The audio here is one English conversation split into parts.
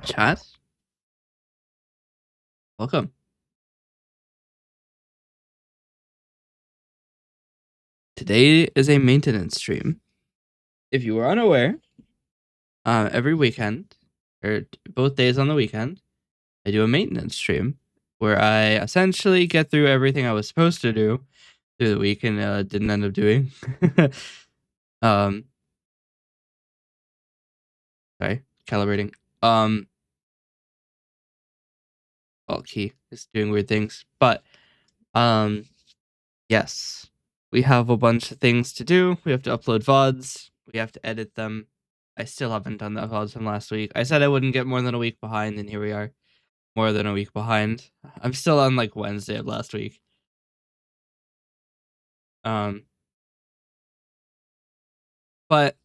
Chat, welcome. Today is a maintenance stream. If you were unaware, every weekend, or both days on the weekend, I do a maintenance stream where I essentially get through everything I was supposed to do through the week and didn't end up doing. um, sorry, calibrating. Alt key is doing weird things, but um, yes, we have a bunch of things to do. We have to upload VODs. We have to edit them. I still haven't done that VODs from last week. I said I wouldn't get more than a week behind, and here we are, more than a week behind. I'm still on like Wednesday of last week. Um, but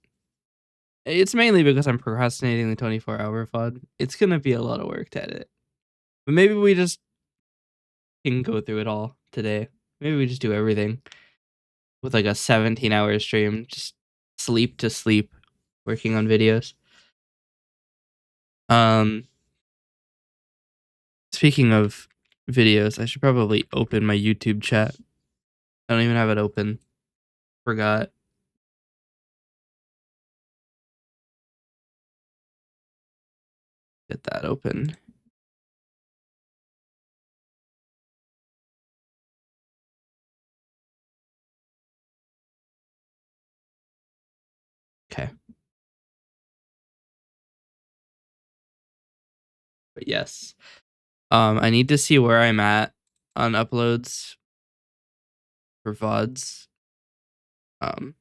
it's mainly because I'm procrastinating the 24-hour VOD. It's gonna be a lot of work to edit. But maybe we just can go through it all today. Maybe we just do everything with like a 17-hour stream, just sleep to sleep, working on videos. Um, Speaking of videos, I should probably open my YouTube chat. I don't even have it open. Forgot. Get that open. Okay. But yes. I need to see where I'm at on uploads for VODs. I don't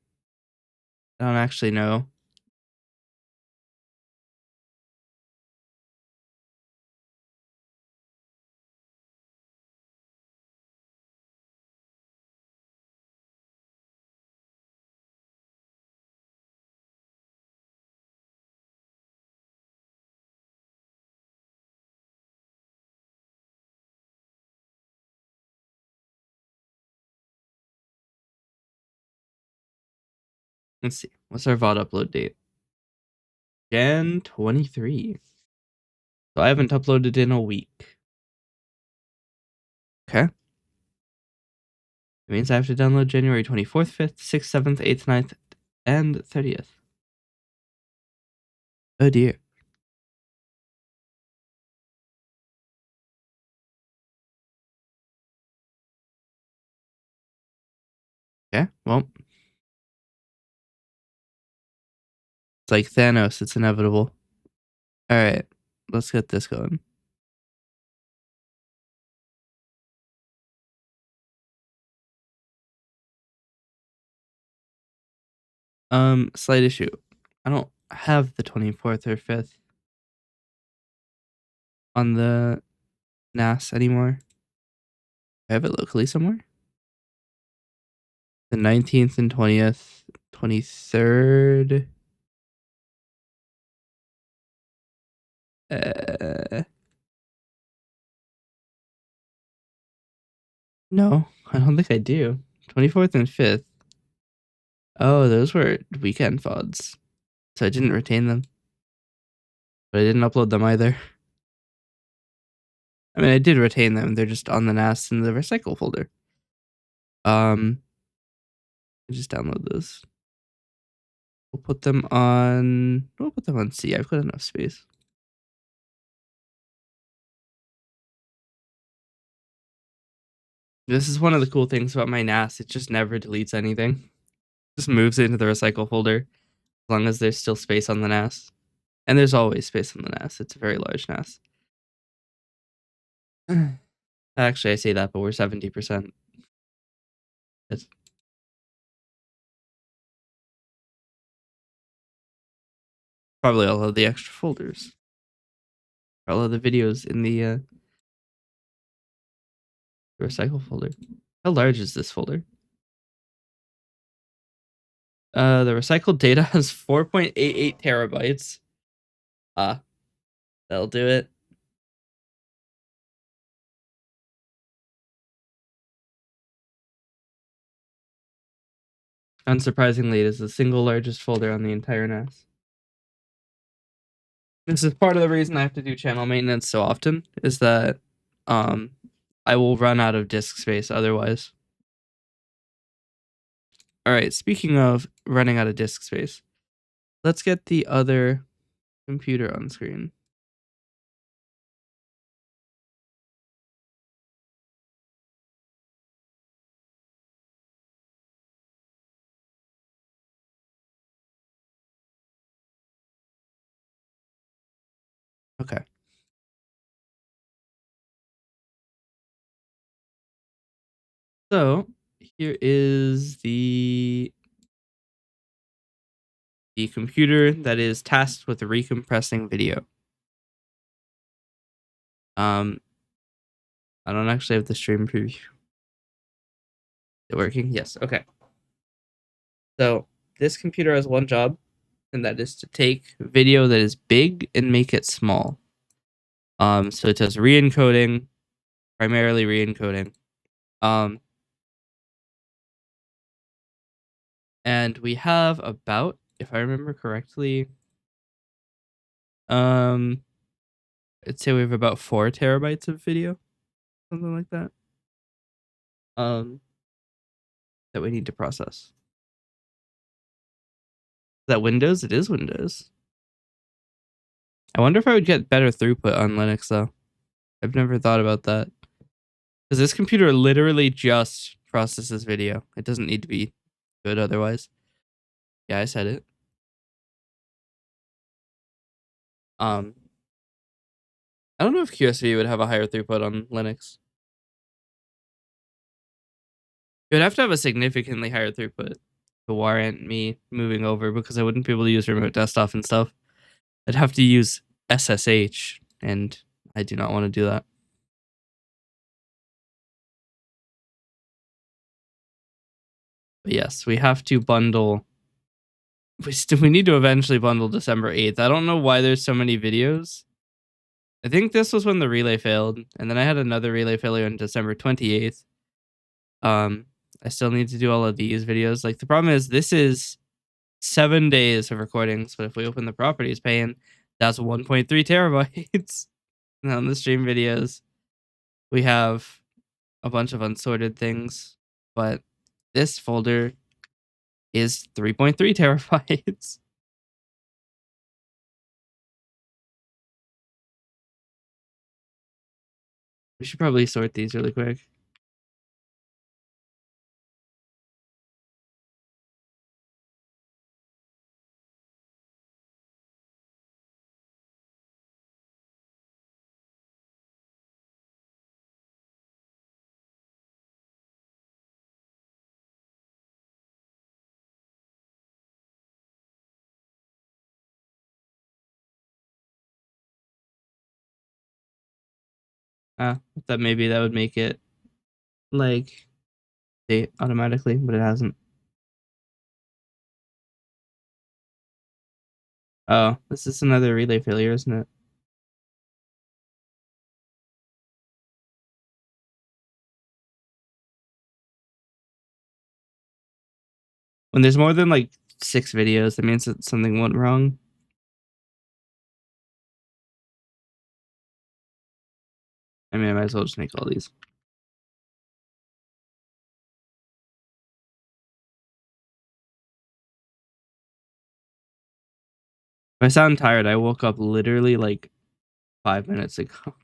actually know. Let's see. What's our VOD upload date? Jan 23. So I haven't uploaded in a week. Okay. It means I have to download January 24th, 5th, 6th, 7th, 8th, 9th, and 30th. Oh dear. Okay, well. It's like Thanos, it's inevitable. Alright, let's get this going. Slight issue. I don't have the 24th or 5th on the NAS anymore. I have it locally somewhere. The 19th and 20th, 23rd. No, I don't think I do. 24th and 5th. Oh, those were weekend VODs. So I didn't retain them. But I didn't upload them either. I mean, I did retain them. They're just on the NAS in the recycle folder. I just download those. We'll put them on C. I've got enough space. This is one of the cool things about my NAS. It just never deletes anything. It just moves it into the recycle folder as long as there's still space on the NAS. And there's always space on the NAS. It's a very large NAS. Actually, I say that, but we're 70%. It's probably all of the extra folders. All of the videos in the recycle folder. How large is this folder? The recycled data has 4.88 terabytes. That'll do it. Unsurprisingly, it is the single largest folder on the entire NAS. This is part of the reason I have to do channel maintenance so often, is that I will run out of disk space otherwise. Alright, speaking of running out of disk space, let's get the other computer on screen. Okay. So here is the computer that is tasked with recompressing video. I don't actually have the stream preview. Is it working? Yes. Okay. So this computer has one job, and that is to take video that is big and make it small. So it does re-encoding, primarily re-encoding. And we have about, if I remember correctly, I'd say we have about 4 terabytes of video, something like that. That we need to process. Is that Windows? It is Windows. I wonder if I would get better throughput on Linux though. I've never thought about that. Because this computer literally just processes video. It doesn't need to be good otherwise. Yeah, I said it. I don't know if QSV would have a higher throughput on Linux. It would have to have a significantly higher throughput to warrant me moving over, because I wouldn't be able to use remote desktop and stuff. I'd have to use SSH, and I do not want to do that. But yes, we have to bundle. We need to eventually bundle December 8th. I don't know why there's so many videos. I think this was when the relay failed, and then I had another relay failure on December 28th. I still need to do all of these videos. Like, the problem is this is 7 days of recordings, but if we open the properties pane, that's 1.3 terabytes. And on the stream videos, we have a bunch of unsorted things, but this folder is 3.3 terabytes. We should probably sort these really quick. I thought maybe that would make it like date automatically, but it hasn't. Oh, this is another relay failure, isn't it? When there's more than like 6 videos, that means that something went wrong. I mean, I might as well just make all these. If I sound tired, I woke up literally like 5 minutes ago.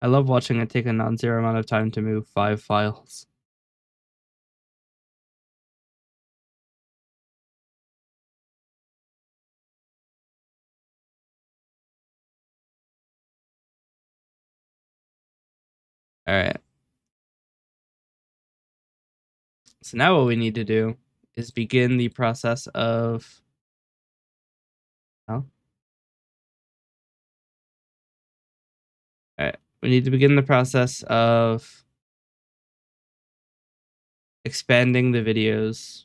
I love watching it take a non-zero amount of time to move 5 files. All right. So now what we need to do is begin the process of... Oh. All right. we need to begin the process of expanding the videos.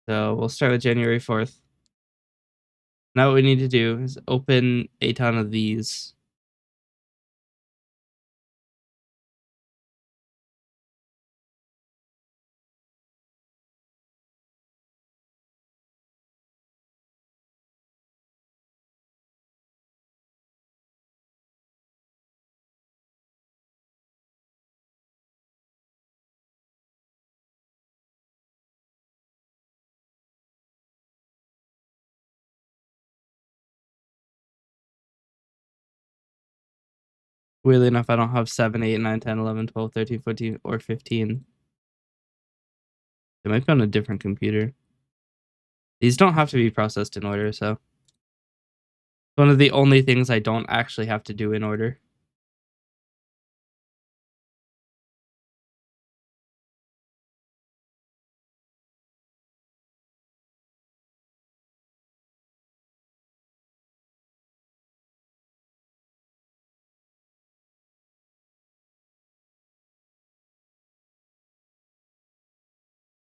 So we'll start with January 4th. Now what we need to do is open a ton of these. Weirdly enough, I don't have 7, 8, 9, 10, 11, 12, 13, 14, or 15. It might be on a different computer. These don't have to be processed in order, so. One of the only things I don't actually have to do in order.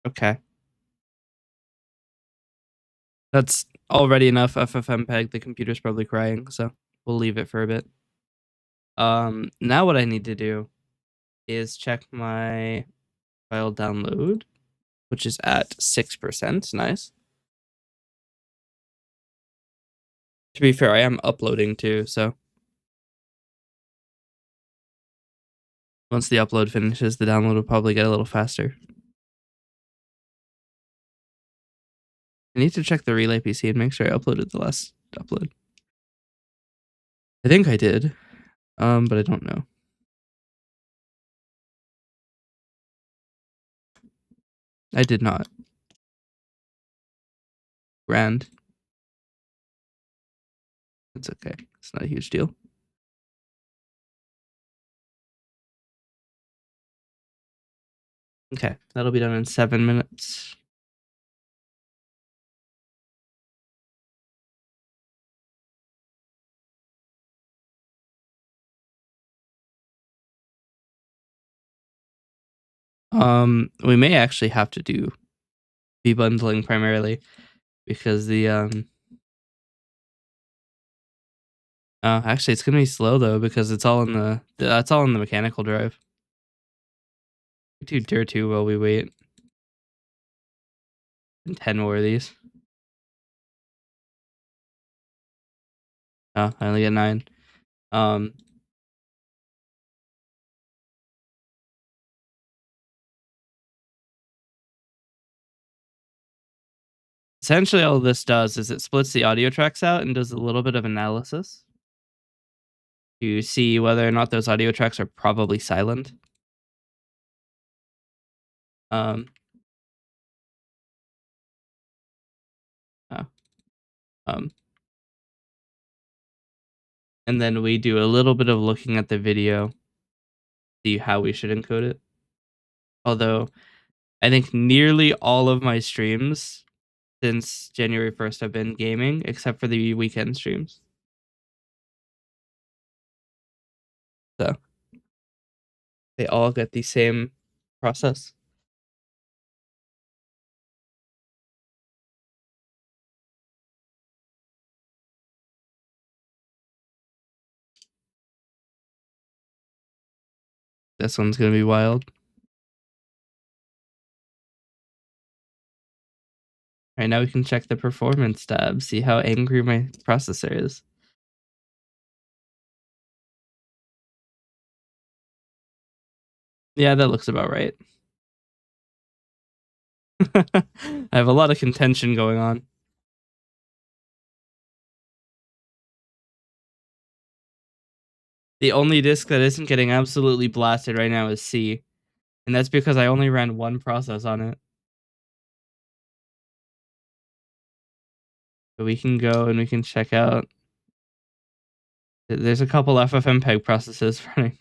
Okay. That's already enough FFmpeg. The computer's probably crying, so we'll leave it for a bit. Now what I need to do is check my file download, which is at 6%. Nice. To be fair, I am uploading too, so once the upload finishes, the download will probably get a little faster. I need to check the relay PC and make sure I uploaded the last upload. I think I did, but I don't know. I did not. Grand. It's okay. It's not a huge deal. Okay, that'll be done in 7 minutes. We may actually have to do debundling primarily because the actually it's gonna be slow though because it's all in that's all in the mechanical drive. We do tier 2 while we wait. And 10 more of these. Oh, I only get 9. Essentially all this does is it splits the audio tracks out and does a little bit of analysis to see whether or not those audio tracks are probably silent. Um, uh, um, and then we do a little bit of looking at the video, see how we should encode it. Although I think nearly all of my streams since January 1st have been gaming, except for the weekend streams. So they all get the same process. This one's gonna be wild. All right, now we can check the performance tab, see how angry my processor is. Yeah, that looks about right. I have a lot of contention going on. The only disk that isn't getting absolutely blasted right now is C. And that's because I only ran one process on it. So we can go and we can check out. There's a couple FFmpeg processes running.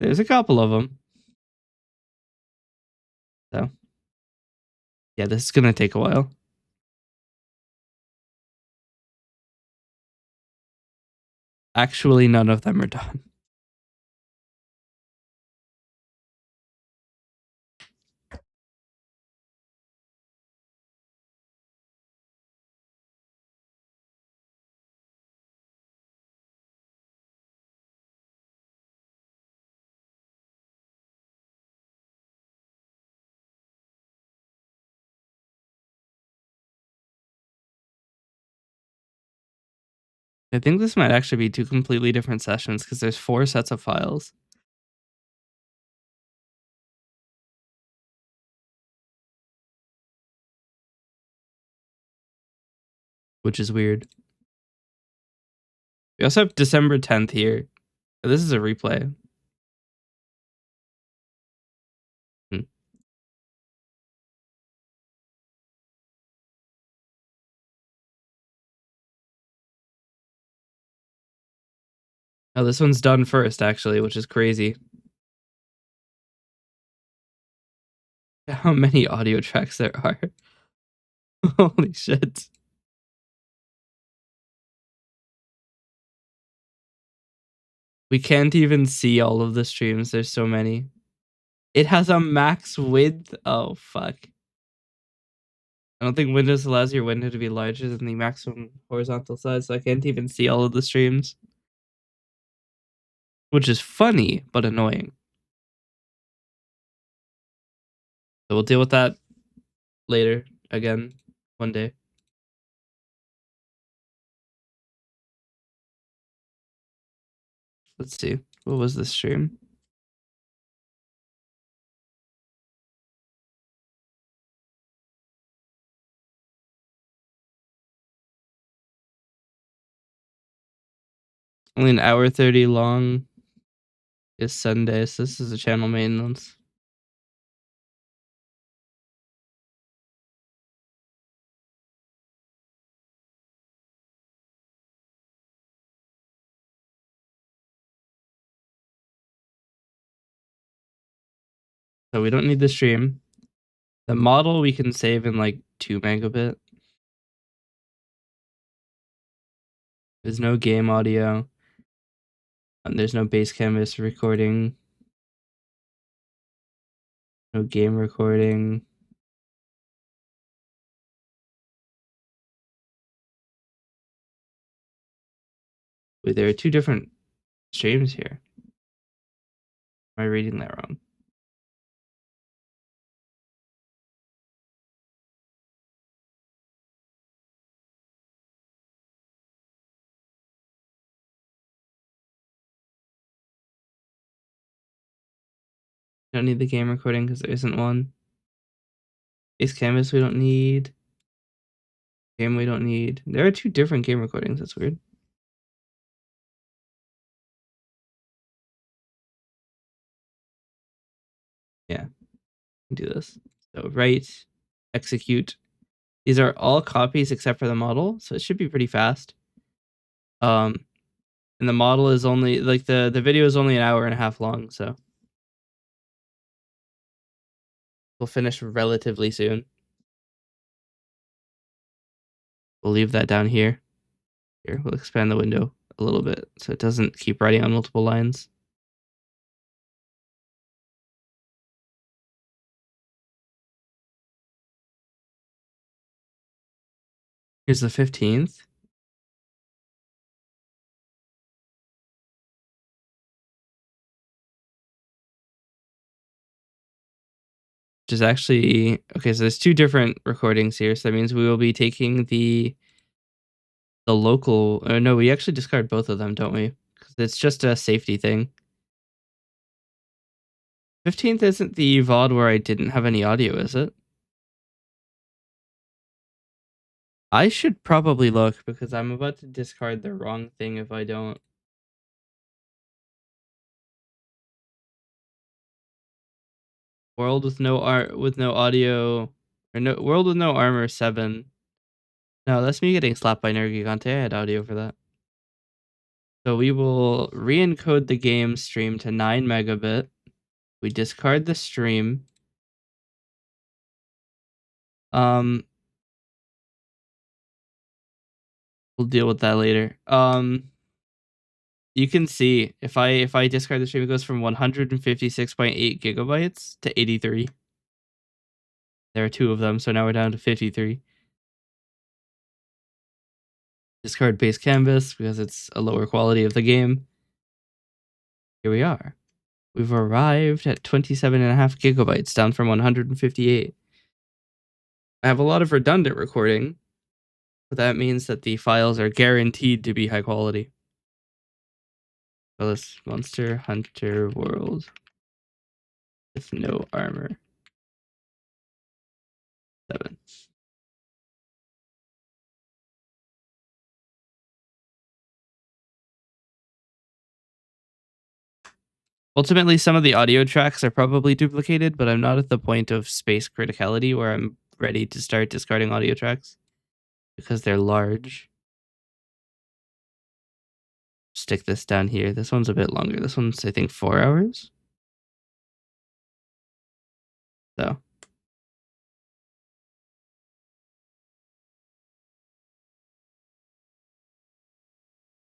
There's a couple of them. So, yeah, this is going to take a while. Actually, none of them are done. I think this might actually be two completely different sessions because there's 4 sets of files. Which is weird. We also have December 10th here. This is a replay. Hmm. Oh, this one's done first, actually, which is crazy. How many audio tracks there are. Holy shit. We can't even see all of the streams. There's so many. It has a max width. Oh, fuck. I don't think Windows allows your window to be larger than the maximum horizontal size, so I can't even see all of the streams. Which is funny, but annoying. So we'll deal with that later, again, one day. Let's see. What was this stream? Only an hour 30 long. Is Sunday, so this is a channel maintenance. So we don't need the stream. The model we can save in like 2 megabit. There's no game audio. And there's no base canvas recording. No game recording. Wait, there are 2 different streams here. Am I reading that wrong? Don't need the game recording because there isn't one. Base canvas we don't need. Game we don't need. There are 2 different game recordings. That's weird. Yeah, do this. So write, execute. These are all copies except for the model, so it should be pretty fast. And the model is only like the video is only an hour and a half long, so we'll finish relatively soon. We'll leave that down here. Here, we'll expand the window a little bit so it doesn't keep writing on multiple lines. Here's the 15th. Which is actually okay, so there's 2 different recordings here. So that means we will be taking the local no, we actually discard both of them, don't we? Because it's just a safety thing. 15th isn't the VOD where I didn't have any audio, is it? I should probably look because I'm about to discard the wrong thing if I don't. World with no audio, or no world with no armor 7. No, that's me getting slapped by Nergigante. I had audio for that. So we will re-encode the game stream to 9 megabit. We discard the stream. We'll deal with that later. You can see if I discard the stream, it goes from 156.8 gigabytes to 83. There are 2 of them, so now we're down to 53. Discard base canvas because it's a lower quality of the game. Here we are. We've arrived at 27.5 gigabytes, down from 158. I have a lot of redundant recording, but that means that the files are guaranteed to be high quality. So this Monster Hunter World with no armor. 7. Ultimately, some of the audio tracks are probably duplicated, but I'm not at the point of space criticality where I'm ready to start discarding audio tracks because they're large. Stick this down here. This one's a bit longer. This one's, I think, 4 hours. So,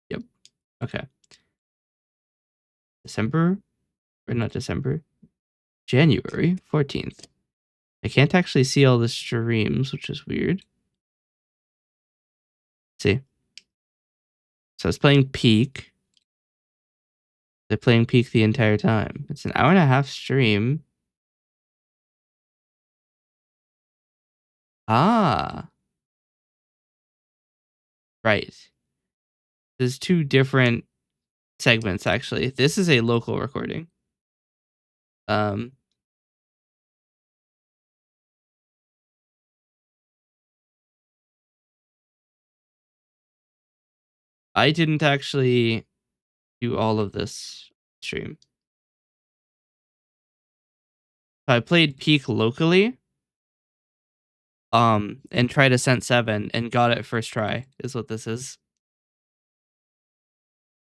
yep. Okay. December, or not December, January 14th. I can't actually see all the streams, which is weird. Let's see. So I was playing Peak. They're playing Peak the entire time. It's an hour and a half stream. Ah. Right. There's 2 different segments, actually. This is a local recording. Um, I didn't actually do all of this stream. I played Peak locally, and tried Ascent 7 and got it first try, is what this is.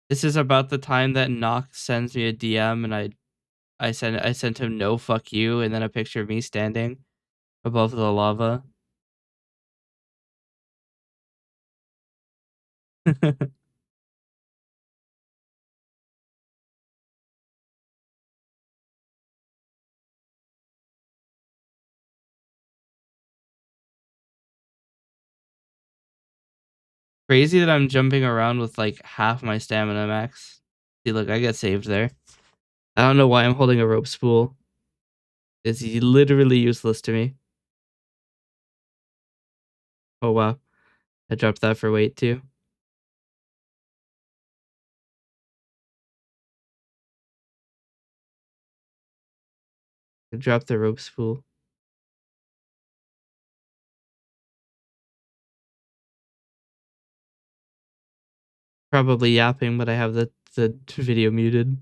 This is about the time that Nox sends me a DM and I sent him no fuck you and then a picture of me standing above the lava. Crazy that I'm jumping around with like half my stamina max. See, look, I get saved there. I don't know why I'm holding a rope spool. It's literally useless to me. Oh wow, I dropped that for weight too. I dropped the rope spool. Probably yapping, but I have the video muted.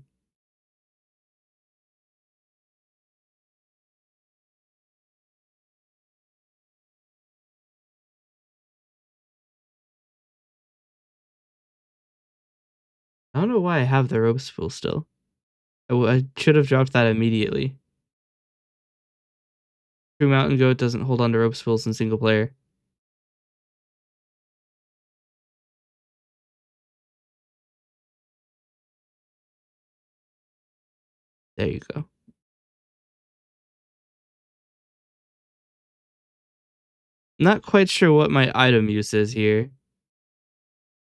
I don't know why I have the rope spool still. I should have dropped that immediately. True Mountain Goat doesn't hold on to rope spools in single player. There you go. Not quite sure what my item use is here.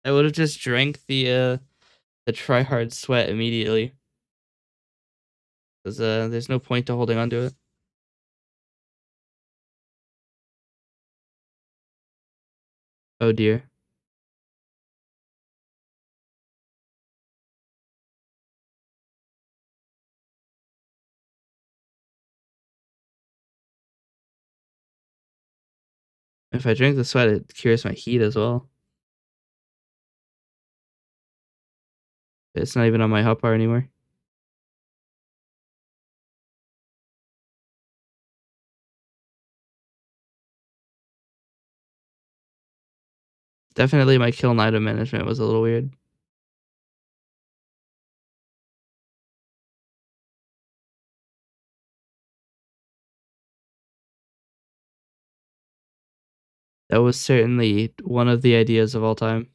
I would have just drank the try hard sweat immediately. Because there's no point to holding onto it. Oh dear. If I drink the sweat, it cures my heat as well. It's not even on my hotbar anymore. Definitely my kiln item management was a little weird. That was certainly one of the ideas of all time.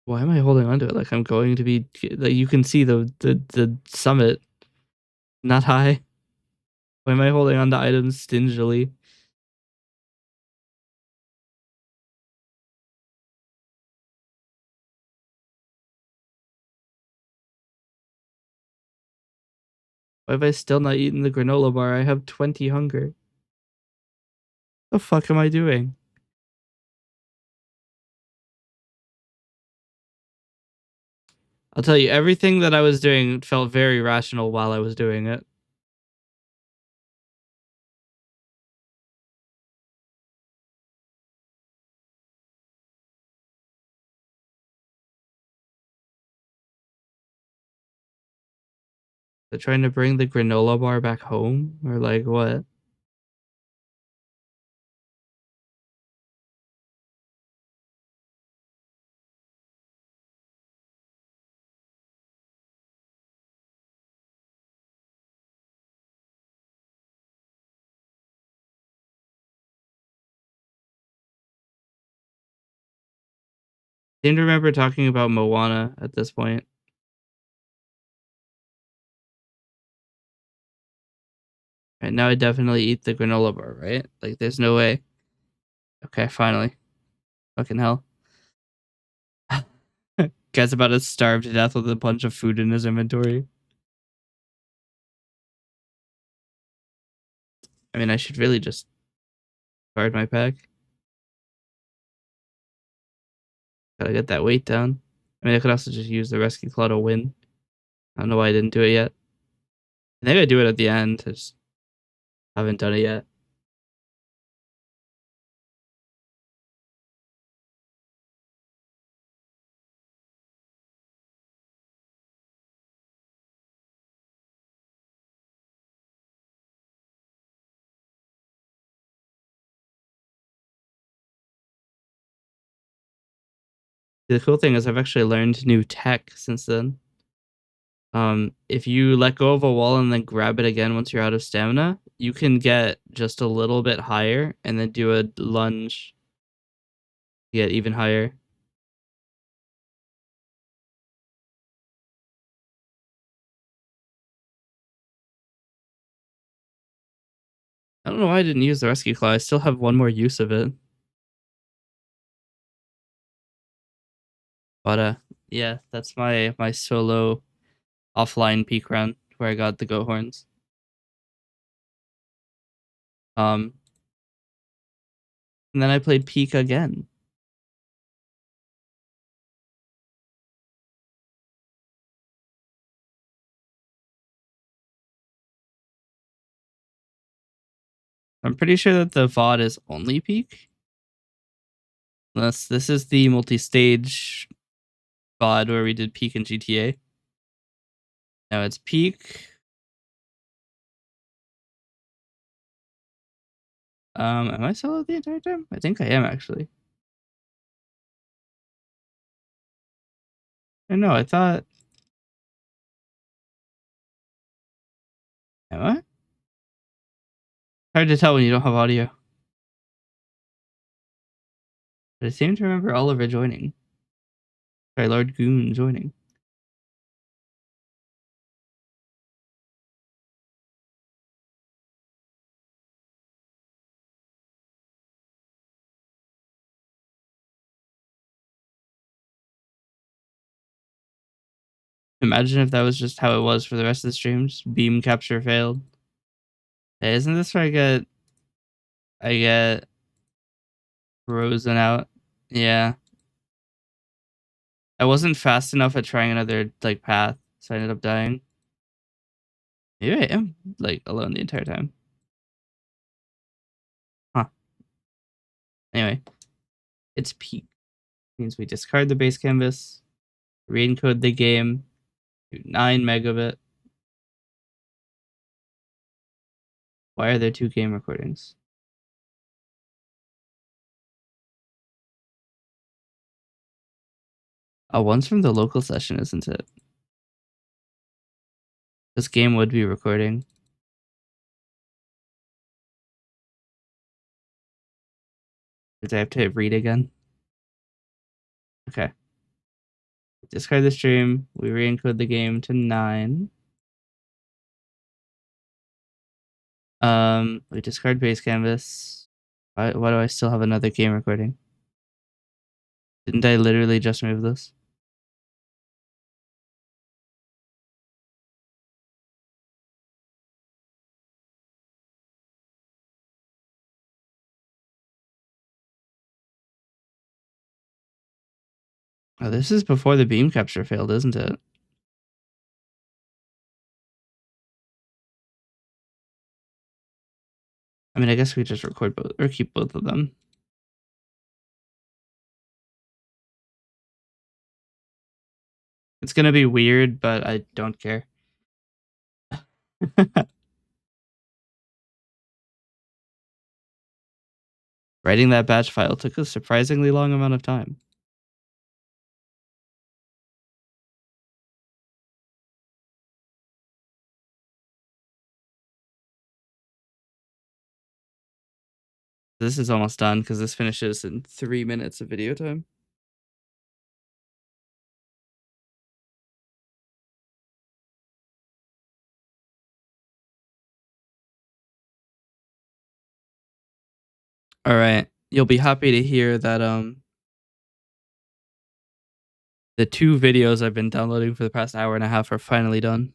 Why am I holding on to it like I'm going to be like you can see the summit not high? Why am I holding on to items stingily? Why have I still not eaten the granola bar? I have 20 hunger. The fuck am I doing? I'll tell you, everything that I was doing felt very rational while I was doing it. They're trying to bring the granola bar back home? Or like what? I seem to remember talking about Moana at this point. Right now I definitely eat the granola bar, right? Like there's no way. Okay, finally. Fucking hell. Guy's about to starve to death with a bunch of food in his inventory. I mean, I should really just guard my pack. Gotta get that weight down. I mean, I could also just use the rescue claw to win. I don't know why I didn't do it yet. I think I do it at the end. I just haven't done it yet. The cool thing is I've actually learned new tech since then. If you let go of a wall and then grab it again once you're out of stamina, you can get just a little bit higher and then do a lunge to get even higher. I don't know why I didn't use the rescue claw. I still have one more use of it. But yeah, that's my solo offline peak run where I got the goat horns. Um, and then I played peak again. I'm pretty sure that the VOD is only peak. Unless this is the multi-stage VOD where we did peak in GTA. No, it's peak. Am I solo the entire time? I think I am actually. I know, I thought. Am I? Hard to tell when you don't have audio. But I seem to remember Oliver joining. Sorry, Lord Goon joining. Imagine if that was just how it was for the rest of the stream. Just beam capture failed. Hey, isn't this where I get frozen out? Yeah. I wasn't fast enough at trying another like path, so I ended up dying. Maybe I am like alone the entire time. Huh. Anyway, it's peak. Means we discard the base canvas, re-encode the game to 9 megabit. Why are there two game recordings? Oh, one's from the local session, isn't it? This game would be recording. Did I have to hit read again? Okay. Discard the stream. We re-encode the game to 9. We discard base canvas. Why do I still have another game recording? Didn't I literally just move this? Oh, this is before the beam capture failed, isn't it? I mean, I guess we just record both or keep both of them. It's gonna be weird, but I don't care. Writing that batch file took a surprisingly long amount of time. This is almost done because this finishes in 3 minutes of video time. All right. You'll be happy to hear that the 2 videos I've been downloading for the past hour and a half are finally done.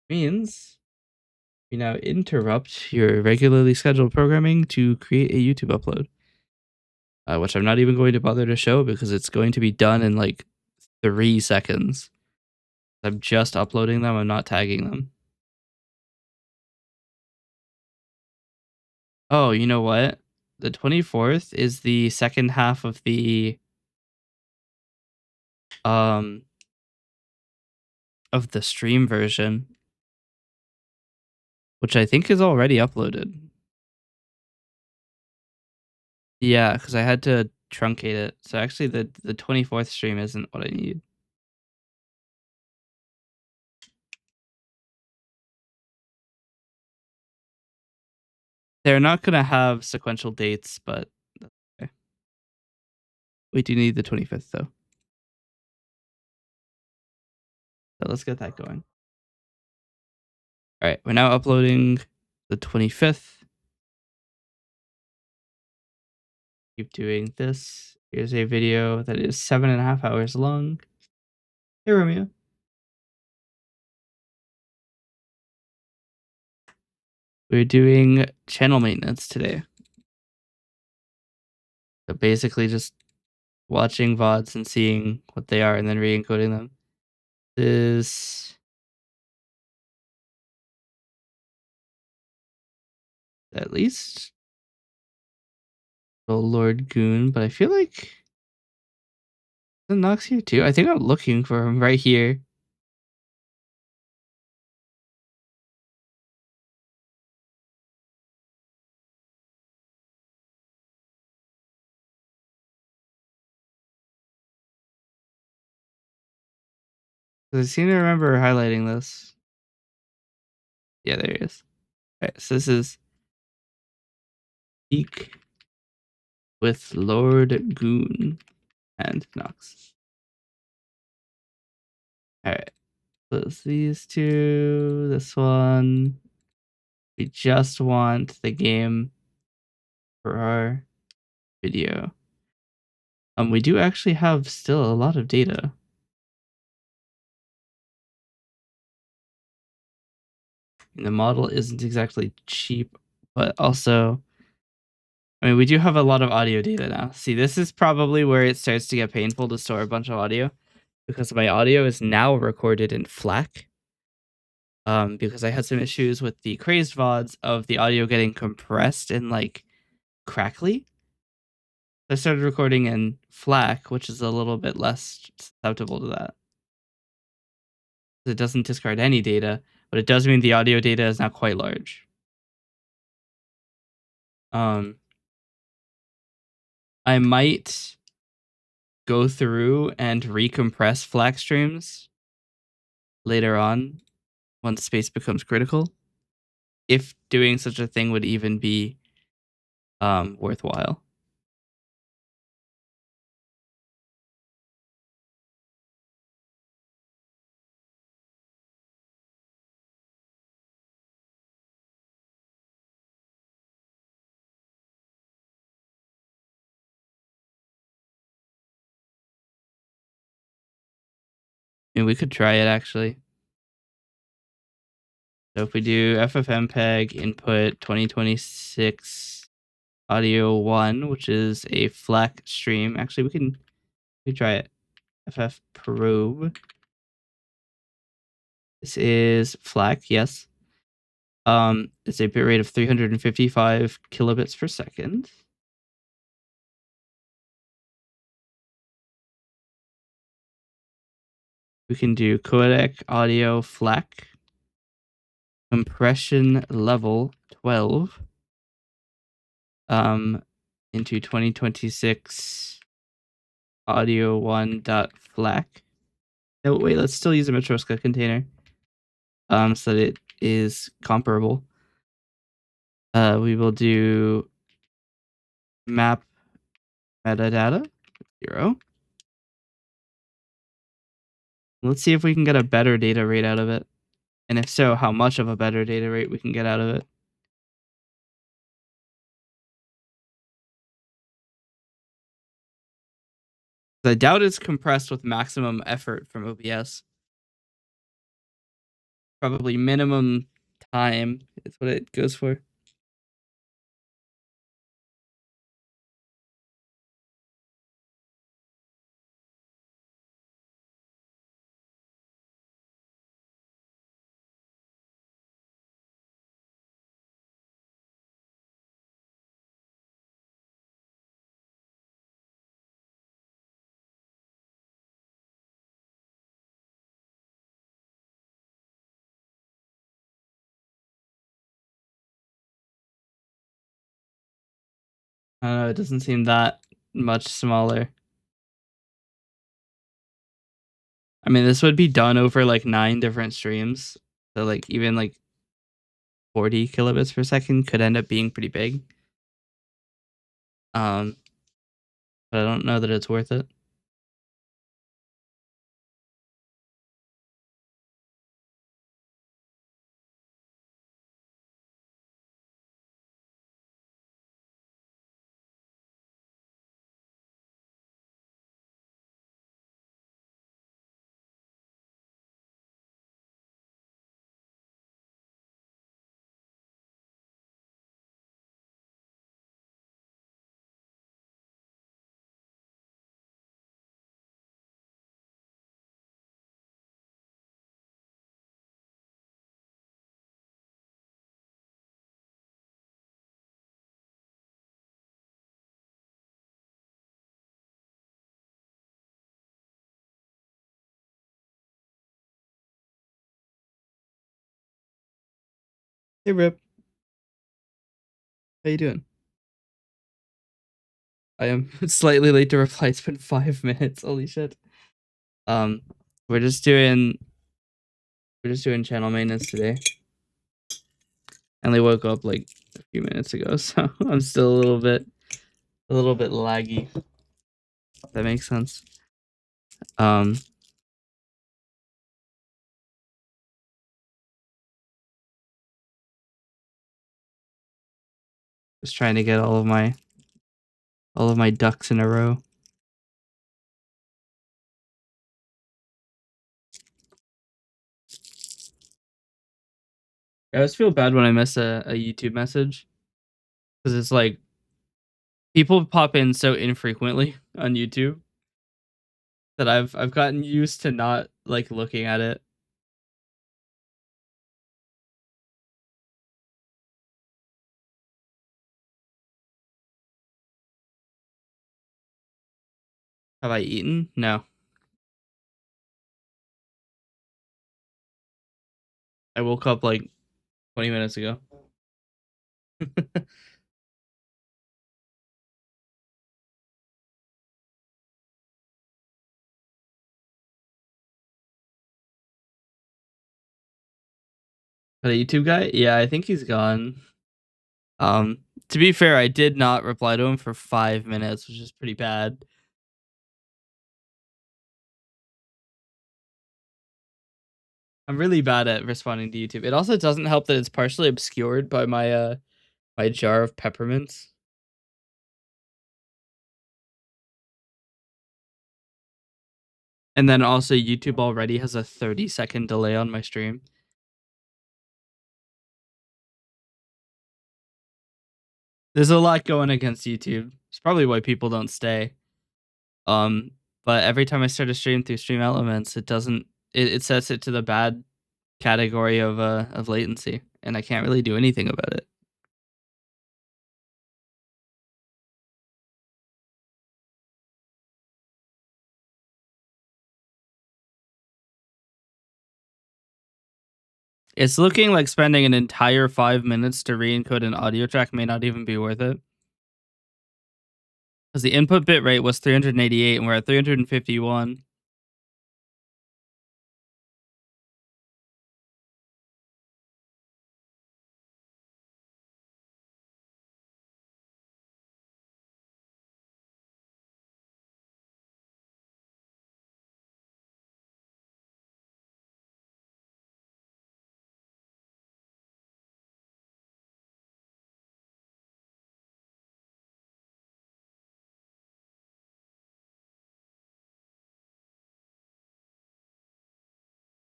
Means you now interrupt your regularly scheduled programming to create a YouTube upload. Which I'm not even going to bother to show because it's going to be done in like 3 seconds. I'm just uploading them, I'm not tagging them. Oh, you know what? The 24th is the second half of the stream version, which I think is already uploaded. Yeah, because I had to truncate it. So actually the 24th stream isn't what I need. They're not gonna have sequential dates, but that's okay. We do need the 25th though. So let's get that going. All right, we're now uploading the 25th. Keep doing this. Here's a video that is 7.5 hours long. Hey, Romeo. We're doing channel maintenance today. So basically just watching VODs and seeing what they are and then re-encoding them. This at least Lord Goon, but I feel like the Nox here too. I think I'm looking for him right here. I seem to remember highlighting this. Yeah, there he is. Alright, so this is Speak with Lord Goon and Nox. Alright. Close these two. This one. We just want the game for our video. We do actually have still a lot of data. And the model isn't exactly cheap, but also, I mean, we do have a lot of audio data now. See, this is probably where it starts to get painful to store a bunch of audio because my audio is now recorded in FLAC. Because I had some issues with the crazed VODs of the audio getting compressed and like crackly. I started recording in FLAC, which is a little bit less susceptible to that. It doesn't discard any data, but it does mean the audio data is not quite large. I might go through and recompress FLAC streams later on once space becomes critical, if doing such a thing would even be worthwhile. mean, we could try it actually. So if we do ffmpeg input 2026 audio 1, which is a FLAC stream. Actually, we can try it. FF probe. This is FLAC, yes. It's a bitrate of 355 kilobits per second. We can do codec audio FLAC. Compression level 12. Into 2026 audio 1.FLAC. No, wait, let's still use a Matroska container. So that it is comparable. We will do map metadata 0. Let's see if we can get a better data rate out of it. And if so, how much of a better data rate we can get out of it. I doubt it's compressed with maximum effort from OBS. Probably minimum time is what it goes for. I don't know, it doesn't seem that much smaller. I mean, this would be done over like 9 different streams. So like even like 40 kilobits per second could end up being pretty big. But I don't know that it's worth it. Hey Rip, how you doing? I am slightly late to reply. It's been 5 minutes. Holy shit. Um, we're just doing channel maintenance today. I only woke up like a few minutes ago, so I'm still a little bit laggy. If that makes sense. Just trying to get all of my ducks in a row. I always feel bad when I miss a YouTube message, because it's like people pop in so infrequently on YouTube that I've gotten used to not like looking at it. Have I eaten? No. I woke up like 20 minutes ago. The YouTube guy? Yeah, I think he's gone. To be fair, I did not reply to him for 5 minutes, which is pretty bad. I'm really bad at responding to YouTube. It also doesn't help that it's partially obscured by my my jar of peppermints. And then also YouTube already has a 30-second delay on my stream. There's a lot going against YouTube. It's probably why people don't stay. But every time I start a stream through Stream Elements, it sets it to the bad category of latency, and I can't really do anything about it. It's looking like spending an entire 5 minutes to re-encode an audio track may not even be worth it. Because the input bit rate was 388 and we're at 351.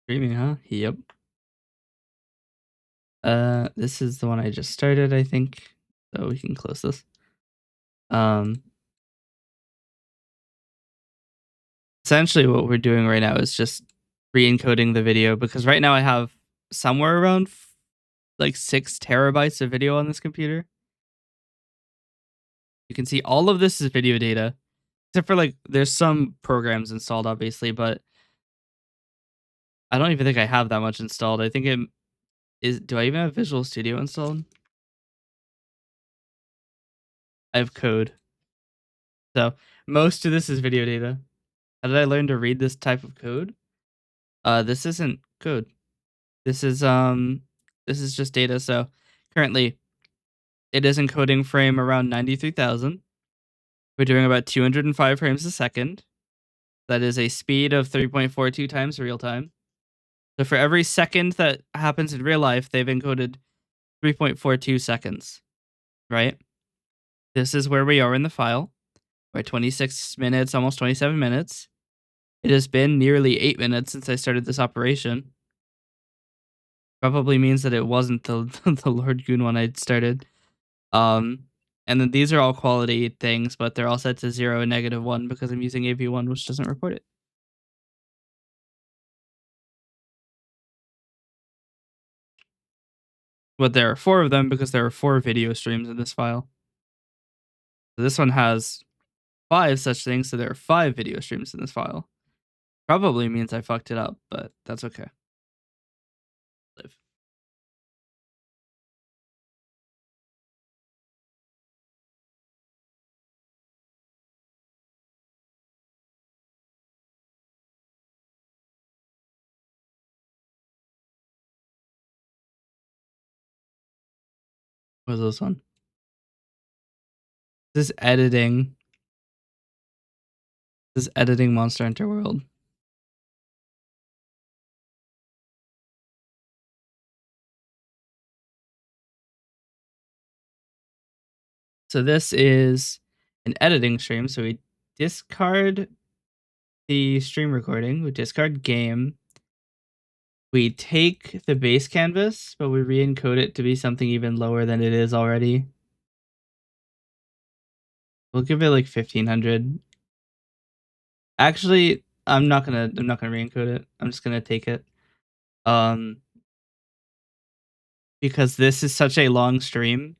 Streaming, huh? Yep. This is the one I just started, I think. So we can close this. Essentially what we're doing right now is just re-encoding the video, because right now I have somewhere around like 6 terabytes of video on this computer. You can see all of this is video data, except for like there's some programs installed obviously, but I don't even think I have that much installed. I think it is. Do I even have Visual Studio installed? I have code. So most of this is video data. How did I learn to read this type of code? This isn't code. This is just data. So currently it is encoding frame around 93,000. We're doing about 205 frames a second. That is a speed of 3.42 times real time. So for every second that happens in real life, they've encoded 3.42 seconds, right? This is where we are in the file. We're at 26 minutes, almost 27 minutes. It has been nearly 8 minutes since I started this operation. Probably means that it wasn't the the Lord Goon one I started. And then these are all quality things, but they're all set to 0 and -1 because I'm using AV1, which doesn't report it. But there are 4 of them because there are 4 video streams in this file. So this one has 5 such things, so there are 5 video streams in this file. Probably means I fucked it up, but that's okay. Live. What was this one? This is editing. This is editing Monster Hunter World. So this is an editing stream. So we discard the stream recording, we discard game. We take the base canvas, but we re-encode it to be something even lower than it is already. We'll give it like 1500. Actually, I'm not gonna re-encode it. I'm just gonna take it. Because this is such a long stream,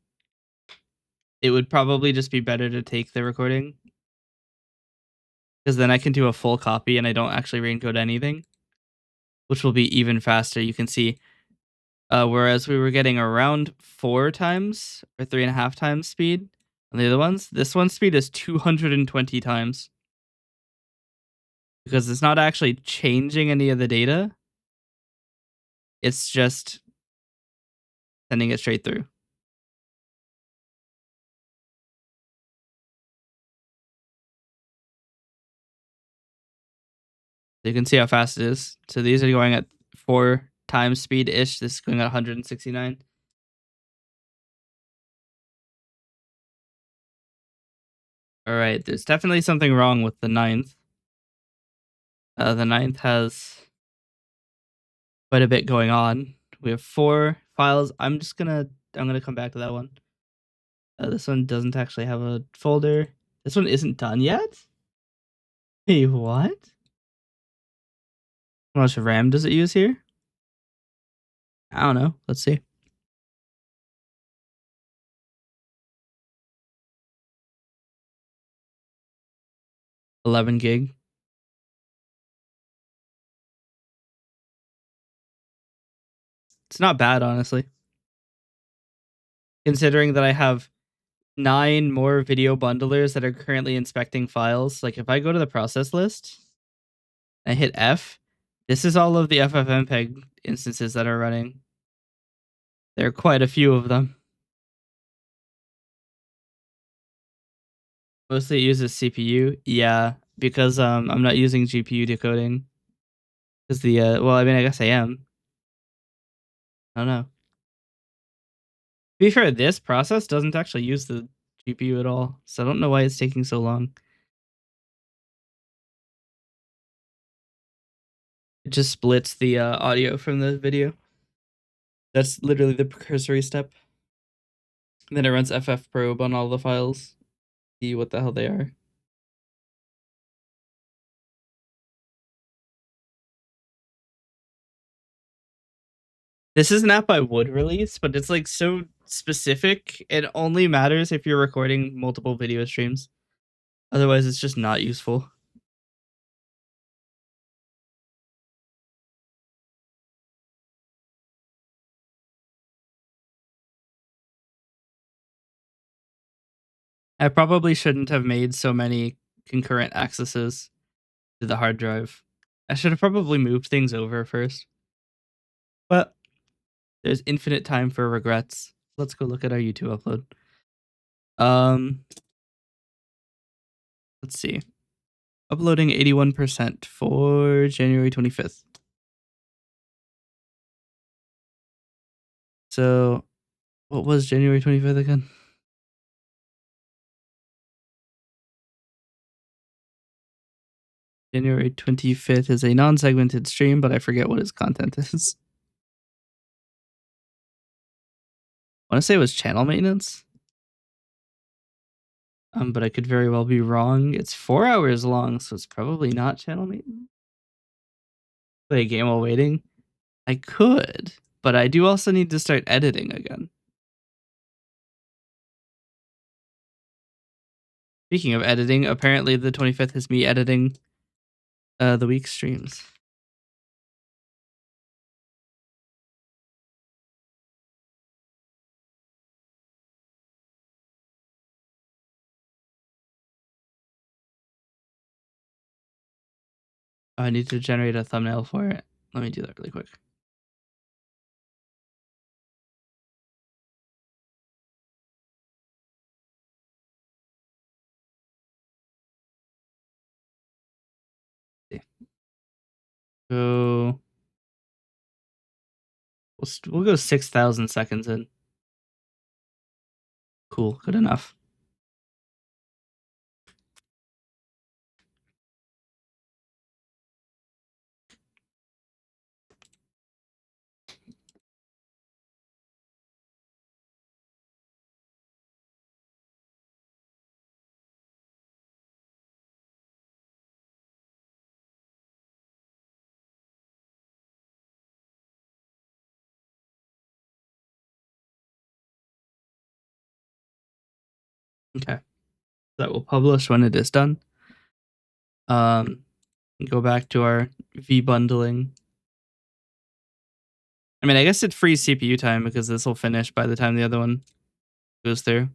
it would probably just be better to take the recording. Because then I can do a full copy and I don't actually re-encode anything, which will be even faster. You can see, whereas we were getting around 4 times or 3.5 times speed on the other ones, this one's speed is 220 times. Because it's not actually changing any of the data. It's just sending it straight through. You can see how fast it is. So these are going at 4 times speed-ish. This is going at 169. All right, there's definitely something wrong with the 9th. The 9th has quite a bit going on. We have 4 files. I'm gonna come back to that one. This one doesn't actually have a folder. This one isn't done yet? Hey, what? How much RAM does it use here? I don't know. Let's see. 11 gig. It's not bad, honestly. Considering that I have 9 more video bundlers that are currently inspecting files. Like, if I go to the process list, I hit F, this is all of the FFmpeg instances that are running. There are quite a few of them. Mostly it uses CPU. Yeah, because I'm not using GPU decoding. Because well, I mean, I guess I am. I don't know. To be fair, this process doesn't actually use the GPU at all, so I don't know why it's taking so long. It just splits the audio from the video. That's literally the precursory step. And then it runs ffprobe on all the files. See what the hell they are. This is an app I would release, but it's like so specific. It only matters if you're recording multiple video streams. Otherwise, it's just not useful. I probably shouldn't have made so many concurrent accesses to the hard drive. I should have probably moved things over first. But there's infinite time for regrets. Let's go look at our YouTube upload. Let's see. Uploading 81% for January 25th. So, what was January 25th again? January 25th is a non-segmented stream, but I forget what its content is. I want to say it was channel maintenance. But I could very well be wrong. It's 4 hours long, so it's probably not channel maintenance. Play a game while waiting? I could, but I do also need to start editing again. Speaking of editing, apparently the 25th is me editing the week streams. I need to generate a thumbnail for it. Let me do that really quick. So we'll go 6,000 seconds in. Cool, good enough. Okay, that will publish when it is done. Go back to our V bundling. I mean, I guess it frees CPU time because this will finish by the time the other one goes through.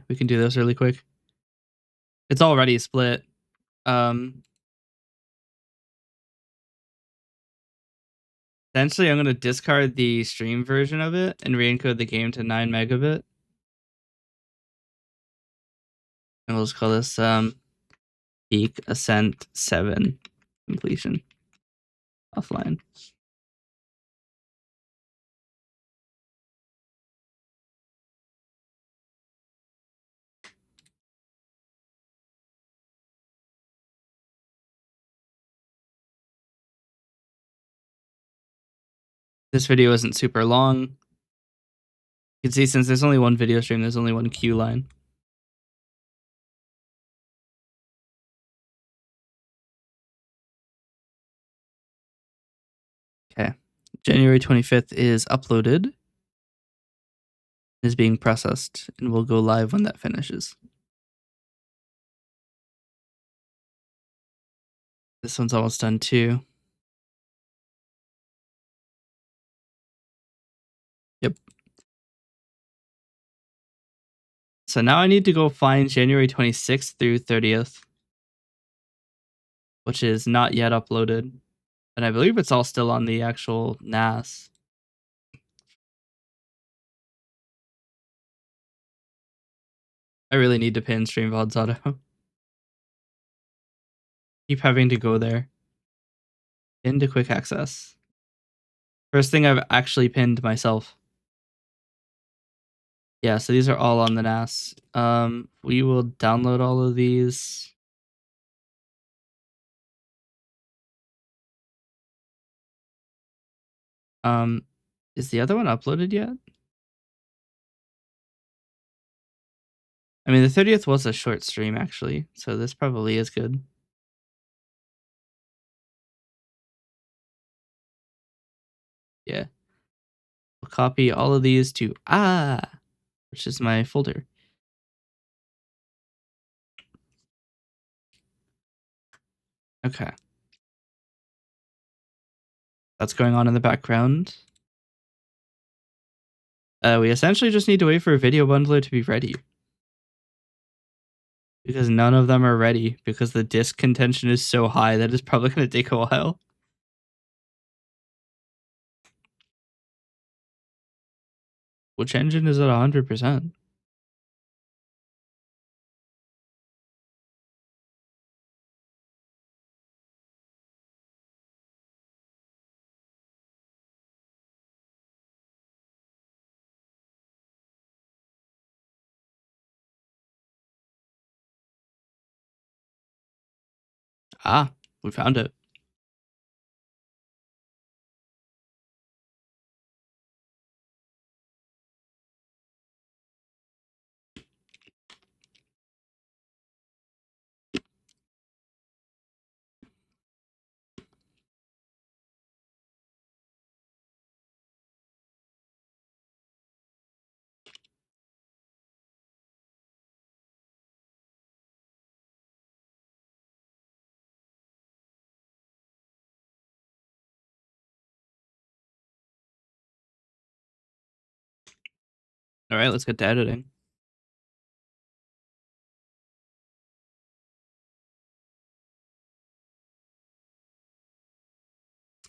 We can do this really quick. It's already split. Essentially, I'm going to discard the stream version of it and re-encode the game to 9 megabit. And we'll just call this peak ascent 7 completion offline. This video isn't super long. You can see since there's only one video stream, there's only one queue line. Okay. January 25th is uploaded, is being processed, and will go live when that finishes. This one's almost done too. Yep. So now I need to go find January 26th through 30th, which is not yet uploaded. And I believe it's all still on the actual NAS. I really need to pin Stream VODs Auto. Keep having to go there. Into quick access. First thing I've actually pinned myself. Yeah, so these are all on the NAS. We will download all of these. Is the other one uploaded yet? I mean, the 30th was a short stream, actually, so this probably is good. Yeah. We'll copy all of these to which is my folder. Okay. That's going on in the background. We essentially just need to wait for a video bundler to be ready. Because none of them are ready, because the disk contention is so high that it's probably going to take a while. Which engine is at 100%? We found it. All right, let's get to editing.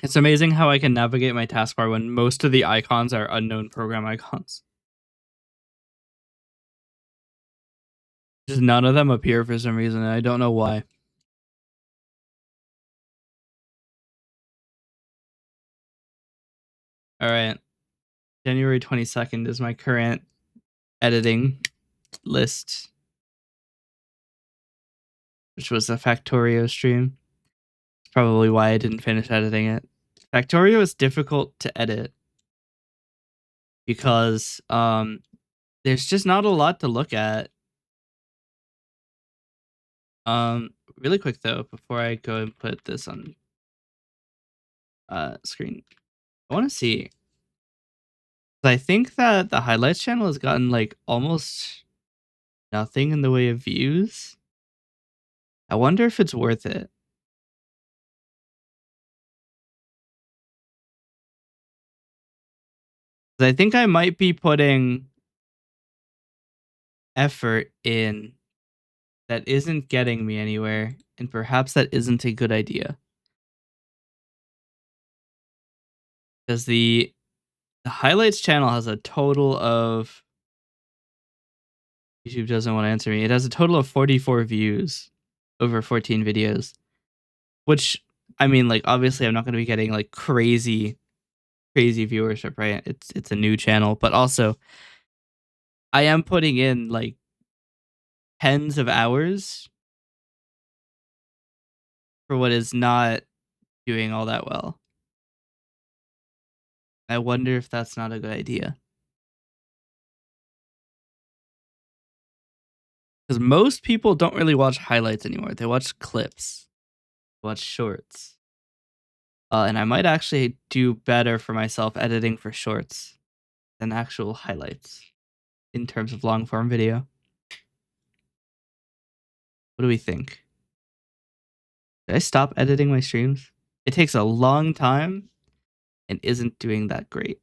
It's amazing how I can navigate my taskbar when most of the icons are unknown program icons. Just none of them appear for some reason, and I don't know why. All right. January 22nd is my current editing list, which was a Factorio stream. It's probably why I didn't finish editing it. Factorio is difficult to edit because there's just not a lot to look at. Really quick though, before I go and put this on screen, I want to see. I think that the highlights channel has gotten like almost nothing in the way of views. I wonder if it's worth it. I think I might be putting effort in that isn't getting me anywhere, and perhaps that isn't a good idea. Because the highlights channel has a total of... YouTube doesn't want to answer me. It has a total of 44 views, over 14 videos, which I mean, like obviously I'm not going to be getting like crazy viewership, right? It's a new channel, but also I am putting in like tens of hours for what is not doing all that well. I wonder if that's not a good idea. Because most people don't really watch highlights anymore. They watch clips, watch shorts. And I might actually do better for myself editing for shorts than actual highlights in terms of long form video. What do we think? Did I stop editing my streams? It takes a long time and isn't doing that great.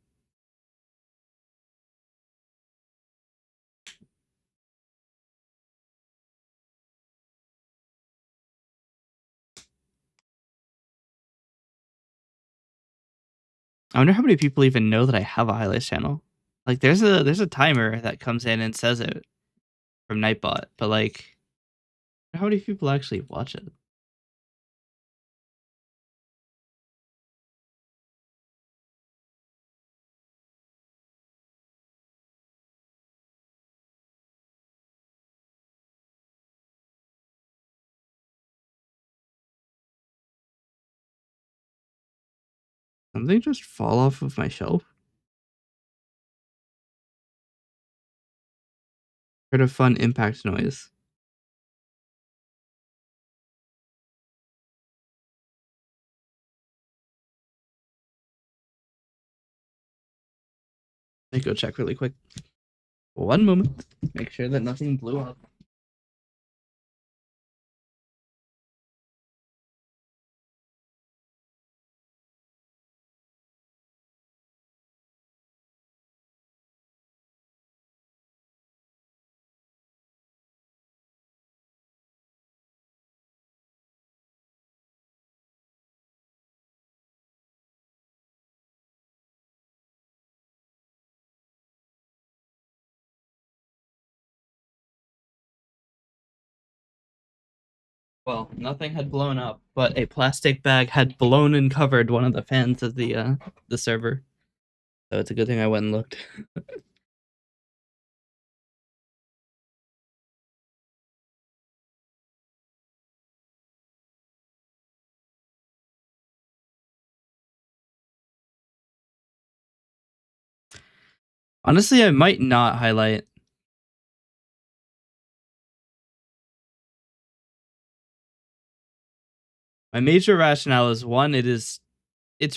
I wonder how many people even know that I have a highlights channel. Like there's a timer that comes in and says it from Nightbot, but like how many people actually watch it? Something just fall off of my shelf? Heard a fun impact noise. Let me go check really quick. One moment. Make sure that nothing blew up. Well, nothing had blown up, but a plastic bag had blown and covered one of the fans of the server. So it's a good thing I went and looked. Honestly, I might not highlight. My major rationale is one, it's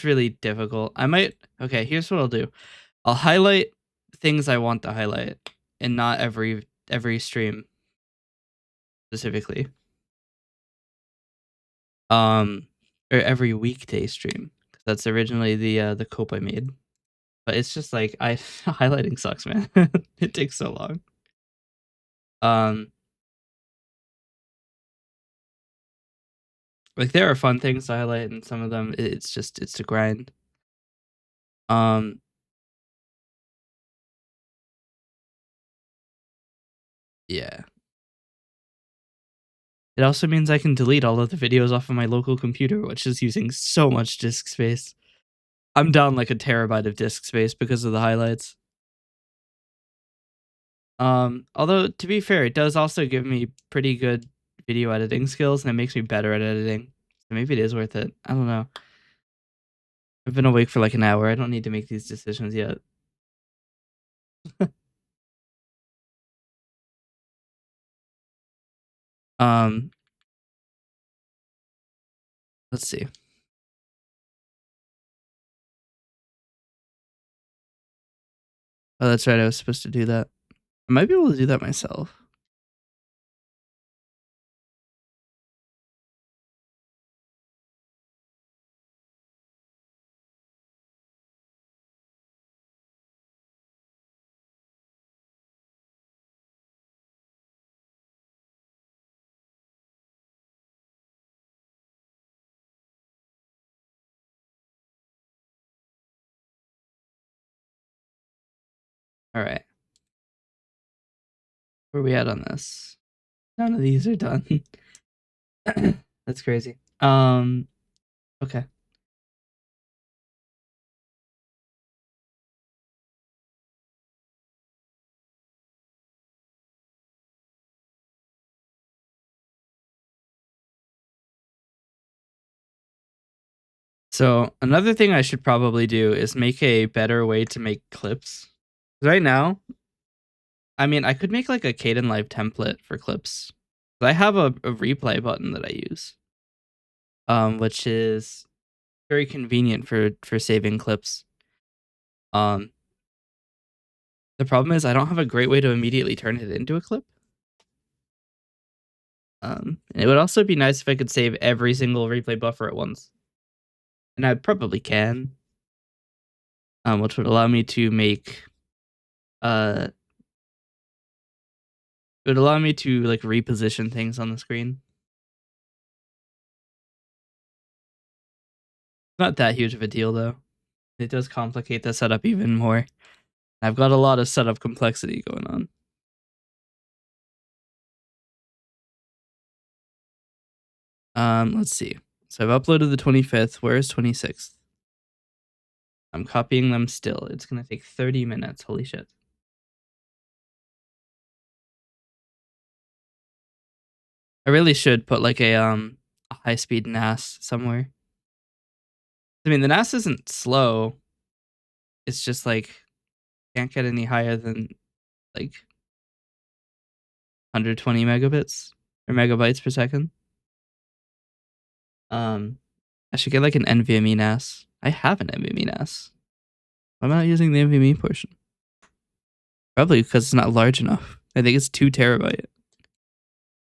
really difficult. I might okay, here's what I'll do. I'll highlight things I want to highlight and not every stream specifically. Or every weekday stream. That's originally the cope I made. But it's just like I highlighting sucks, man. It takes so long. Like there are fun things to highlight, and some of them it's a grind. Yeah. It also means I can delete all of the videos off of my local computer, which is using so much disk space. I'm down like a terabyte of disk space because of the highlights. Although to be fair, it does also give me pretty good video editing skills, and it makes me better at editing. So maybe it is worth it. I don't know. I've been awake for like an hour. I don't need to make these decisions yet. Let's see. Oh, that's right. I was supposed to do that. I might be able to do that myself. All right. Where are we at on this? None of these are done. That's crazy. Okay. So another thing I should probably do is make a better way to make clips. Right now, I mean, I could make like a Kdenlive template for clips. I have a replay button that I use, which is very convenient for saving clips. Um, the problem is I don't have a great way to immediately turn it into a clip. It would also be nice if I could save every single replay buffer at once, and I probably can, which would allow me to make uh, it would allow me to like reposition things on the screen. Not that huge of a deal though. It does complicate the setup even more. I've got a lot of setup complexity going on. Let's see. So I've uploaded the 25th. Where is 26th? I'm copying them still. It's gonna take 30 minutes. Holy shit. I really should put like a high-speed NAS somewhere. I mean, the NAS isn't slow. It's just like can't get any higher than like 120 megabits or megabytes per second. I should get like an NVMe NAS. I have an NVMe NAS. Why am I not using the NVMe portion? Probably because it's not large enough. I think it's 2 terabyte.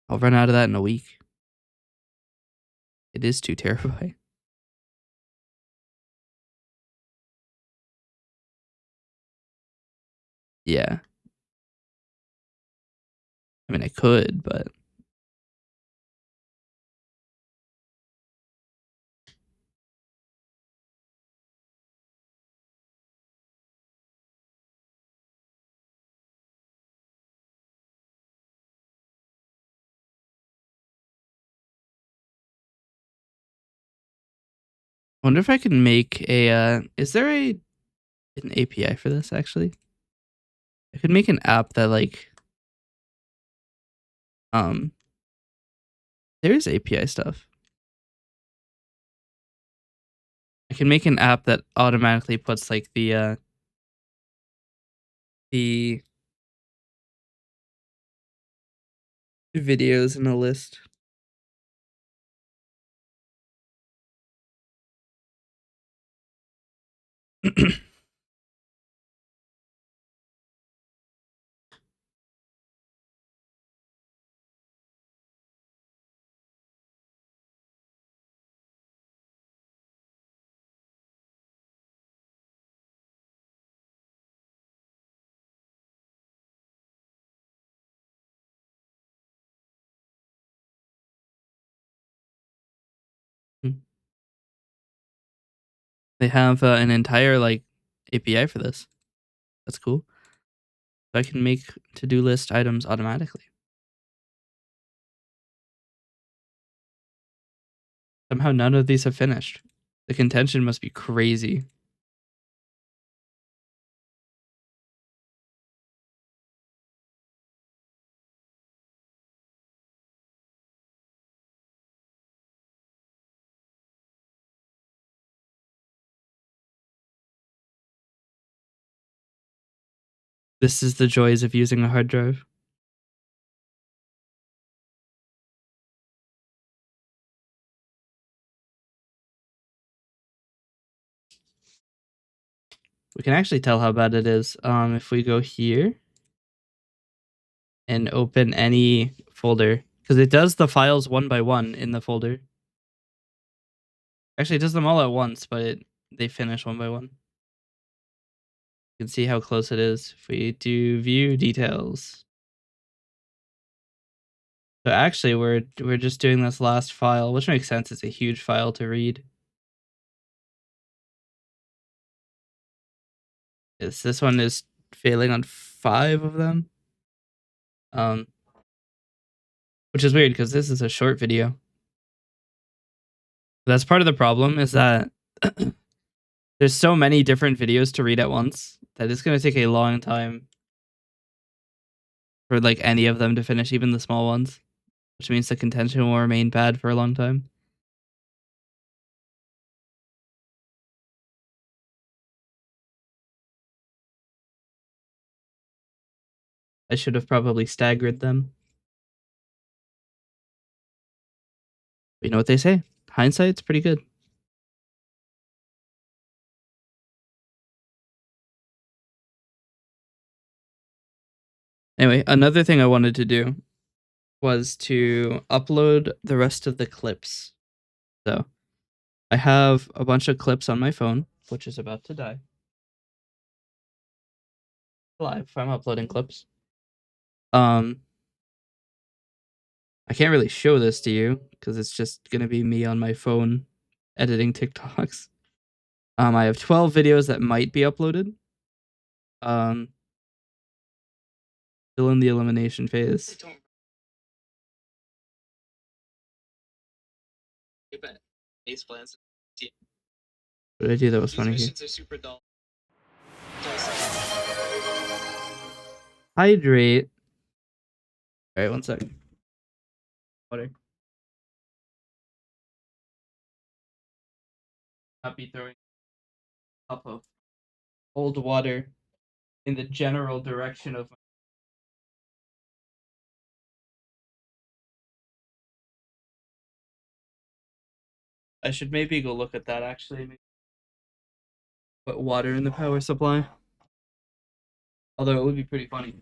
I'll run out of that in a week. It is 2 terabyte. Yeah. I mean, I could, but I wonder if I can make a. Is there an API for this actually? I could make an app that like um. There is API stuff. I can make an app that automatically puts like the videos in a list. They have an entire like API for this. That's cool. So I can make to-do list items automatically. Somehow none of these have finished. The contention must be crazy. This is the joys of using a hard drive. We can actually tell how bad it is if we go here and open any folder, because it does the files one by one in the folder. Actually, it does them all at once, but they finish one by one. You can see how close it is if we do view details. So actually, we're just doing this last file, which makes sense. It's a huge file to read. This one is failing on 5 of them. Which is weird because this is a short video. That's part of the problem, is that there's so many different videos to read at once that it's going to take a long time for like any of them to finish, even the small ones, which means the contention will remain bad for a long time. I should have probably staggered them. But you know what they say? Hindsight's pretty good. Anyway, another thing I wanted to do was to upload the rest of the clips. So I have a bunch of clips on my phone, which is about to die. Live, I'm uploading clips. I can't really show this to you because it's just gonna be me on my phone editing TikToks. I have 12 videos that might be uploaded. Still in the elimination phase. What did I do that was funny here? Hydrate. Alright, 1 second. Water. Not be throwing up of cold water in the general direction of my... I should maybe go look at that actually. Put water in the power supply. Although it would be pretty funny.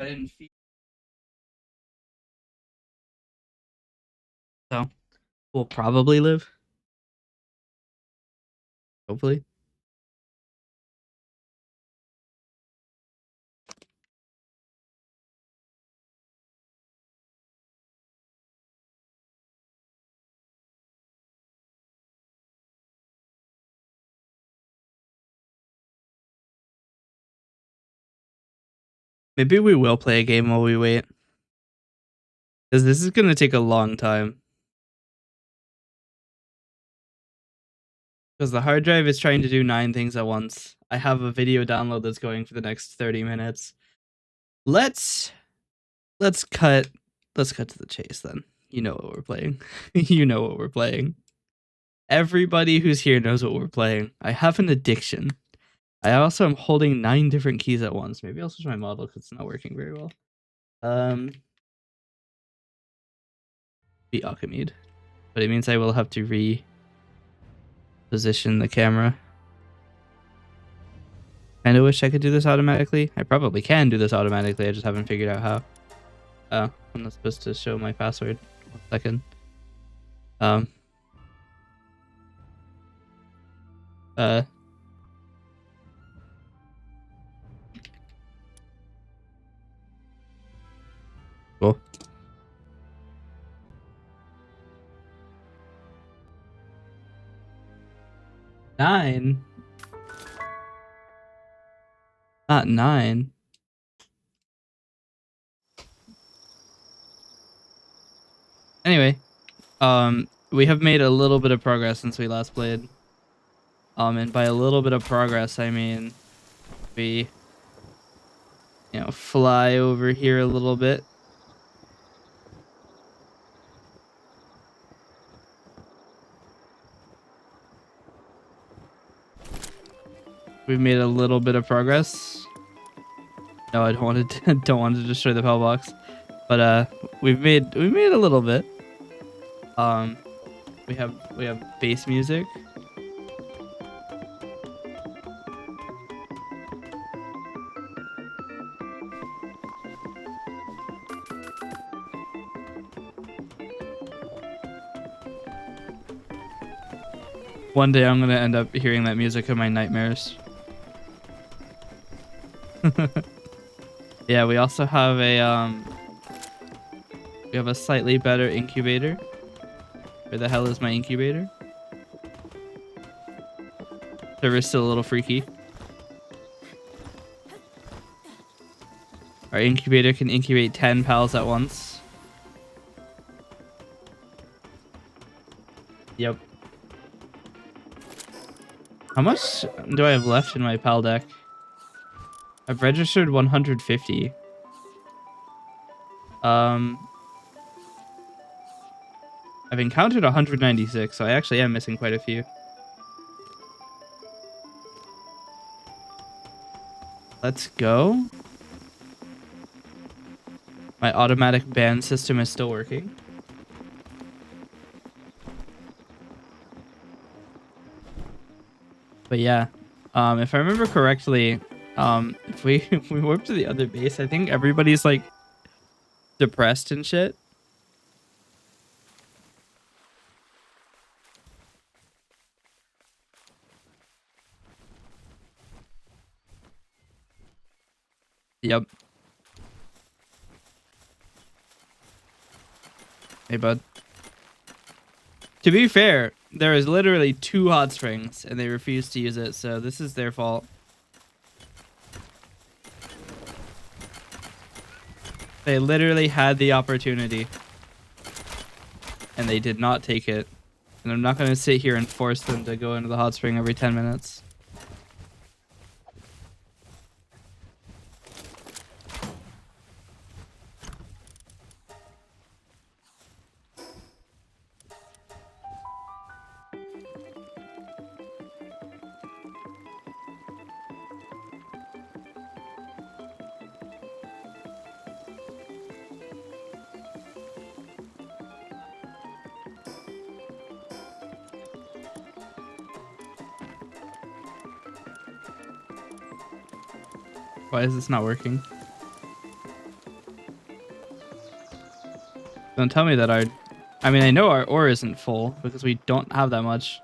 I didn't feel so. We'll probably live. Hopefully. Maybe we will play a game while we wait. Because this is going to take a long time. Because the hard drive is trying to do 9 things at once. I have a video download that's going for the next 30 minutes. Let's cut to the chase then. You know what we're playing. You know what we're playing. Everybody who's here knows what we're playing. I have an addiction. I also am holding 9 different keys at once. Maybe I'll switch my model because it's not working very well. Be Alchemide. But it means I will have to reposition the camera. I kinda wish I could do this automatically. I probably can do this automatically, I just haven't figured out how. Oh, I'm not supposed to show my password. 1 second. Cool. Nine? Not 9. Anyway, we have made a little bit of progress since we last played. And by a little bit of progress, I mean we, you know, fly over here a little bit. We've made a little bit of progress. No, I don't want to don't want to destroy the pal box, but we've made a little bit. We have bass music. One day I'm gonna end up hearing that music in my nightmares. Yeah, we also have a slightly better incubator. Where the hell is my incubator? Server's still a little freaky. Our incubator can incubate 10 pals at once. Yep. How much do I have left in my pal deck? I've registered 150. I've encountered 196, so I actually am missing quite a few. Let's go. My automatic ban system is still working. But yeah, if I remember correctly, if we if we warp to the other base, I think everybody's like depressed and shit. Yep. Hey, bud. To be fair, there is literally 2 hot springs, and they refused to use it, so this is their fault. They literally had the opportunity, and they did not take it. And I'm not going to sit here and force them to go into the hot spring every 10 minutes. Why is this not working? Don't tell me that I mean, I know our ore isn't full because we don't have that much.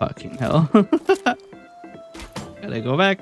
Fucking hell. Gotta go back.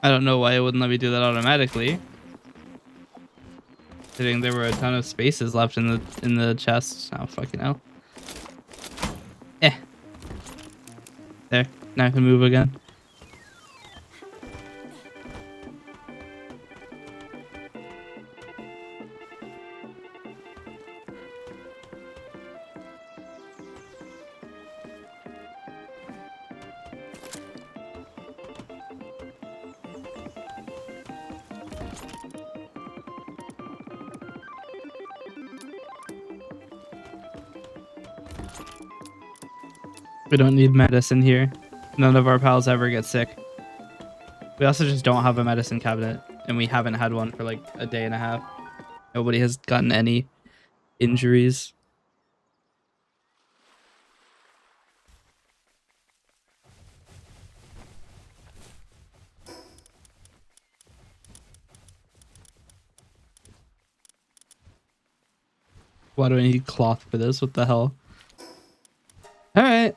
I don't know why it wouldn't let me do that automatically. Considering there were a ton of spaces left in the chest. Oh, fucking hell. Eh. There. Now I can move again. We don't need medicine here. None of our pals ever get sick. We also just don't have a medicine cabinet, and we haven't had one for like a day and a half. Nobody has gotten any injuries. Why do I need cloth for this? What the hell? Alright.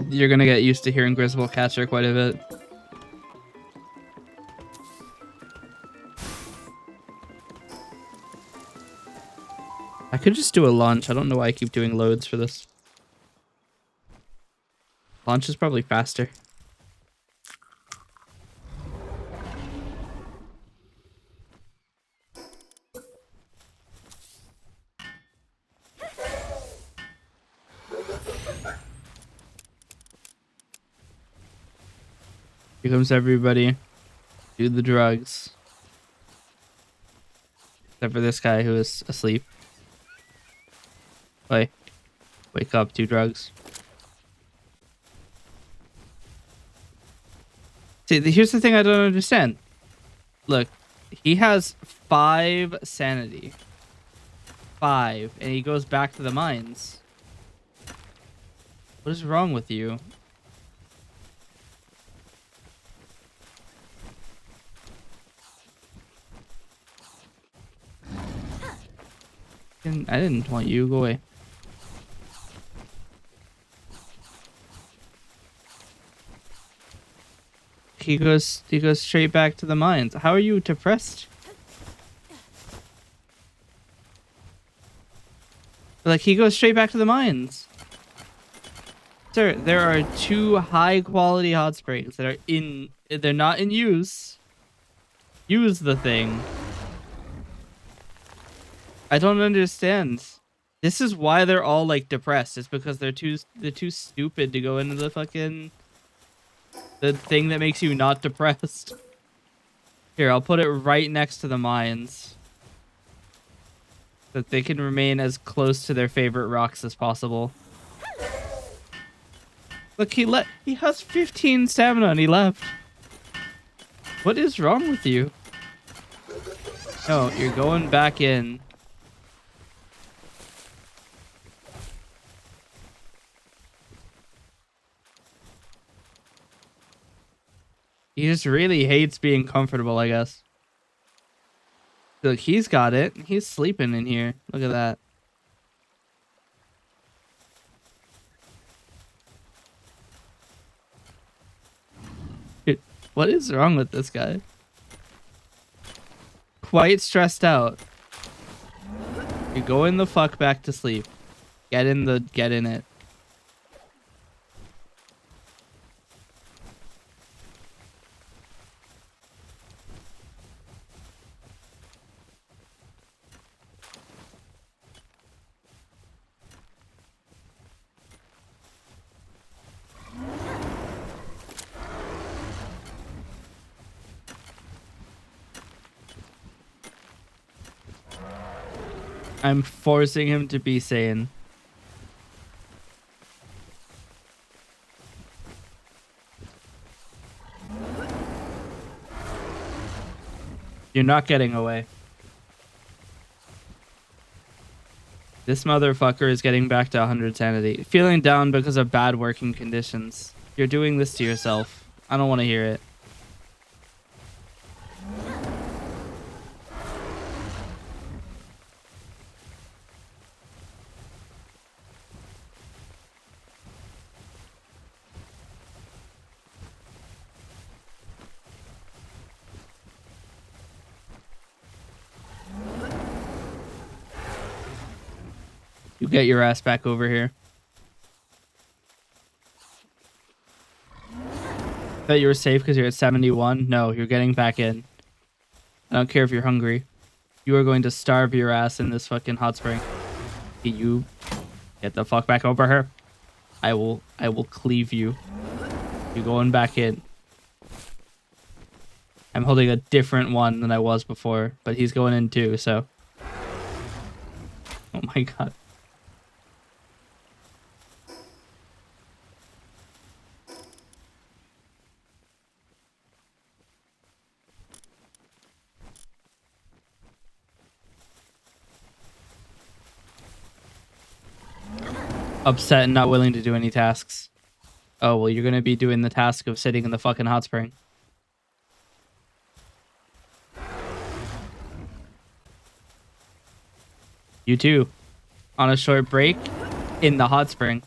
You're gonna get used to hearing Grizzle Catcher quite a bit. I could just do a launch. I don't know why I keep doing loads for this. Launch is probably faster. Here comes everybody. Do the drugs. Except for this guy who is asleep. Wait. Wake up, do drugs. See, here's the thing I don't understand. Look, he has 5 sanity. 5. And he goes back to the mines. What is wrong with you? I didn't want you. Go away. He goes straight back to the mines. How are you depressed? Like, he goes straight back to the mines. Sir, there are 2 high quality hot springs that are they're not in use. Use the thing. I don't understand. This is why they're all like depressed. It's because they're too stupid to go into the thing that makes you not depressed. Here, I'll put it right next to the mines. So that they can remain as close to their favorite rocks as possible. Look, he has 15 stamina and he left. What is wrong with you? No, you're going back in. He just really hates being comfortable, I guess. Look, he's got it. He's sleeping in here. Look at that. Dude, what is wrong with this guy? Quite stressed out. You're going the fuck back to sleep. Get in it. I'm forcing him to be sane. You're not getting away. This motherfucker is getting back to 100 sanity. Feeling down because of bad working conditions. You're doing this to yourself. I don't want to hear it. You get your ass back over here. Thought you were safe because you're at 71? No, you're getting back in. I don't care if you're hungry. You are going to starve your ass in this fucking hot spring. You get the fuck back over here. I will cleave you. You're going back in. I'm holding a different one than I was before, but he's going in too, so. Oh my god. Upset and not willing to do any tasks. Oh, well, you're going to be doing the task of sitting in the fucking hot spring. You too. On a short break in the hot spring.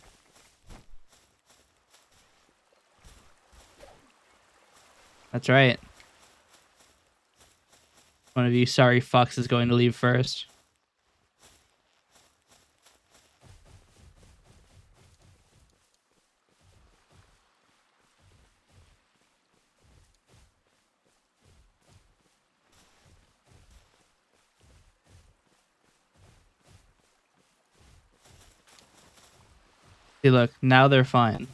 That's right. One of you sorry fucks is going to leave first. See, look, now they're fine.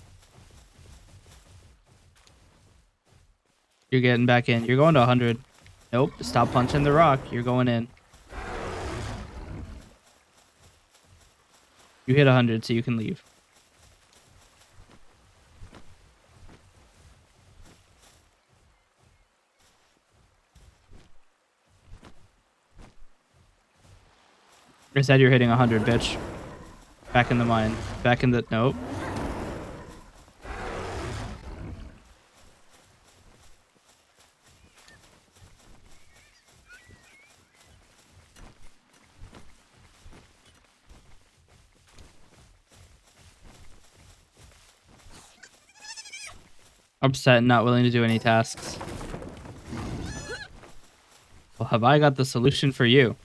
You're getting back in. You're going to 100. Nope. Stop punching the rock. You're going in. You hit 100, so you can leave. I said you're hitting 100, bitch. Back in the mine. Back in the... Nope. Upset and not willing to do any tasks. Well, have I got the solution for you?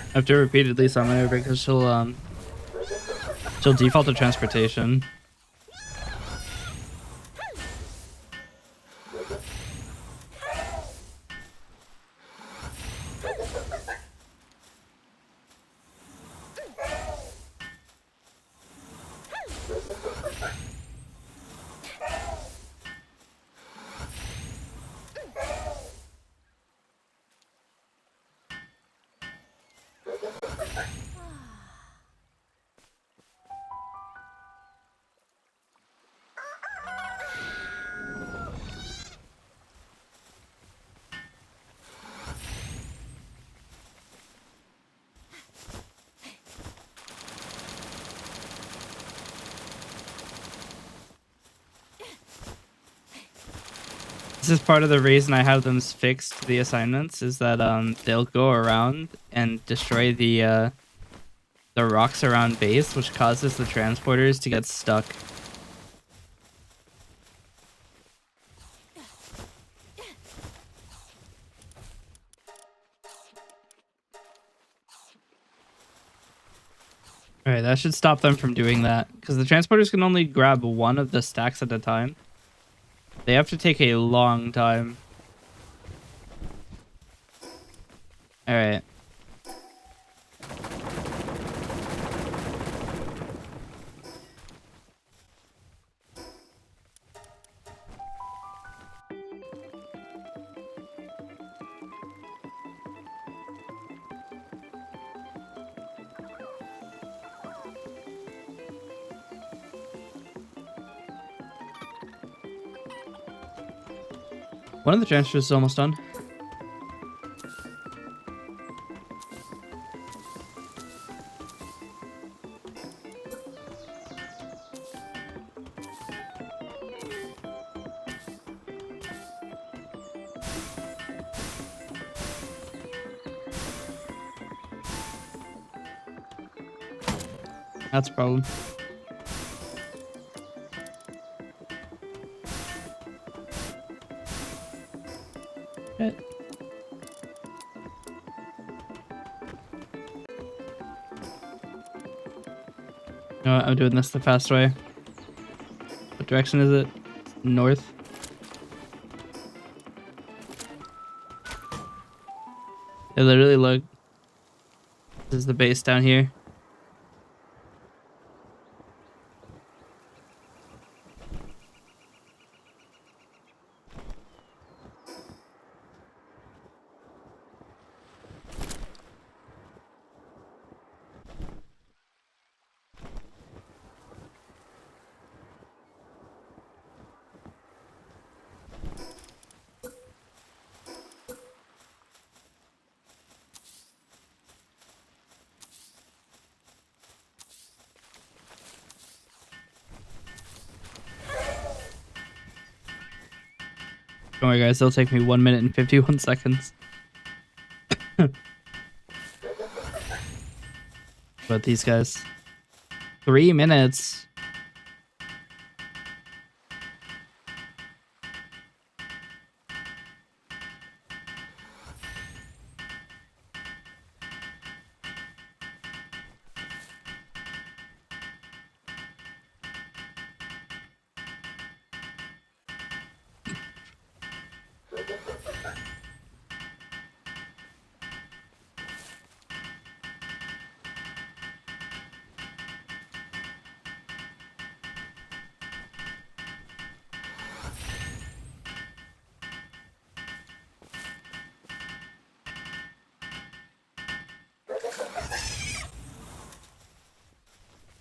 I have to repeatedly summon her because she'll default to transportation. This is part of the reason I have them fixed to the assignments, is that they'll go around and destroy the rocks around base, which causes the transporters to get stuck. Alright, that should stop them from doing that, because the transporters can only grab one of the stacks at a time. They have to take a long time. Alright. One of the transfers is almost done. That's a problem. Shit. You know what? I'm doing this the fast way. What direction is it? North. It literally look. This is the base down here. Don't worry, guys. It'll take me 1 minute and 51 seconds. But these guys, 3 minutes.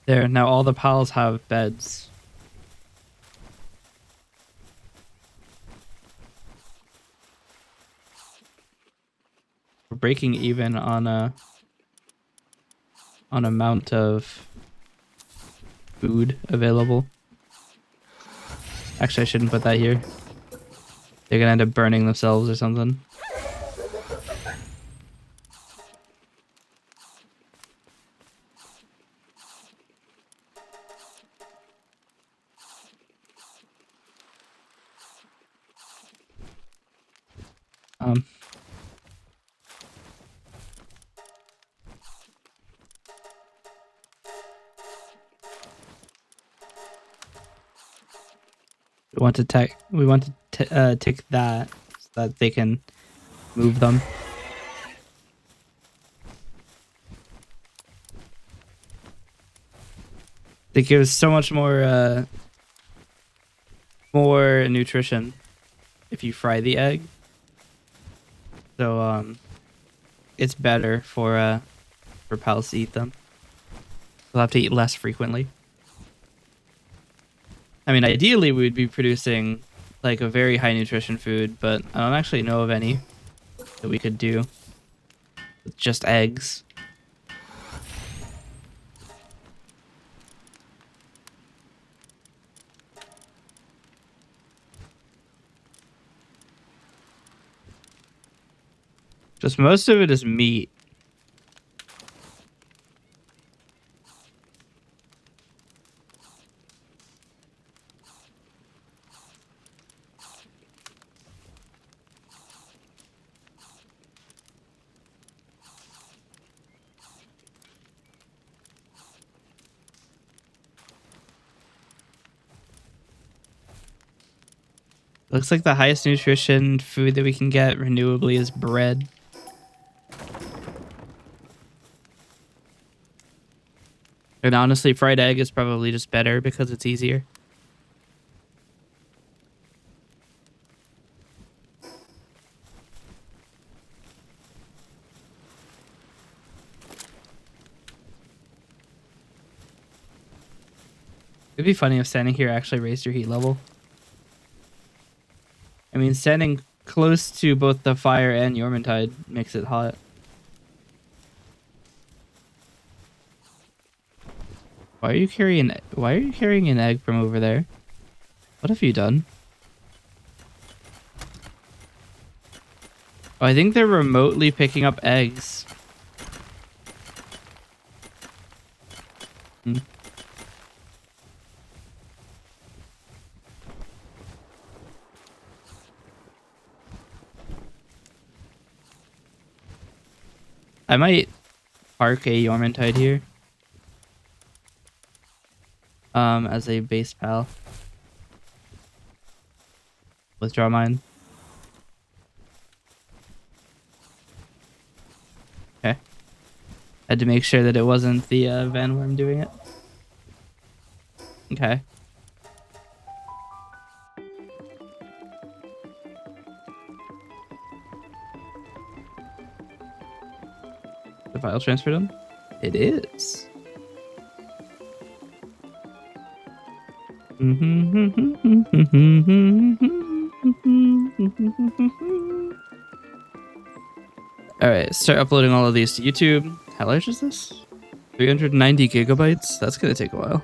There, now all the pals have beds. We're breaking even on a amount of food available. Actually, I shouldn't put that here. They're gonna end up burning themselves or something. We want to tick that so that they can move them. It gives so much more nutrition if you fry the egg. So it's better for pals to eat them. They'll have to eat less frequently. I mean, ideally we would be producing like a very high nutrition food, but I don't actually know of any that we could do with just eggs. Just most of it is meat. Looks like the highest nutrition food that we can get renewably is bread. And honestly, fried egg is probably just better because it's easier. It'd be funny if standing here actually raised your heat level. I mean, standing close to both the fire and Yormintide makes it hot. Why are you carrying an egg from over there? What have you done? Oh, I think they're remotely picking up eggs. I might park a Yormantide here. As a base pal. Withdraw mine. Okay. Had to make sure that it wasn't the Van Worm doing it. Okay. The file transferred them? It is. Alright, start uploading all of these to YouTube. How large is this? 390 gigabytes? That's gonna take a while.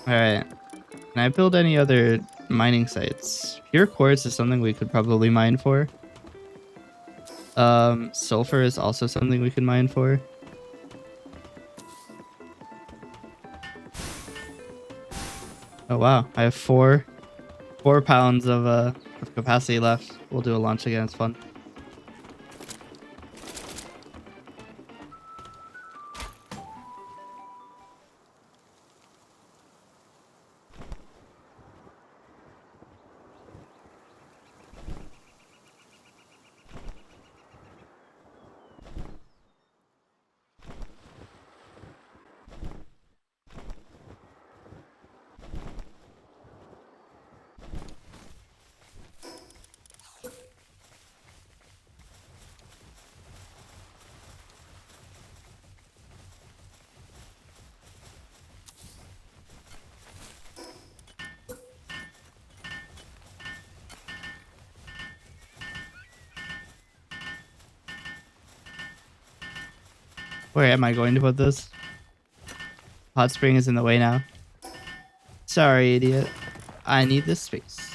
Alright. Can I build any other mining sites? Pure quartz is something we could probably mine for. Sulfur is also something we can mine for. Oh wow, I have 4 pounds of capacity left. We'll do a launch again, it's fun. Where am I going to put this? Hot spring is in the way now. Sorry, idiot. I need this space.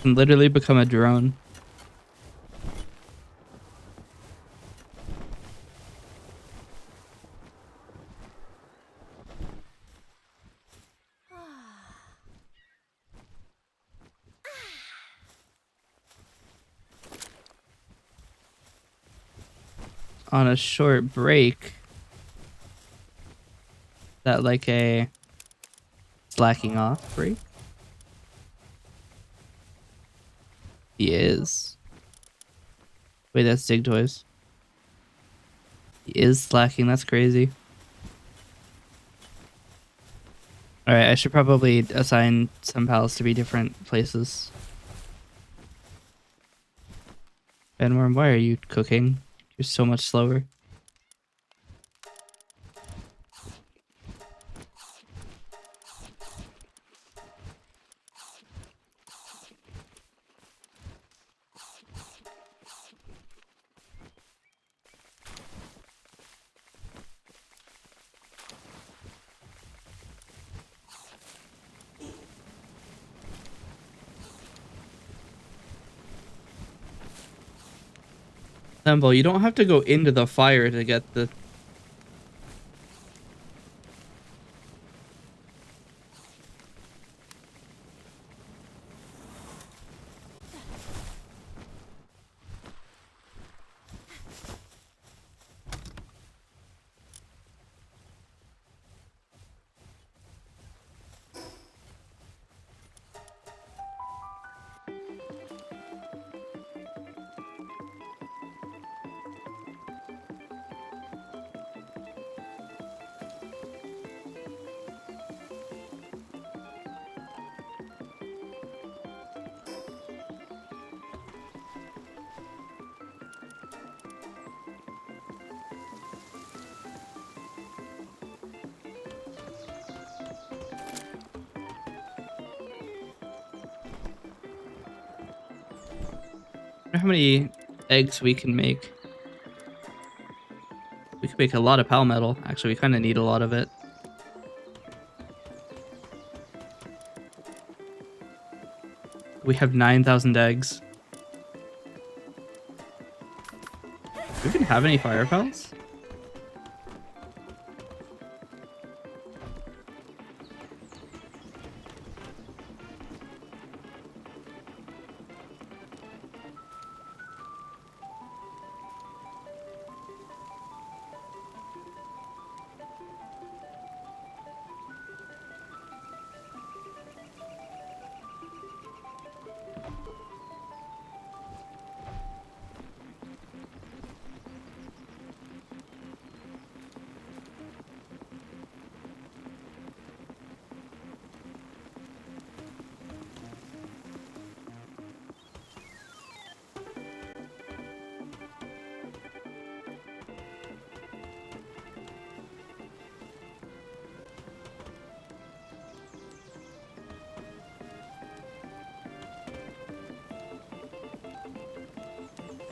Can literally become a drone. On a short break. That like a slacking off break? He is. Wait, that's Dig Toys. He is slacking, that's crazy. Alright, I should probably assign some pals to be different places. Benworm, why are you cooking? You're so much slower. Lembo, you don't have to go into the fire to get the... I wonder how many eggs we can make. We can make a lot of pal metal. Actually, we kind of need a lot of it. We have 9,000 eggs. Do we even have any fire pals?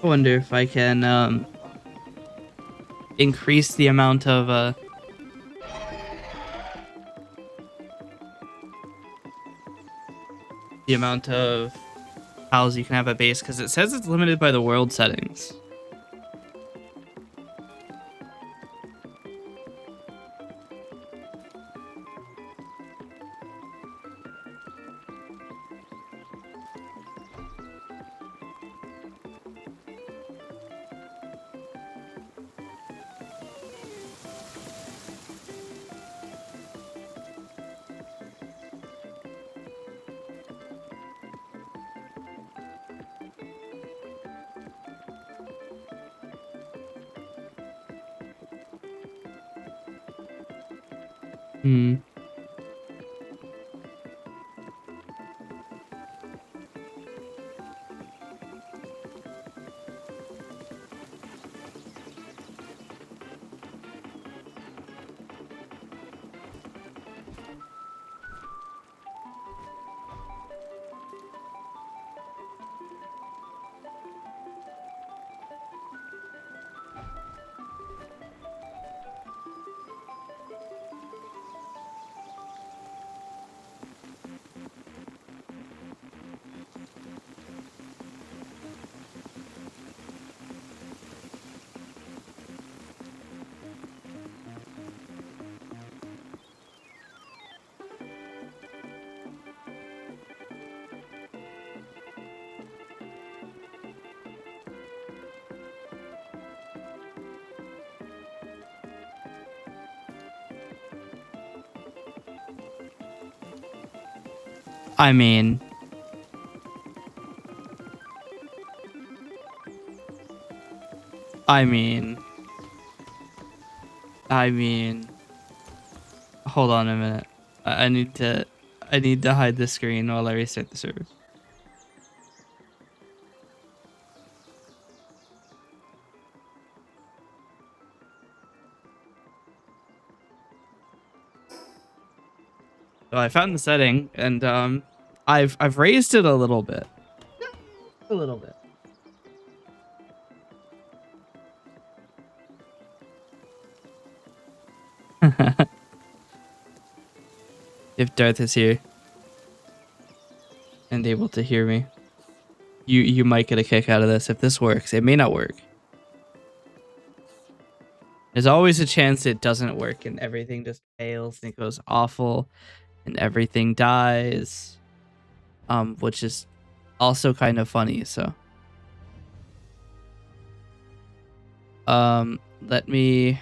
I wonder if I can increase the amount of pals you can have at base, because it says it's limited by the world settings. Hmm. I mean, I mean, I mean, hold on a minute. I need to hide the screen while I restart the server. So I found the setting, and I've raised it a little bit. A little bit. If Darth is here and able to hear me, you might get a kick out of this if this works. It may not work. There's always a chance it doesn't work and everything just fails and it goes awful and everything dies. Which is also kind of funny, so. Let me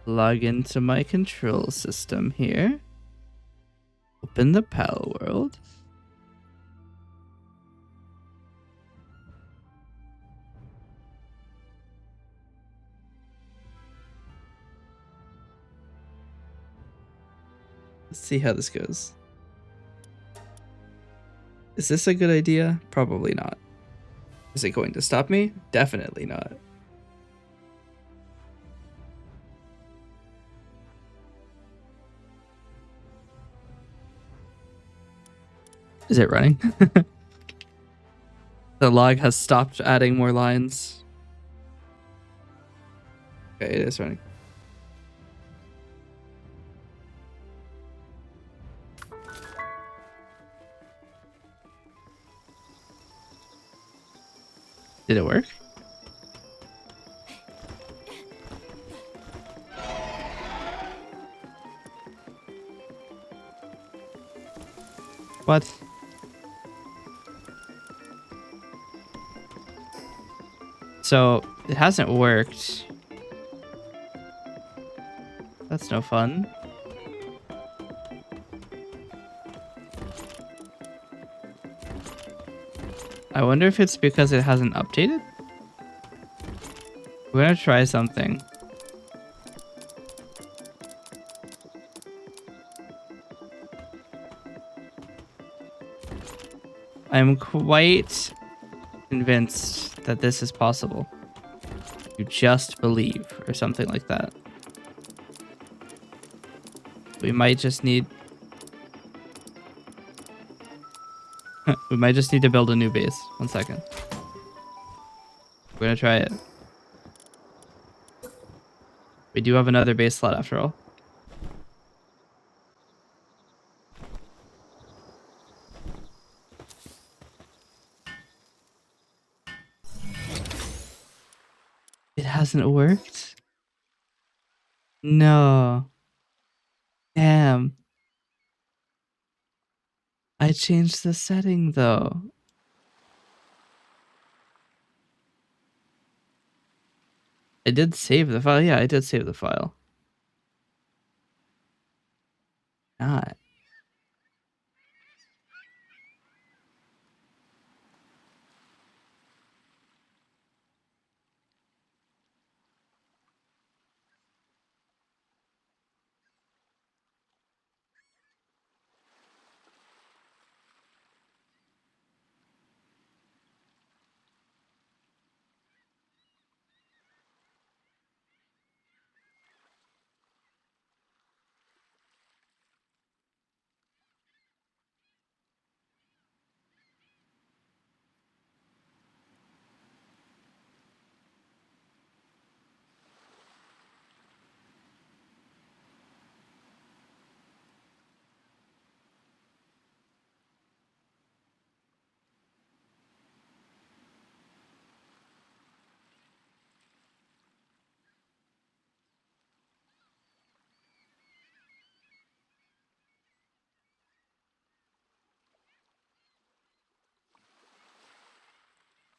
log into my control system here. Open the Palworld. Let's see how this goes. Is this a good idea? Probably not. Is it going to stop me? Definitely not. Is it running? The log has stopped adding more lines. Okay, it is running. Did it work? What? So, it hasn't worked. That's no fun. I wonder if it's because it hasn't updated? We're gonna try something. I'm quite convinced that this is possible. You just believe, or something like that. We might just need... we might just need to build a new base. 1 second. We're gonna try it. We do have another base slot after all. It hasn't worked? No. Damn. I changed the setting though. I did save the file. Yeah, I did save the file. Not.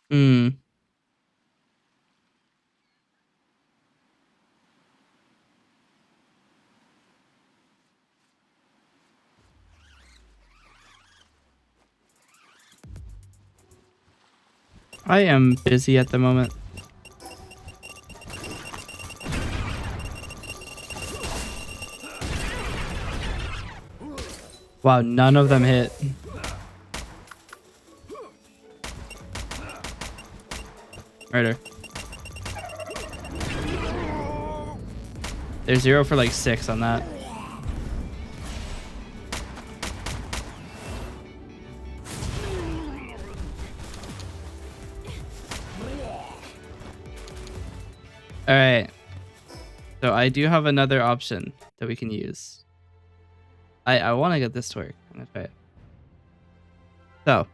Hmm. I am busy at the moment. Wow, none of them hit. Murder. There's 0 for like 6 on that. Alright. So I do have another option that we can use. I want to get this to work. I'm gonna try it. So.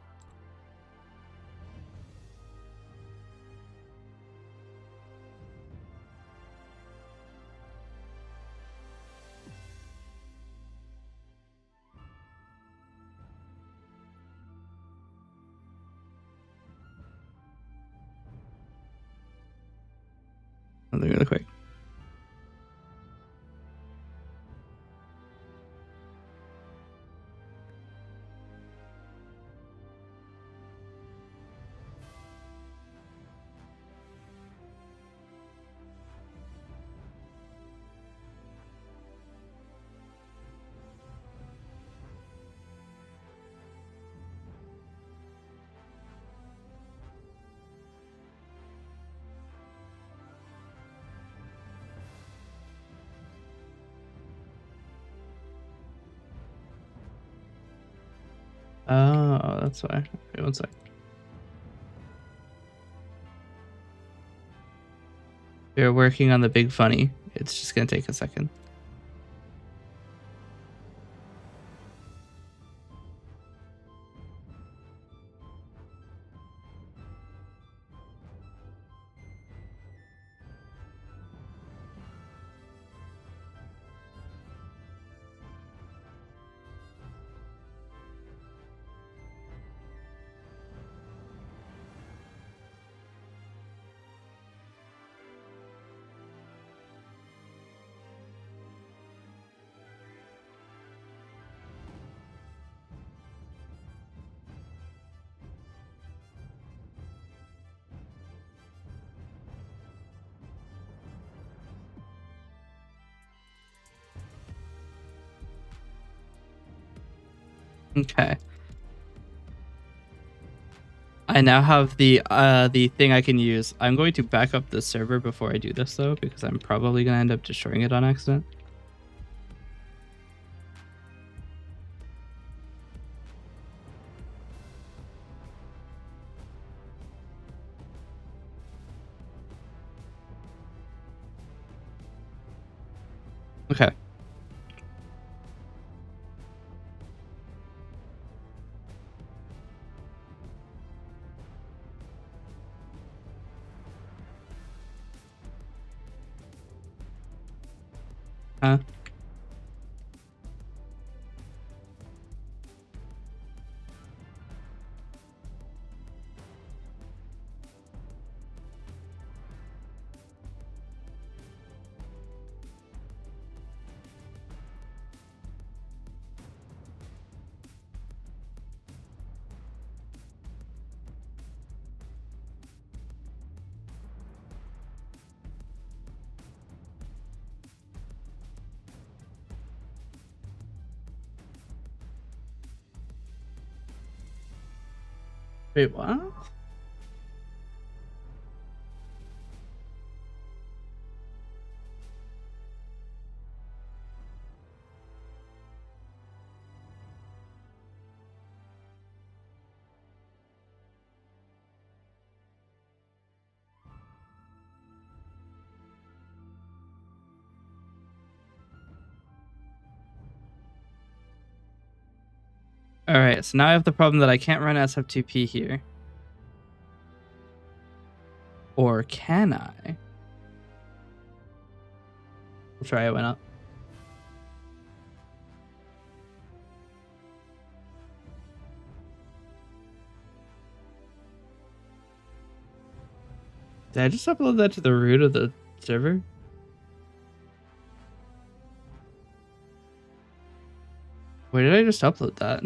something really quick. Oh, that's why. Wait, one sec. We're working on the big funny. It's just gonna take a second. Okay. I now have the thing I can use. I'm going to back up the server before I do this though, because I'm probably gonna end up destroying it on accident. Okay. Huh? Wait, what? All right, so now I have the problem that I can't run SF2P here. Or can I? We'll try it. Why not? Did I just upload that to the root of the server? Where did I just upload that?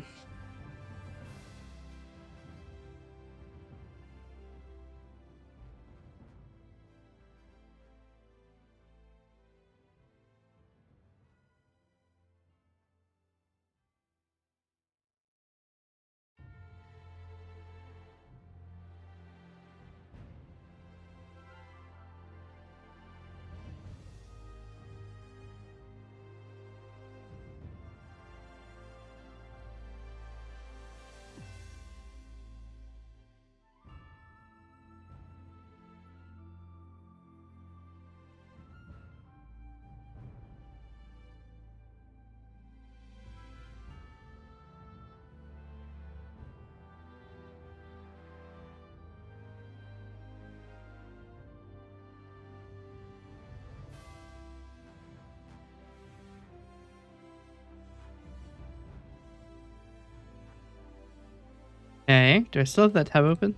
Okay, do I still have that tab open?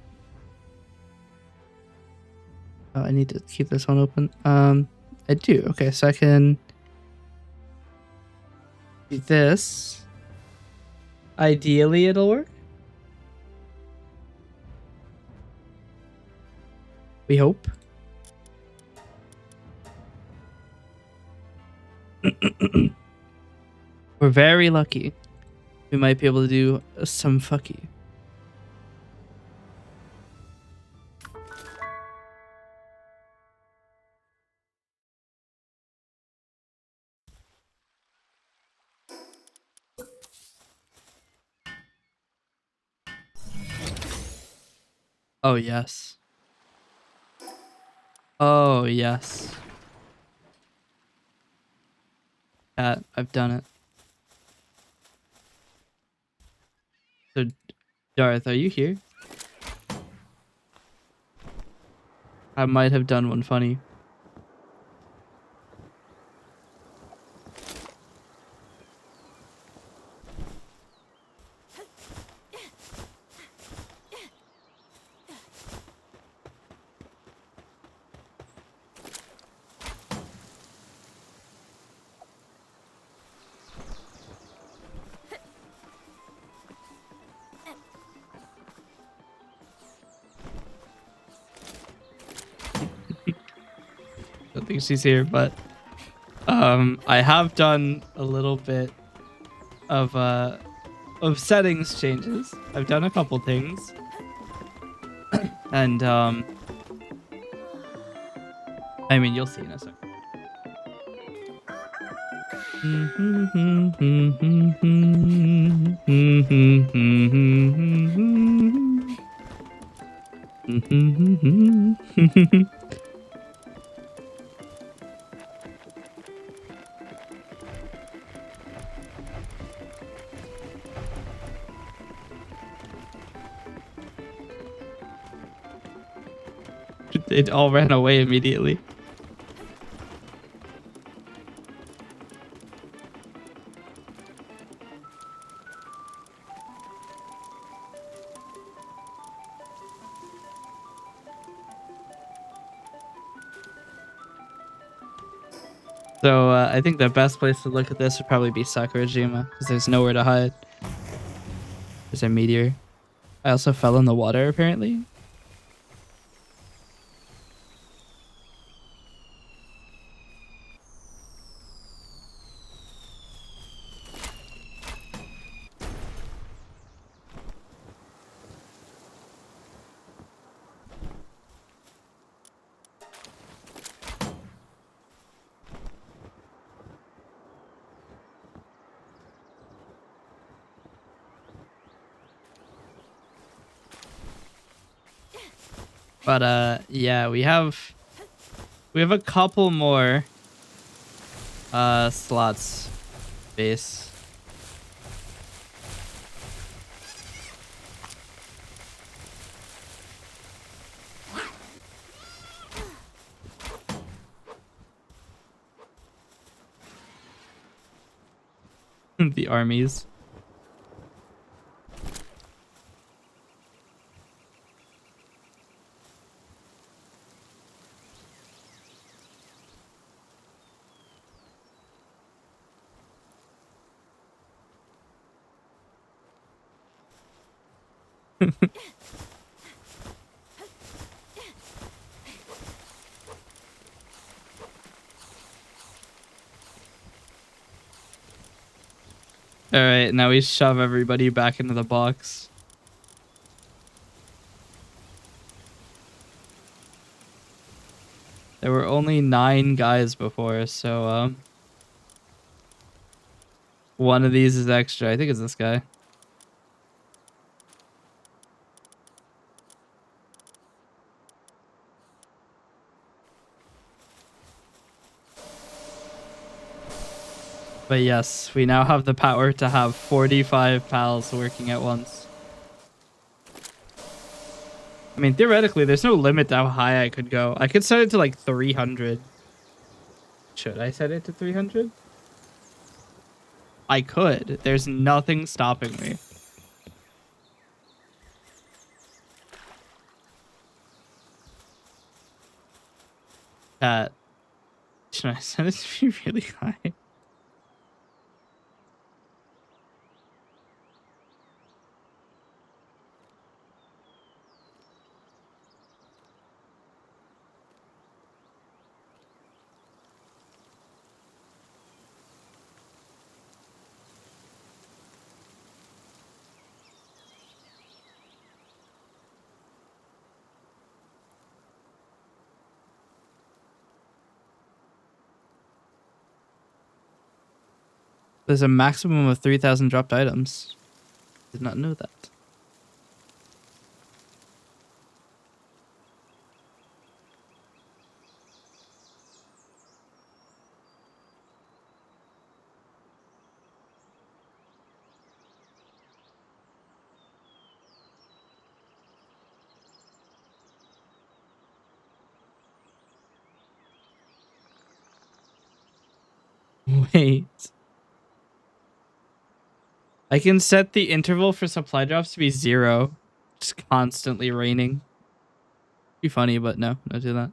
Oh, I need to keep this one open. I do. Okay, so I can do this. Ideally, it'll work. We hope. We're very lucky. We might be able to do some fucky. Oh, yes. Oh, yes. That, I've done it. So, Darth, are you here? I might have done one funny. Don't think she's here, but I have done a little bit of settings changes. I've done a couple things. And I mean, you'll see in a second. It all ran away immediately. So I think the best place to look at this would probably be Sakurajima, because there's nowhere to hide. There's a meteor. I also fell in the water, apparently. But yeah, we have a couple more slots base. The armies. All right, now we shove everybody back into the box. There were only 9 guys before, so one of these is extra. I think it's this guy. But yes, we now have the power to have 45 pals working at once. I mean, theoretically, there's no limit to how high I could go. I could set it to like 300. Should I set it to 300? I could. There's nothing stopping me. Chat. Should I set it to be really high? There's a maximum of 3,000 dropped items. Did not know that. Wait. I can set the interval for supply drops to be 0. Just constantly raining. Be funny, but no, don't do that.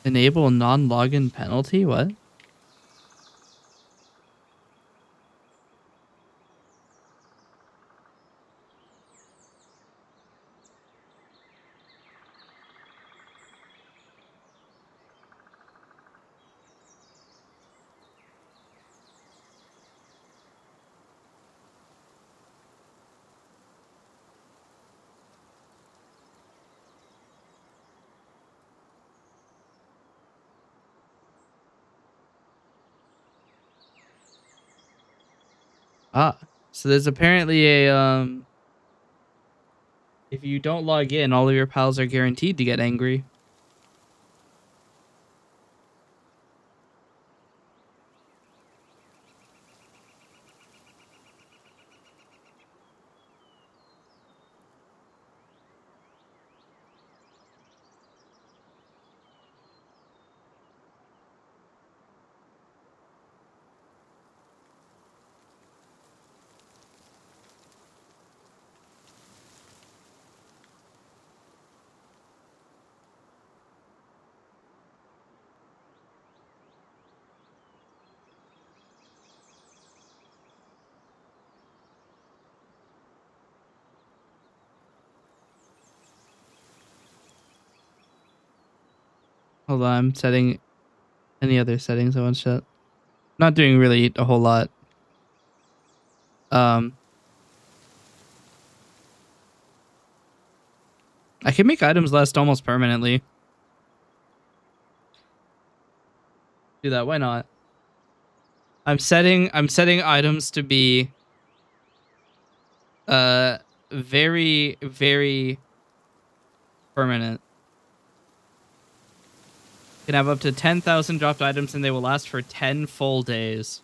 Enable non-login penalty? What? Ah, so there's apparently a if you don't log in, all of your pals are guaranteed to get angry. Hold on, I'm setting any other settings I want to set. Not doing really a whole lot. I can make items last almost permanently. Do that, why not? I'm setting items to be very, very permanent. You can have up to 10,000 dropped items and they will last for 10 full days.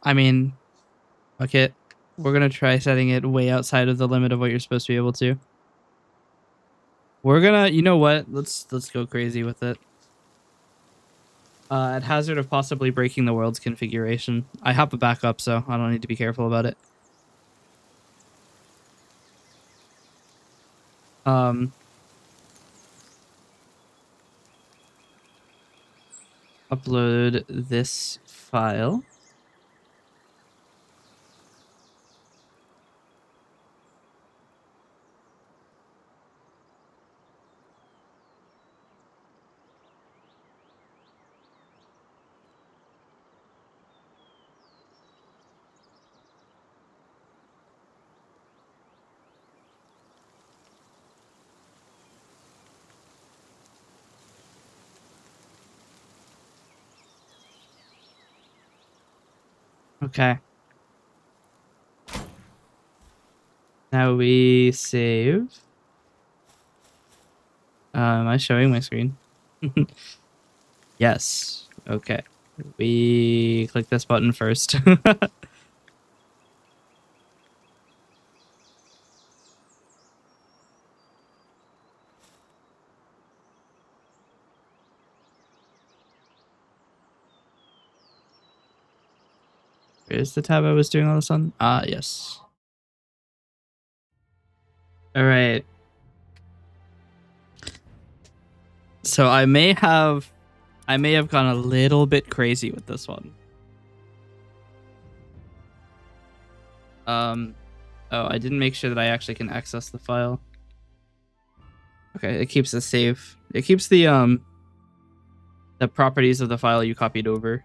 I mean, okay, we're gonna try setting it way outside of the limit of what you're supposed to be able to. We're gonna, you know what? Let's go crazy with it. At hazard of possibly breaking the world's configuration. I have a backup, so I don't need to be careful about it. Upload this file. Okay. Now we save. Am I showing my screen? Yes. Okay. We click this button first. Where's the tab I was doing all this on? Ah, yes. All right. So I may have gone a little bit crazy with this one. Oh, I didn't make sure that I actually can access the file. Okay, it keeps the save. It keeps the properties of the file you copied over.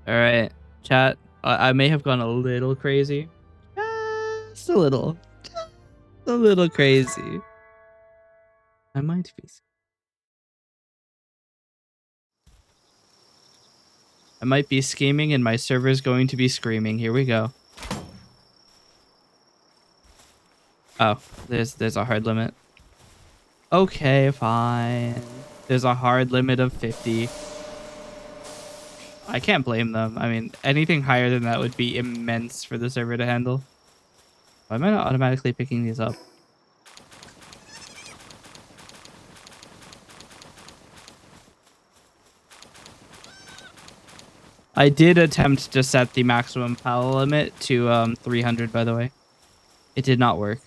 All right, chat. I may have gone a little crazy. Just a little. Just a little crazy. I might be. I might be scheming and my server's going to be screaming. Here we go. Oh, there's a hard limit. Okay, fine. There's a hard limit of 50. I can't blame them. I mean, anything higher than that would be immense for the server to handle. Why am I not automatically picking these up? I did attempt to set the maximum power limit to 300, by the way. It did not work.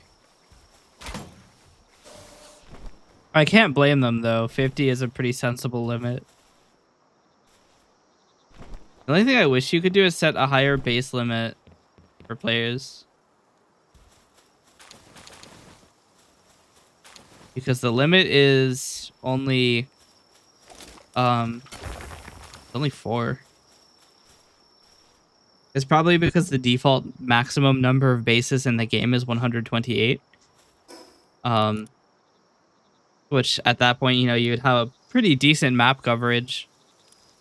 I can't blame them, though. 50 is a pretty sensible limit. The only thing I wish you could do is set a higher base limit for players. Because the limit is only... only 4. It's probably because the default maximum number of bases in the game is 128. Which at that point, you know, you would have a pretty decent map coverage.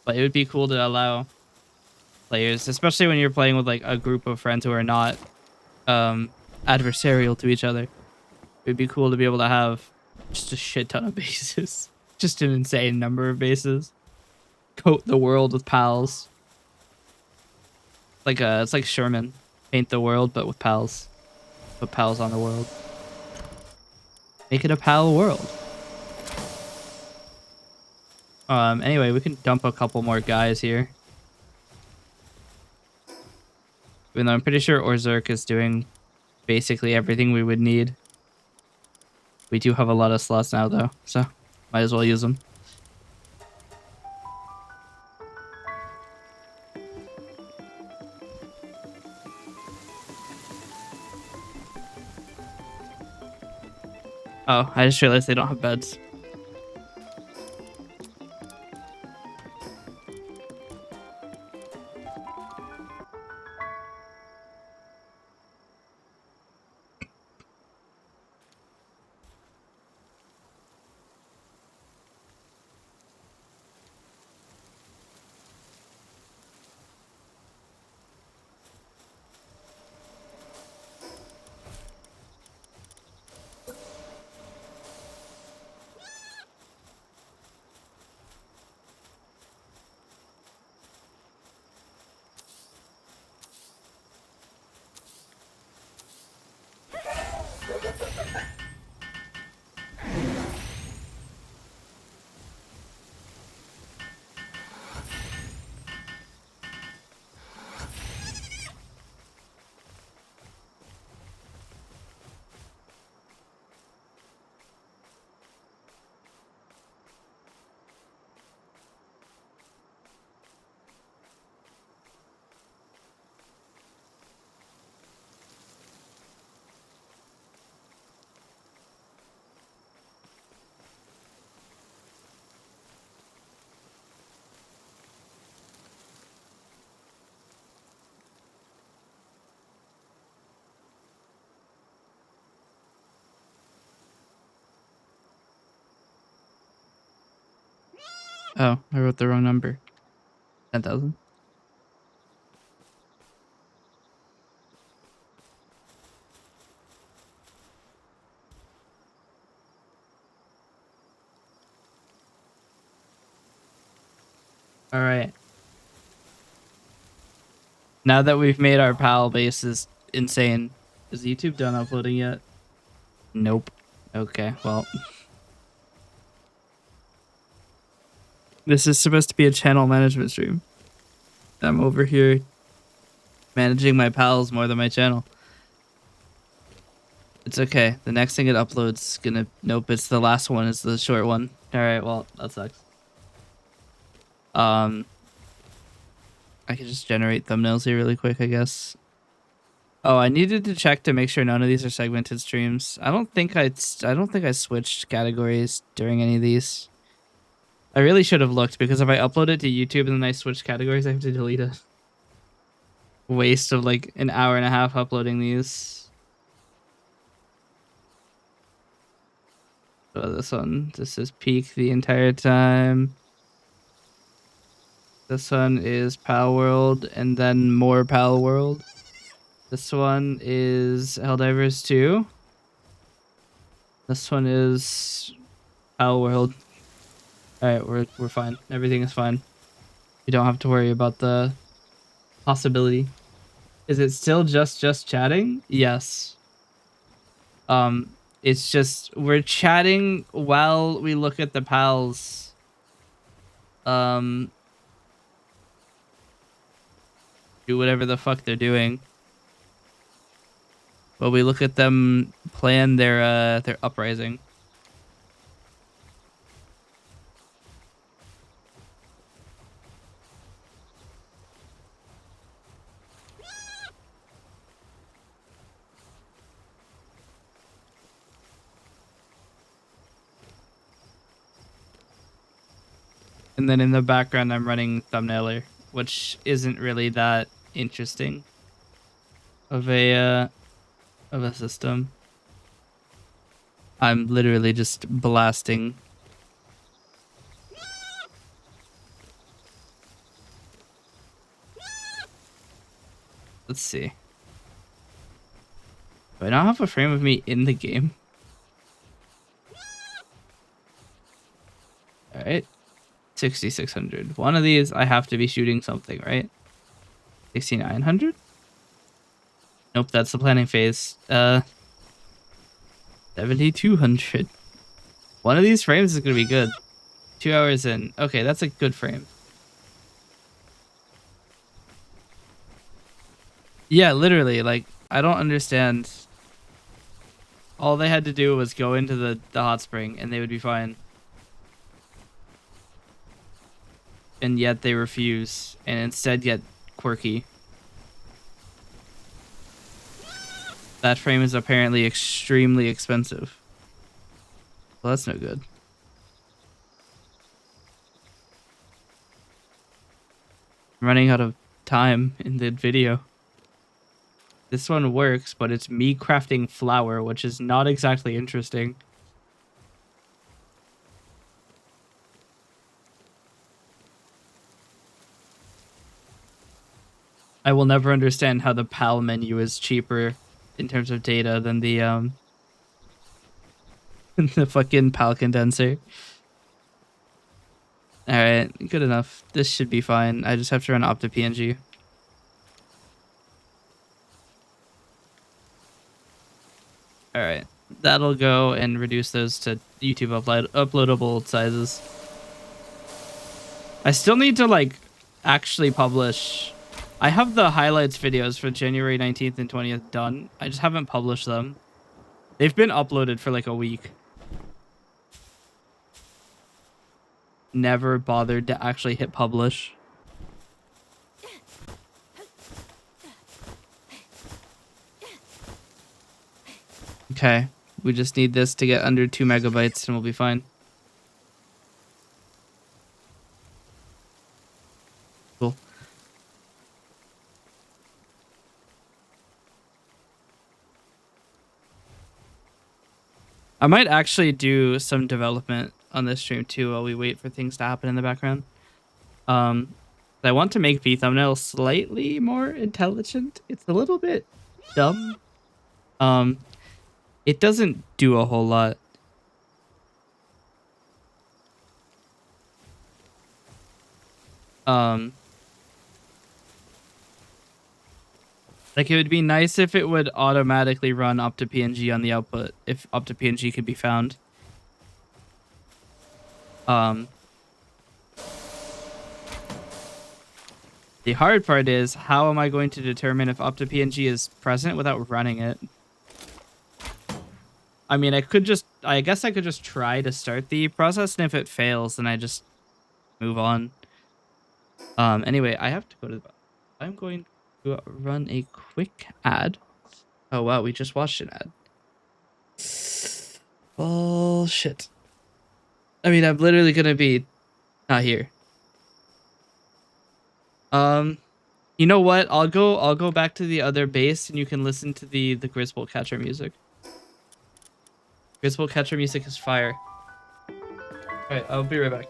But it would be cool to allow players, especially when you're playing with like a group of friends who are not adversarial to each other. It would be cool to be able to have just a shit ton of bases. Just an insane number of bases. Coat the world with pals. It's like Sherman. Paint the world, but with pals. Put pals on the world. Make it a pal world. Anyway, we can dump a couple more guys here. Even though I'm pretty sure Orzurk is doing basically everything we would need. We do have a lot of slots now, though, so might as well use them. Oh, I just realized they don't have beds. Oh, I wrote the wrong number. 10,000. All right. Now that we've made our PAL bases insane, is YouTube done uploading yet? Nope. Okay, well. This is supposed to be a channel management stream. I'm over here managing my pals more than my channel. It's okay. The next thing it uploads is gonna... Nope, it's the last one. It's the short one. Alright, well, that sucks. I can just generate thumbnails here really quick, I guess. Oh, I needed to check to make sure none of these are segmented streams. I don't think I switched categories during any of these. I really should have looked, because if I upload it to YouTube and then I switch categories, I have to delete it. Waste of like an hour and a half uploading these. So this is peak the entire time. This one is Palworld and then more Palworld. This one is Helldivers 2. This one is Palworld. Alright, we're fine. Everything is fine. You don't have to worry about the possibility. Is it still just chatting? Yes. It's just we're chatting while we look at the pals. Do whatever the fuck they're doing. While we look at them plan their uprising. And then in the background, I'm running Thumbnailer, which isn't really that interesting of a system. I'm literally just blasting. Let's see. Do I not have a frame of me in the game? All right. 6,600. One of these, I have to be shooting something, right? 6,900? Nope, that's the planning phase. 7,200. One of these frames is gonna be good. 2 hours in. Okay, that's a good frame. Yeah, literally, like, I don't understand. All they had to do was go into the hot spring and they would be fine. And yet they refuse and instead get quirky. That frame is apparently extremely expensive. Well, that's no good. I'm running out of time in the video. This one works, but it's me crafting flour, which is not exactly interesting. I will never understand how the PAL menu is cheaper in terms of data than the the fucking PAL condenser. Alright, good enough. This should be fine. I just have to run optpng. Alright, that'll go and reduce those to YouTube uploadable sizes. I still need to, like, actually publish. I have the highlights videos for January 19th and 20th done. I just haven't published them. They've been uploaded for like a week. Never bothered to actually hit publish. Okay, we just need this to get under 2 megabytes and we'll be fine. Cool. I might actually do some development on this stream too while we wait for things to happen in the background. I want to make the thumbnail slightly more intelligent. It's a little bit dumb. It doesn't do a whole lot. Like it would be nice if it would automatically run up to PNG on the output if up to PNG could be found. The hard part is how am I going to determine if up to PNG is present without running it? I mean, I guess I could just try to start the process, and if it fails, then I just move on. Anyway, I have to go to the. I'm going to run a quick ad. Oh wow, we just watched an ad. Bullshit. I mean, I'm literally gonna be not here. You know what? I'll go back to the other base, and you can listen to the Griswold Catcher music. Griswold Catcher music is fire. All right, I'll be right back.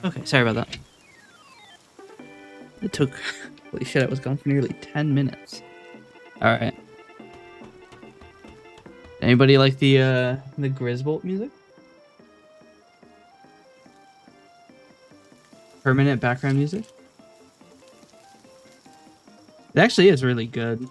Okay, sorry about that. It took... Holy shit, I was gone for nearly 10 minutes. Alright. Anybody like the Grisbolt music? Permanent background music? It actually is really good.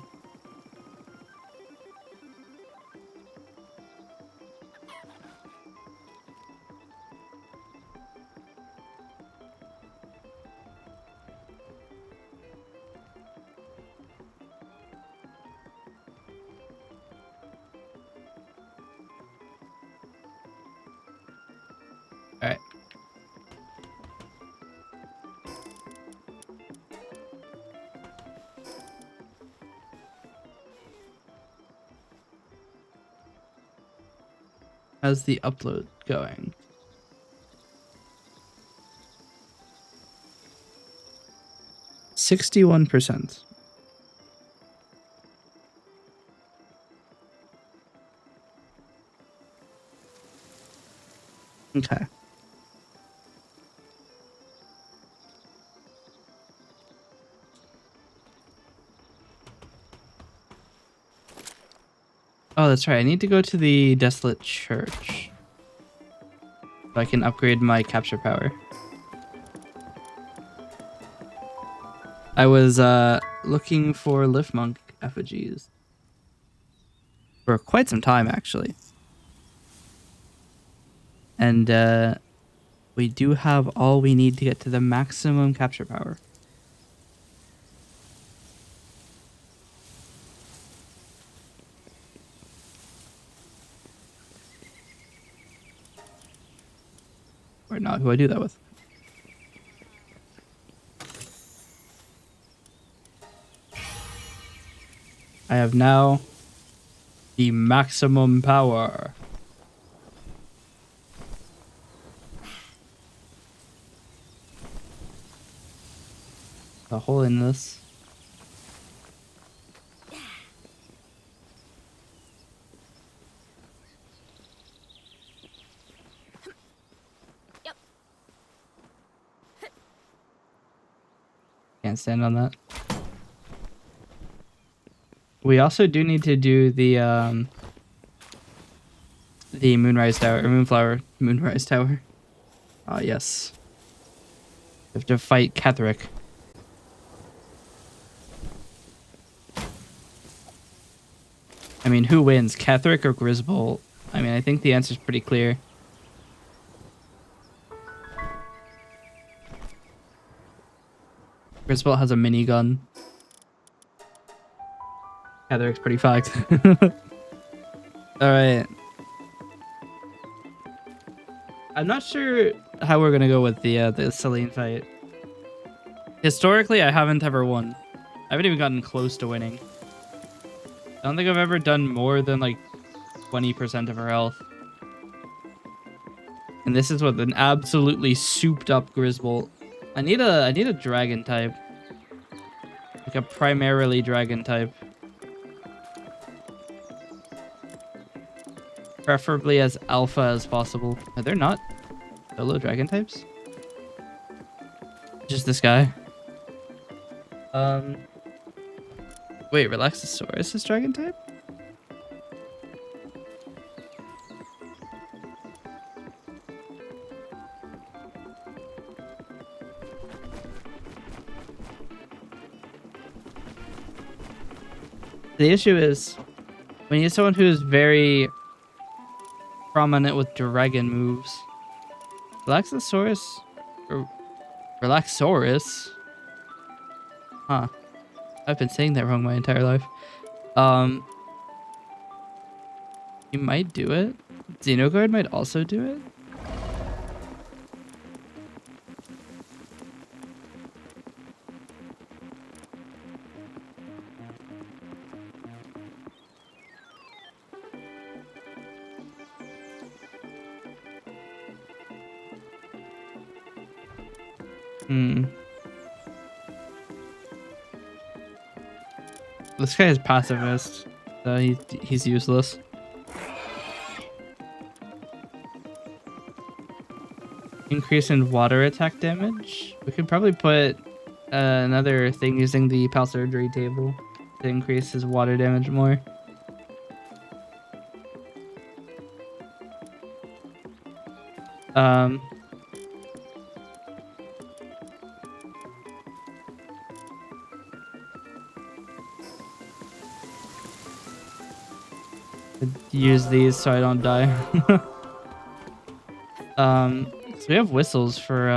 Alright. How's the upload going? 61%. Okay. Oh, that's right. I need to go to the Desolate Church so I can upgrade my capture power. I was looking for Lift Monk effigies for quite some time, actually. And we do have all we need to get to the maximum capture power. Or not, who I do that with. I have now the maximum power. A hole in this. Yep. Can't stand on that. We also do need to do the Moonrise Tower, or Moonflower Moonrise Tower. Ah, yes. We have to fight Ketherick. I mean, who wins, Ketherick or Grisbolt? I mean, I think the answer's pretty clear. Grisbolt has a minigun. Ketherick's pretty fucked. Alright. I'm not sure how we're gonna go with the Celine fight. Historically, I haven't ever won. I haven't even gotten close to winning. I don't think I've ever done more than like 20% of her health. And this is with an absolutely souped up Grisbolt. I need a dragon type. Like a primarily dragon type. Preferably as alpha as possible. Are there not solo dragon types? Just this guy. Wait, Relaxosaurus is dragon type? The issue is, we need someone who's very prominent with dragon moves. Relaxosaurus? Or Relaxaurus? Huh. I've been saying that wrong my entire life. You might do it. Xenogard might also do it. This guy is pacifist, so he's useless. Increase in water attack damage. We could probably put another thing using the Pal Surgery table to increase his water damage more. Use these so I don't die. So we have whistles for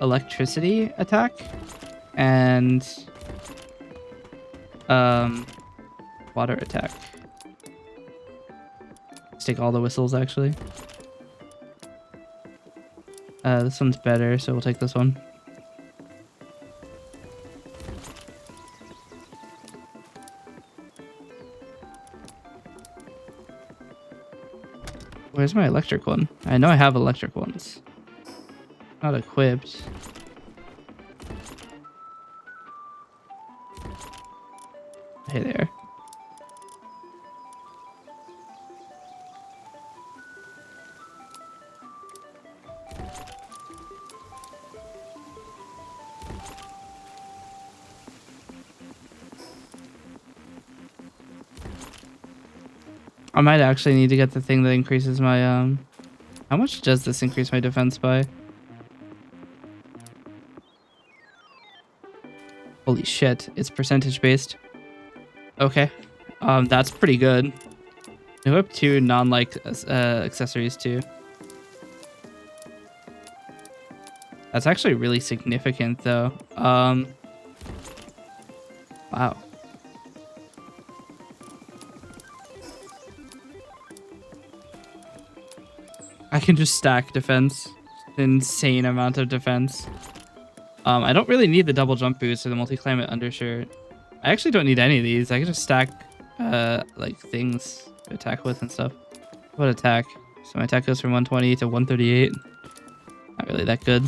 electricity attack and water attack. Let's take all the whistles actually. This one's better, so we'll take this one. Where's my electric one? I know I have electric ones. Not equipped. Hey there. I might actually need to get the thing that increases my how much does this increase my defense by? Holy shit, it's percentage based. Okay. That's pretty good. I hope 2 non-like accessories too. That's actually really significant though. Wow. I can just stack defense. Insane amount of defense. I don't really need the double jump boost or the multi-climate undershirt. I actually don't need any of these. I can just stack like things to attack with and stuff. What attack? So my attack goes from 120 to 138. Not really that good.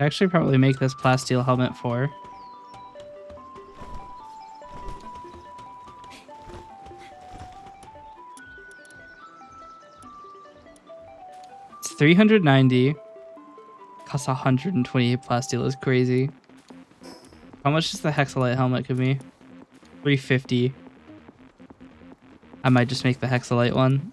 I actually probably make this plasteel helmet 4. It's 390. Costs 128 plasteel is crazy. How much does the hexalite helmet give me? 350. I might just make the hexalite one.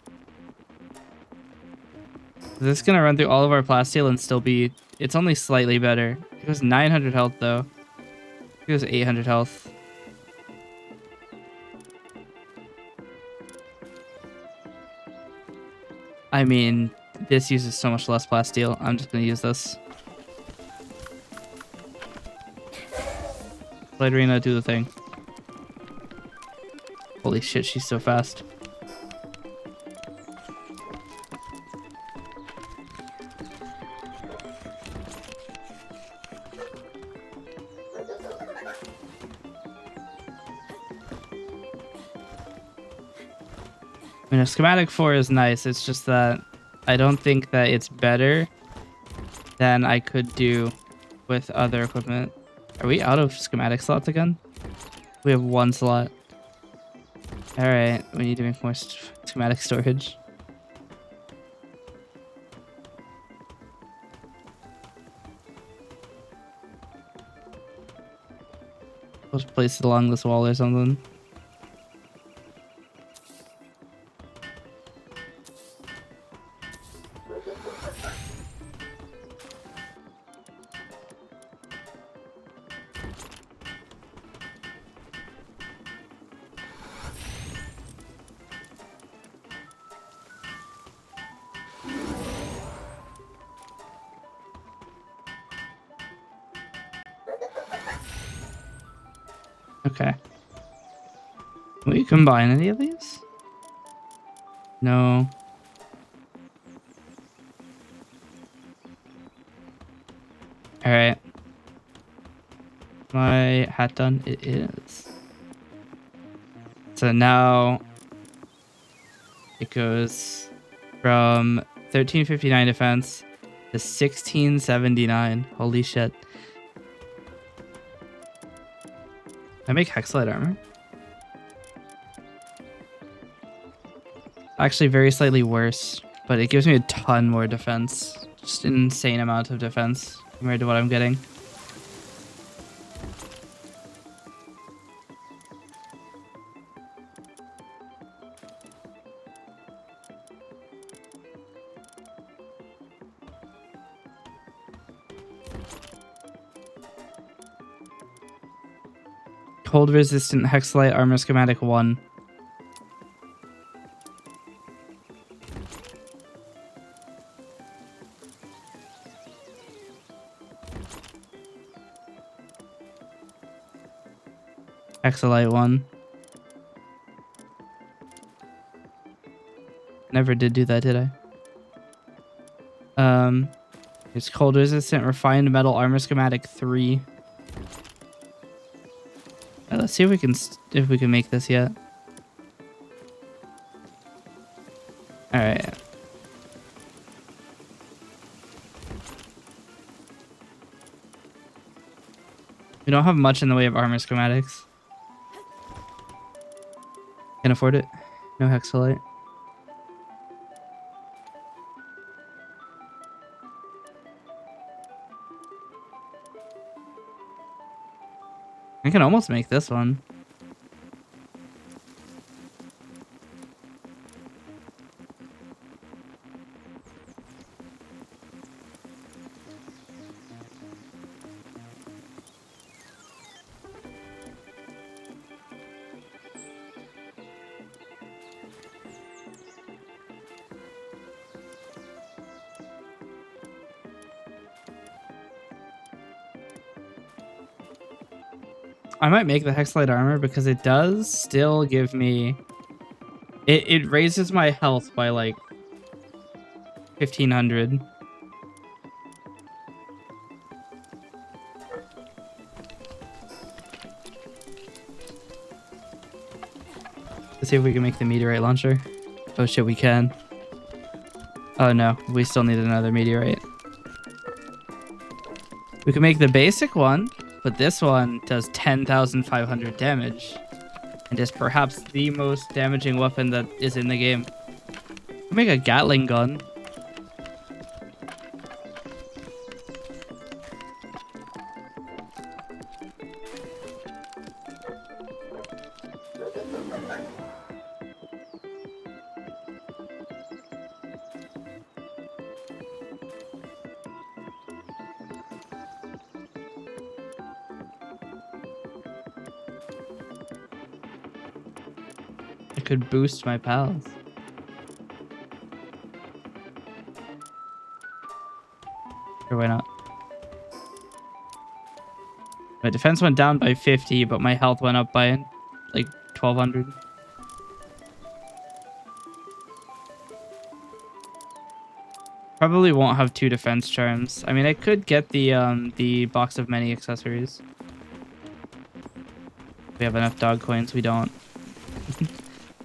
This is gonna run through all of our plasteel and still be... It's only slightly better. It goes 900 health though. It goes 800 health. I mean, this uses so much less plasteel. I'm just gonna use this. Blade Arena, do the thing. Holy shit, she's so fast. I mean, a schematic 4 is nice. It's just that I don't think that it's better than I could do with other equipment. Are we out of schematic slots again? We have 1 slot. Alright, we need to make more schematic storage. Let's place it along this wall or something. Okay. Can we combine any of these? No. Alright. My hat done? It is. So now it goes from 1359 defense to 1679. Holy shit. Can I make Hexalite armor? Actually, very slightly worse, but it gives me a ton more defense. Just an insane amount of defense compared to what I'm getting. Cold resistant Hexalite armor schematic 1. Hexalite 1. Never did do that, did I? It's cold resistant refined metal armor schematic 3. Let's see if we can make this yet. All right. We don't have much in the way of armor schematics. Can't afford it. No Hexalite. I can almost make this one. I might make the Hexalite armor because it does still give me... It raises my health by like 1500. Let's see if we can make the meteorite launcher. Oh shit, we can. Oh no, we still need another meteorite. We can make the basic one, but this one does 10,500 damage. And is perhaps the most damaging weapon that is in the game. We make a Gatling gun. I could boost my pals. Or why not? My defense went down by 50, but my health went up by like 1200. Probably won't have 2 defense charms. I mean, I could get the box of many accessories. We have enough dog coins. We don't.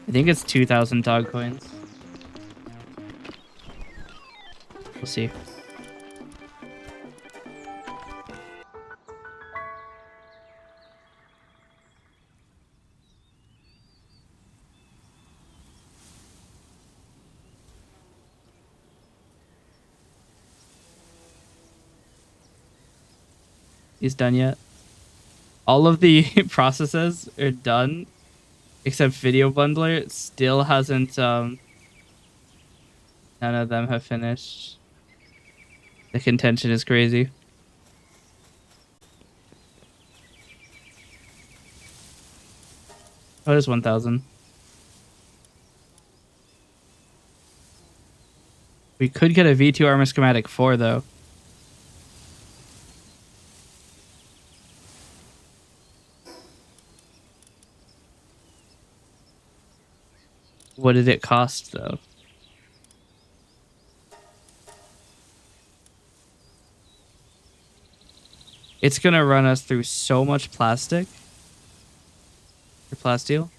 I think it's 2,000 dog coins. We'll see. He's done yet? All of the processes are done except Video Bundler. It still hasn't none of them have finished. The contention is crazy. Oh, it is 1,000. We could get a V2 armor schematic 4 though. What did it cost though? It's gonna run us through so much plastic. Or plasteel.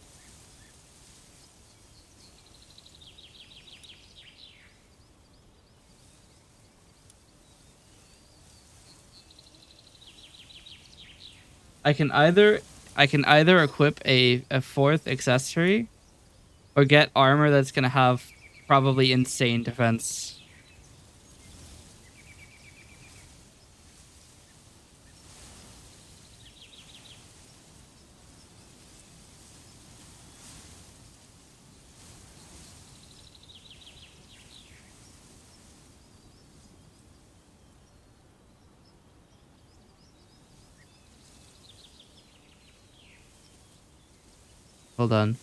I can either equip a fourth accessory or get armor that's gonna have probably insane defense. Hold on.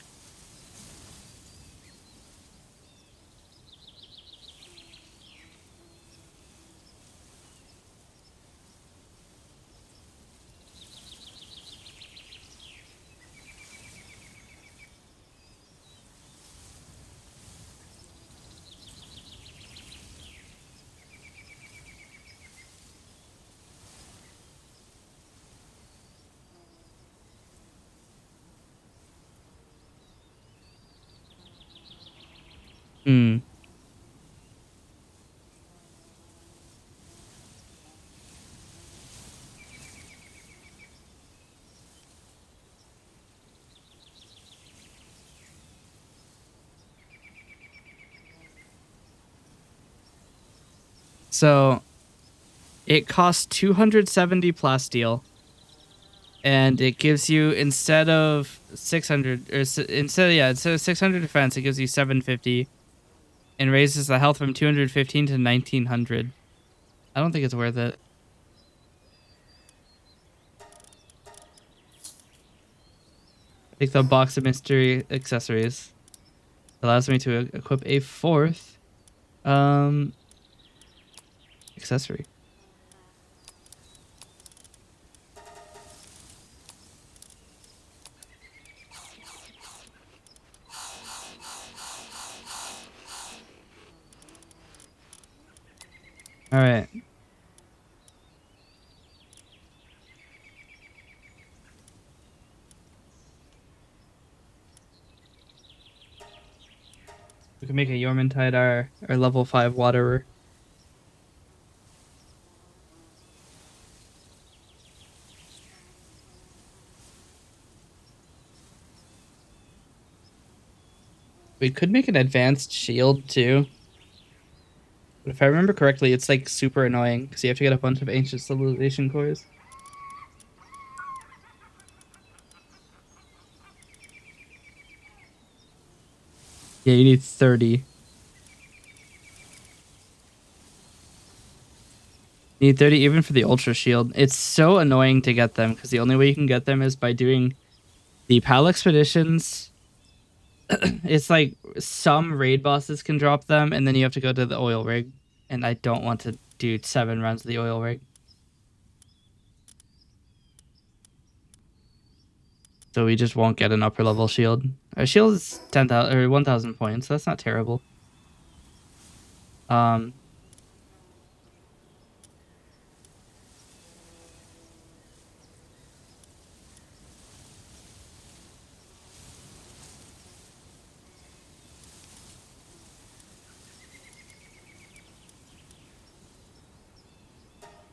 Hmm. So it costs 270 plasteel, and it gives you instead of 600 or instead of 600 defense, it gives you 750 and raises the health from 215 to 1900. I don't think it's worth it. Take the box of mystery accessories. Allows me to equip a fourth accessory. All right. We can make a Yormantide our level 5 waterer. We could make an advanced shield too. But if I remember correctly, it's like super annoying because you have to get a bunch of ancient civilization cores. Yeah, you need 30. You need 30 even for the ultra shield. It's so annoying to get them because the only way you can get them is by doing the PAL expeditions. It's like some raid bosses can drop them, and then you have to go to the oil rig. And I don't want to do 7 runs of the oil rig. So we just won't get an upper level shield. Our shield is 10,000 or 1,000 points. So that's not terrible. Um,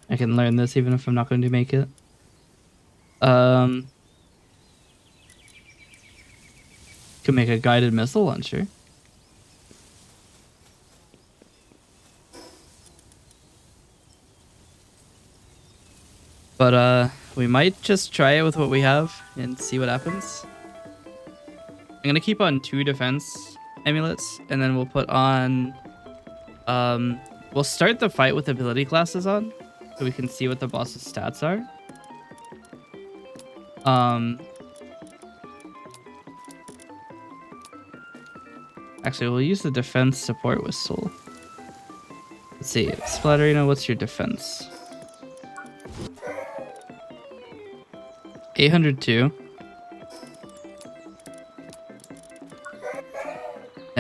I can learn this even if I'm not going to make it. Could make a guided missile launcher. But we might just try it with what we have and see what happens. I'm gonna keep on 2 defense amulets, and then we'll put on we'll start the fight with ability classes on, so we can see what the boss's stats are. Actually, we'll use the defense support whistle. Let's see, Splatterino, what's your defense? 802.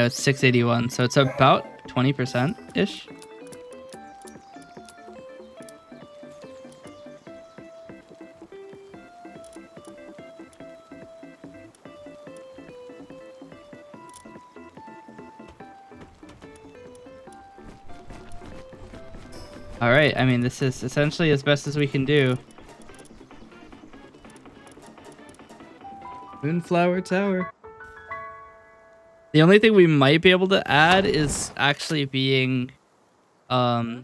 No, it's 681, so it's about 20%-ish. All right, I mean, this is essentially as best as we can do. Moonflower Tower. The only thing we might be able to add is actually being, Oh.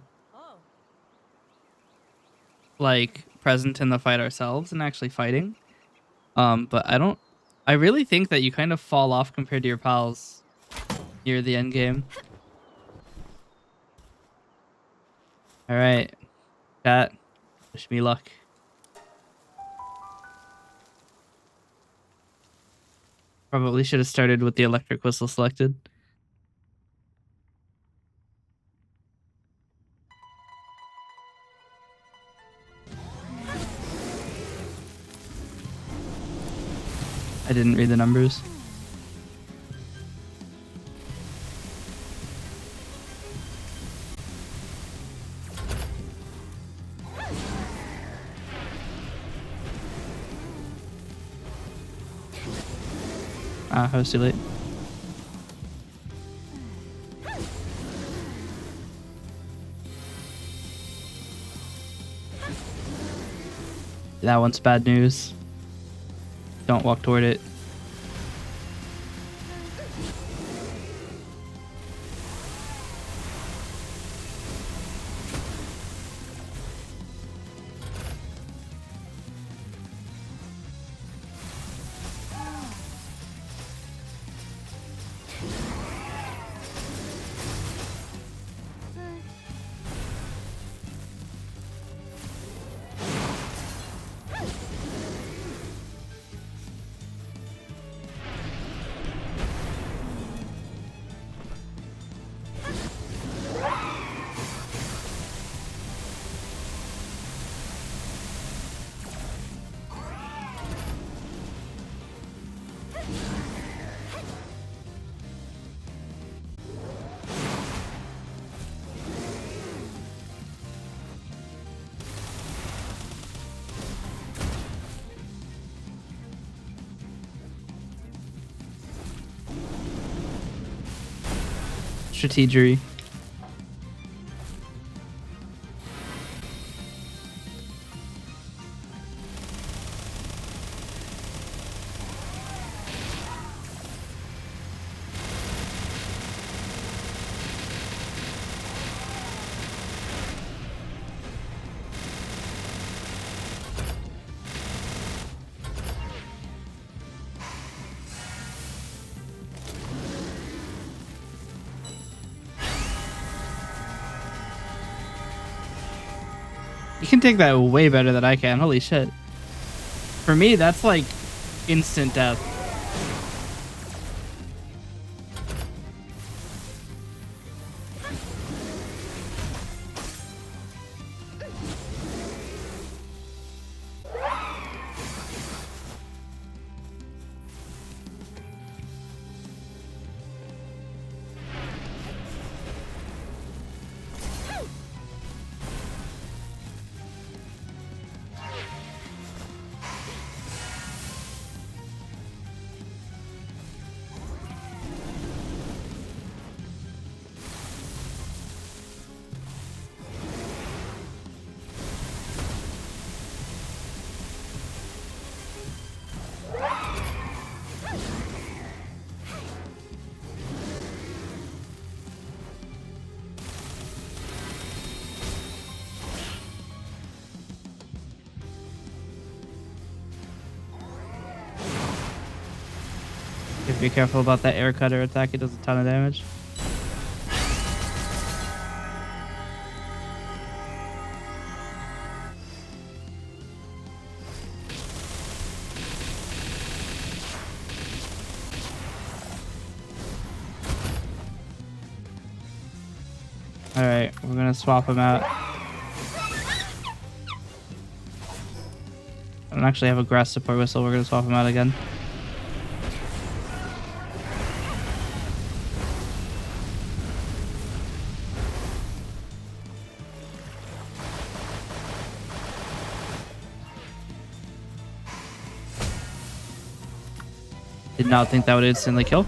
like present in the fight ourselves and actually fighting. But I really think that you kind of fall off compared to your pals near the end game. All right, chat. Wish me luck. Probably should have started with the electric whistle selected. I didn't read the numbers. Ah, I was too late. That one's bad news. Don't walk toward it. Strategery. You can take that way better than I can. Holy shit. For me, that's like instant death. You have to be careful about that air cutter attack. It does a ton of damage. Alright, we're gonna swap him out. I don't actually have a grass support whistle. We're gonna swap him out again. Did not think that would instantly kill.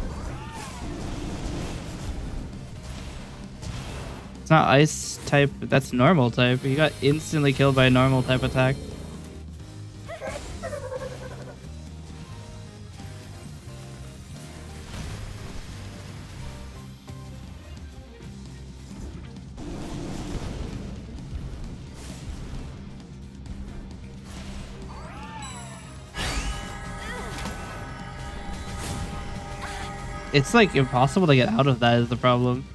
It's not ice type, that's normal type. You got instantly killed by a normal type attack. It's like impossible to get out of that is the problem.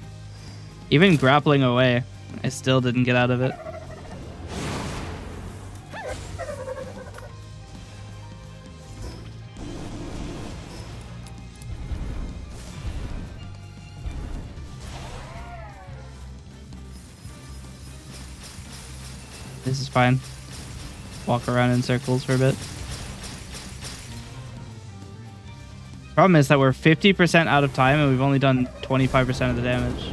Even grappling away, I still didn't get out of it. This is fine. Walk around in circles for a bit. Problem is that we're 50% out of time and we've only done 25% of the damage.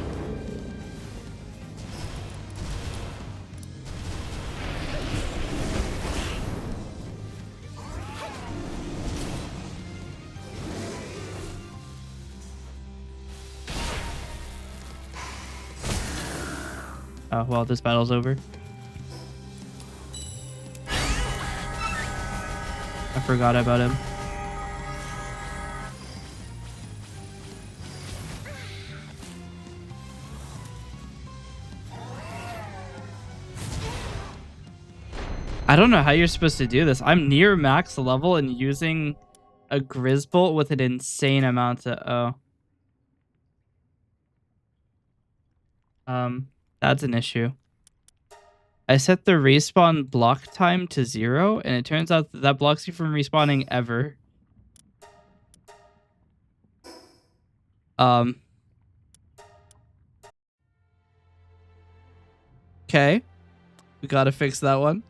Oh, well, this battle's over. I forgot about him. I don't know how you're supposed to do this. I'm near max level and using a Grizzbolt with an insane amount of... That's an issue. I set the respawn block time to 0, and it turns out that blocks you from respawning ever. Okay. We gotta fix that one.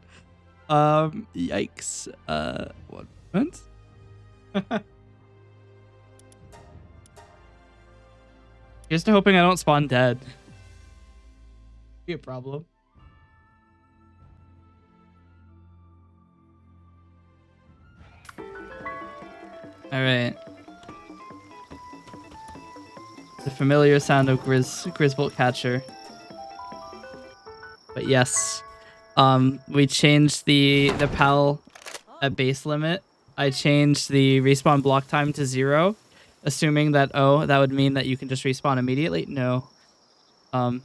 Yikes. What? Here's to hoping I don't spawn dead. Be a problem. Alright. The familiar sound of Grizzbolt Catcher. But yes. We changed the PAL at base limit. I changed the respawn block time to 0, assuming that that would mean that you can just respawn immediately. No. You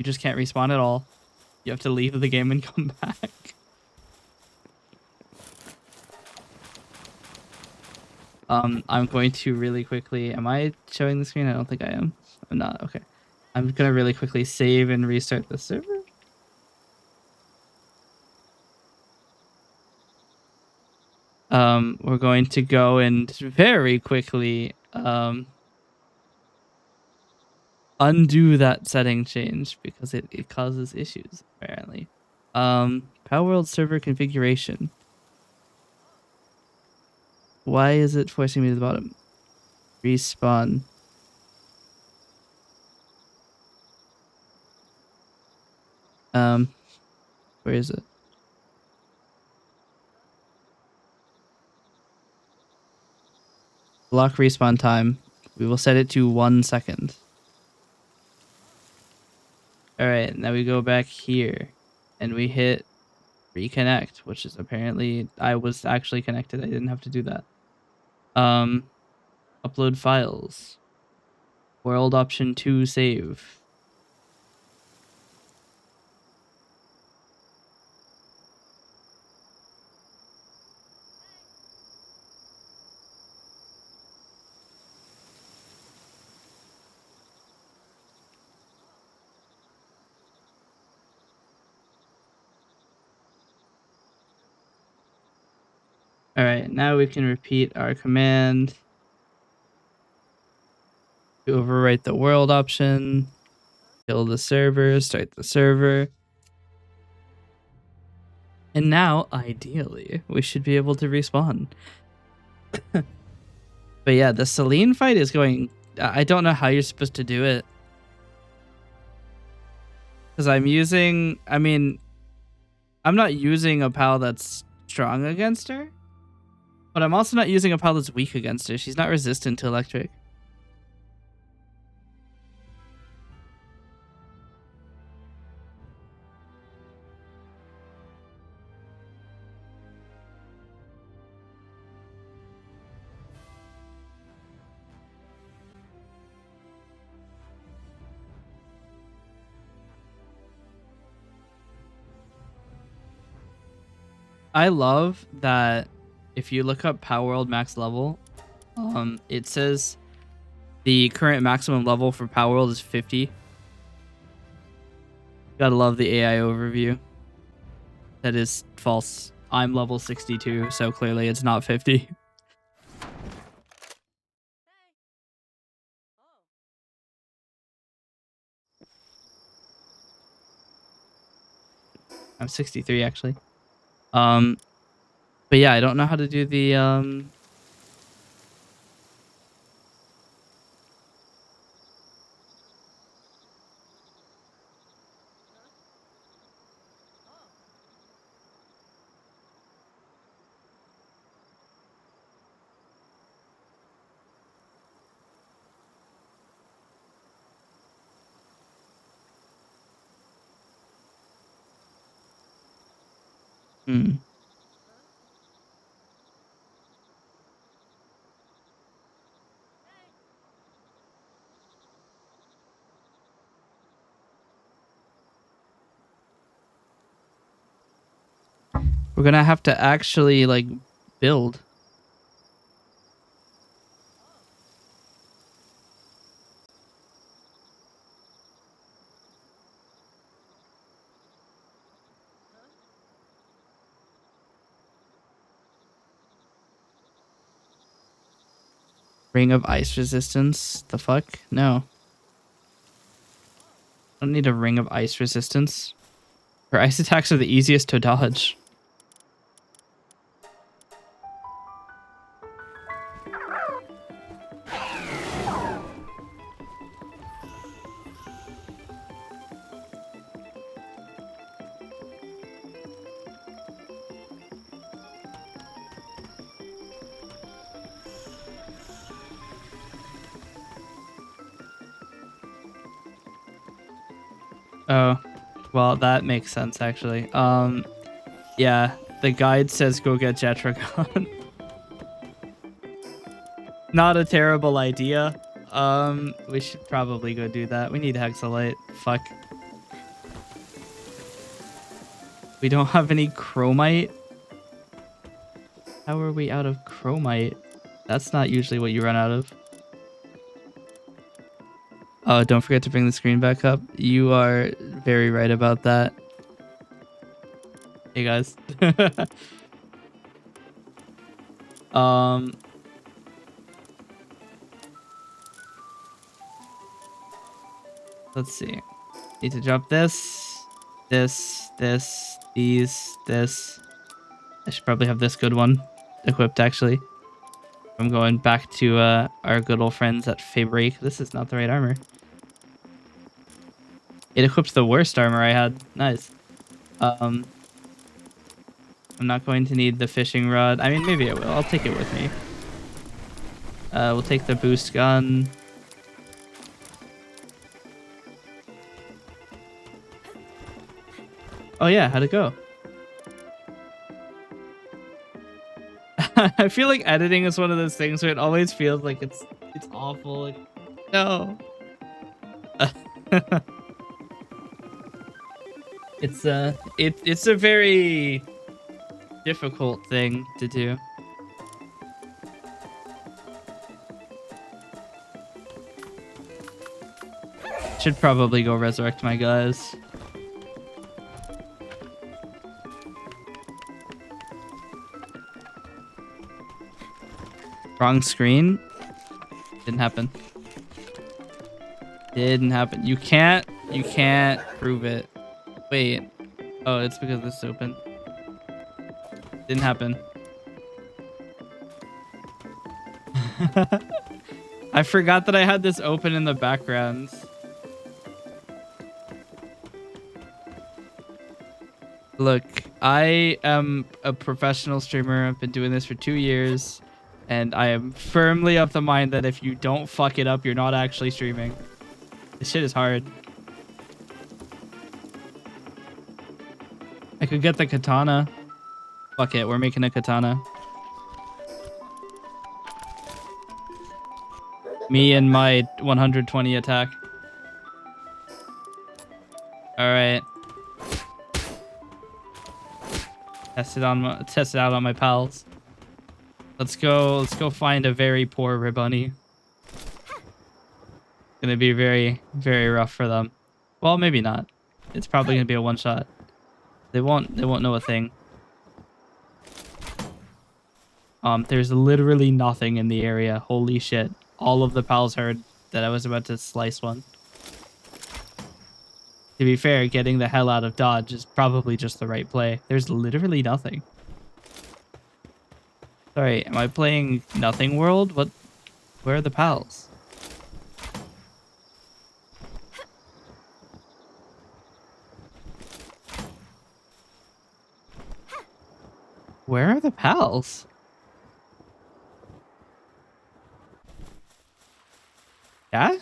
just can't respawn at all. You have to leave the game and come back. I'm going to really quickly... Am I showing the screen? I don't think I am. I'm not. Okay. I'm going to really quickly save and restart the server. We're going to go and very quickly undo that setting change because it causes issues, apparently. Palworld server configuration. Why is it forcing me to the bottom? Respawn. Where is it? Block respawn time. We will set it to 1 second. Alright, now we go back here and we hit reconnect, which is apparently I was actually connected. I didn't have to do that. Upload files. World option 2 save. Alright, now we can repeat our command to overwrite the world option, kill the server, start the server. And now, ideally, we should be able to respawn. But yeah, the Celine fight is going... I don't know how you're supposed to do it. Because I'm using... I mean, I'm not using a PAL that's strong against her. But I'm also not using a pile that's weak against her. She's not resistant to electric. I love that if you look up Palworld max level, it says the current maximum level for Palworld is 50. Gotta love the AI overview. That is false. I'm level 62, so clearly it's not 50. I'm 63 actually. But yeah, I don't know how to do the hmm. We're gonna have to actually like build. Ring of ice resistance. The fuck? No. I don't need a ring of ice resistance. Her ice attacks are the easiest to dodge. Oh, well, that makes sense actually. Yeah, the guide says go get Jetragon. Not a terrible idea. We should probably go do that. We need Hexalite. Fuck. We don't have any chromite. How are we out of chromite? That's not usually what you run out of. Oh, don't forget to bring the screen back up. You are very right about that. Hey guys. Let's see. Need to drop this, this, this. I should probably have this good one equipped actually. I'm going back to our good old friends at Fabric. This is not the right armor. It equips the worst armor I had. Nice. I'm not going to need the fishing rod. I mean, maybe I will. I'll take it with me. We'll take the boost gun. Oh yeah, how'd it go? I feel like editing is one of those things where it always feels like it's awful. Like, no. It's a very difficult thing to do. Should probably go resurrect my guys. Wrong screen. Didn't happen. Didn't happen. You can't prove it. Wait. Oh, it's because this is open. Didn't happen. I forgot that I had this open in the background. Look, I am a professional streamer. I've been doing this for 2 years, and I am firmly of the mind that if you don't fuck it up, you're not actually streaming. This shit is hard. I could get the katana. Fuck it, we're making a katana. Me and my 120 attack. All right. Test it out on my pals. Let's go find a very poor Ribunny. Gonna be very, very rough for them. Well, maybe not. It's probably gonna be a one shot. They won't know a thing. There's literally nothing in the area. Holy shit. All of the pals heard that I was about to slice one. To be fair, getting the hell out of dodge is probably just the right play. There's literally nothing. Sorry, am I playing Nothing World? What? Where are the pals? Where are the pals? Yeah?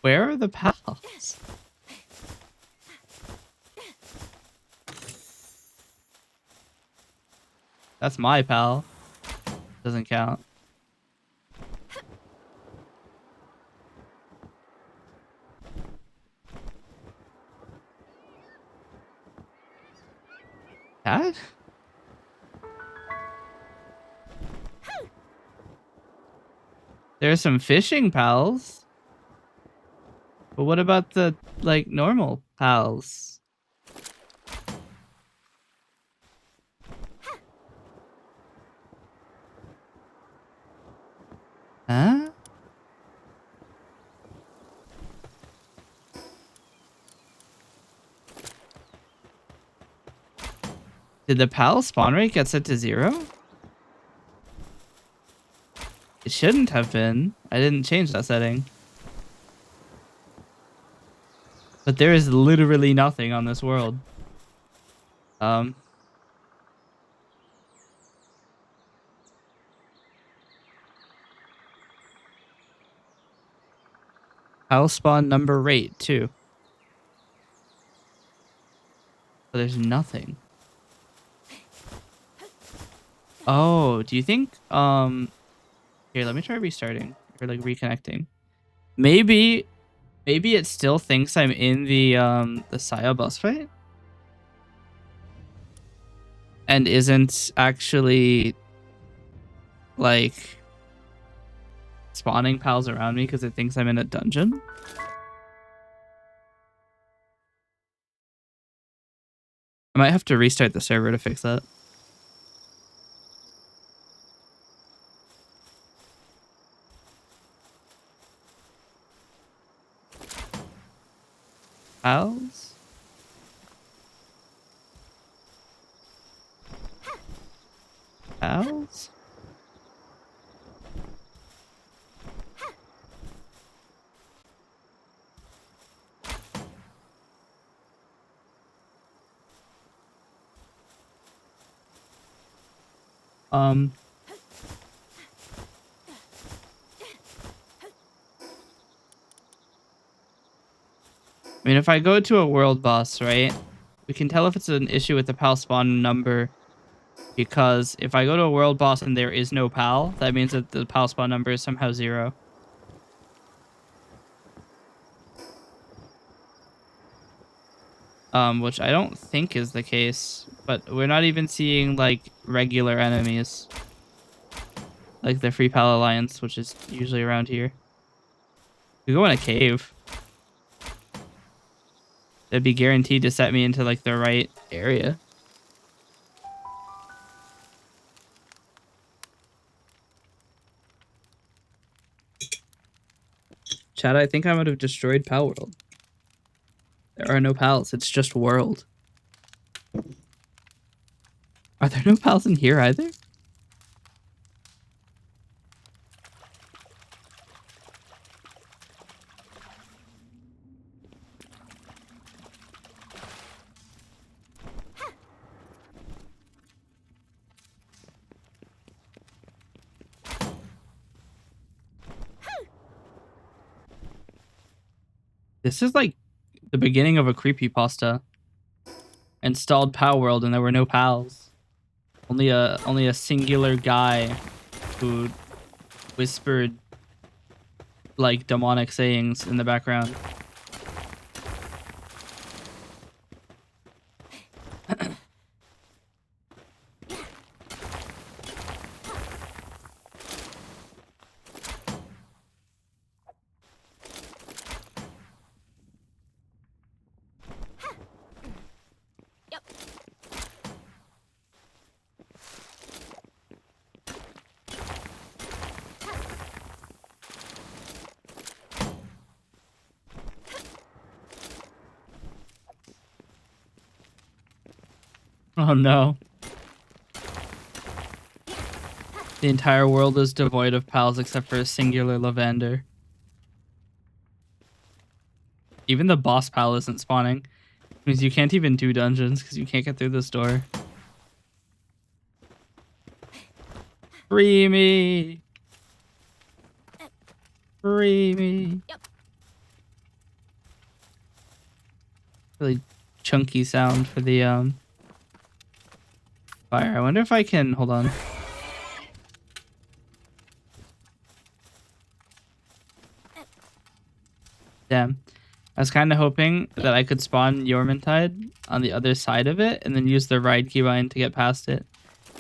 Where are the pals? That's my pal. Doesn't count. Dad? There's some fishing pals. But what about the, like, normal pals? Huh? Did the pal spawn rate get set to 0? It shouldn't have been. I didn't change that setting. But there is literally nothing on this world. Pal spawn number rate too. But there's nothing. Oh, do you think here, let me try restarting or like reconnecting. Maybe it still thinks I'm in the Saya boss fight and isn't actually like spawning pals around me because it thinks I'm in a dungeon. I might have to restart the server to fix that. Pals? Pals? I mean, if I go to a world boss, right, we can tell if it's an issue with the pal spawn number, because if I go to a world boss and there is no pal, that means that the pal spawn number is somehow 0. Which I don't think is the case, but we're not even seeing like regular enemies, like the Free Pal Alliance, which is usually around here. We go in a cave. That'd be guaranteed to set me into like the right area. Chad, I think I would have destroyed Palworld. There are no pals. It's just world. Are there no pals in here either? This is like the beginning of a creepypasta. Installed Palworld and there were no pals. Only a singular guy who whispered like demonic sayings in the background. Oh no. The entire world is devoid of pals except for a singular Lavander. Even the boss pal isn't spawning. It means you can't even do dungeons because you can't get through this door. Free me! Free me! Yep. Really chunky sound for the fire. I wonder if I can hold on. Damn. I was kind of hoping that I could spawn Yormintide on the other side of it and then use the ride keybind to get past it.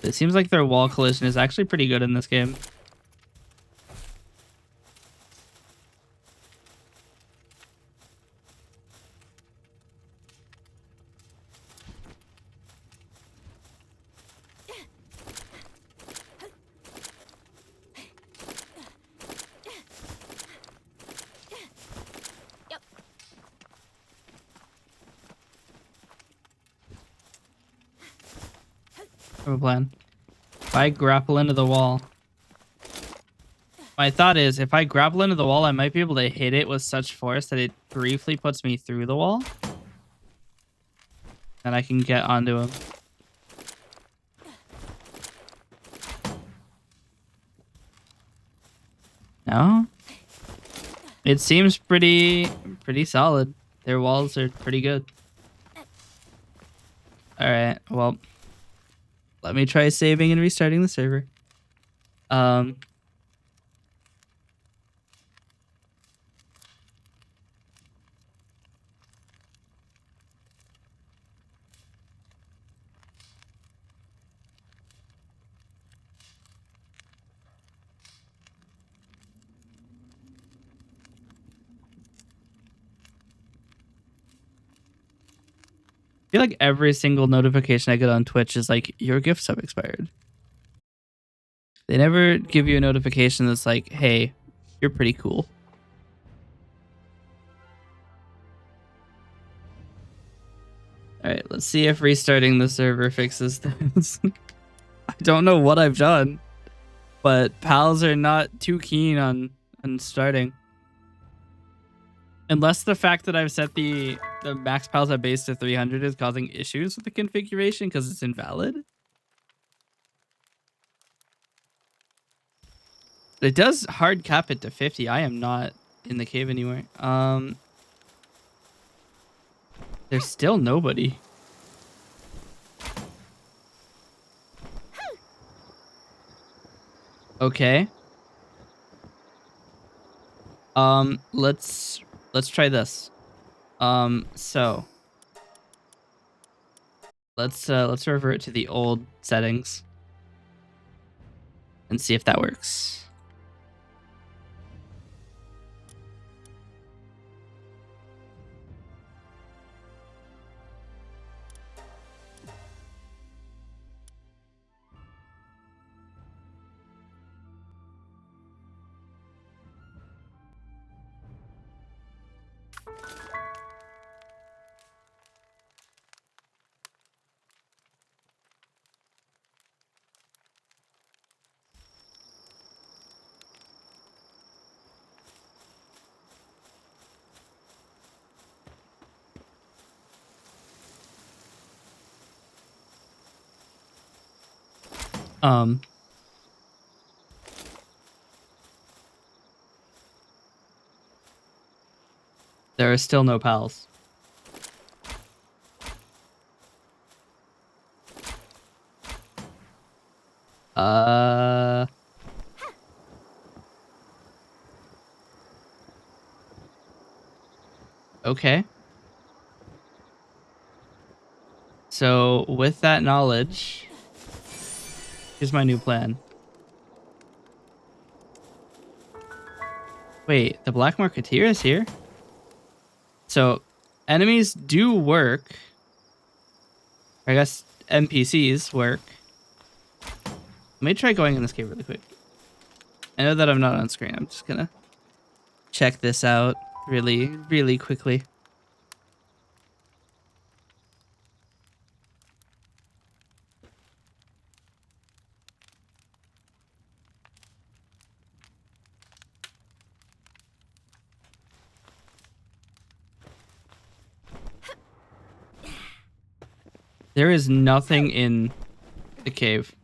It seems like their wall collision is actually pretty good in this game. I have a plan. If I grapple into the wall... My thought is, if I grapple into the wall, I might be able to hit it with such force that it briefly puts me through the wall. And I can get onto him. No? It seems pretty solid. Their walls are pretty good. Alright, well. Let me try saving and restarting the server. I feel like every single notification I get on Twitch is like, your gifts have expired. They never give you a notification that's like, hey, you're pretty cool. Alright, let's see if restarting the server fixes this. I don't know what I've done, but pals are not too keen on starting. Unless the fact that I've set the max pals at base to 300 is causing issues with the configuration because it's invalid. It does hard cap it to 50. I am not in the cave anymore. There's still nobody. Okay. Let's try this. So let's revert to the old settings and see if that works. There are still no pals. Okay. So with that knowledge, here's my new plan. Wait, the Black Marketeer is here? So enemies do work. I guess NPCs work. Let me try going in this cave really quick. I know that I'm not on screen. I'm just gonna check this out really, really quickly. There is nothing in the cave.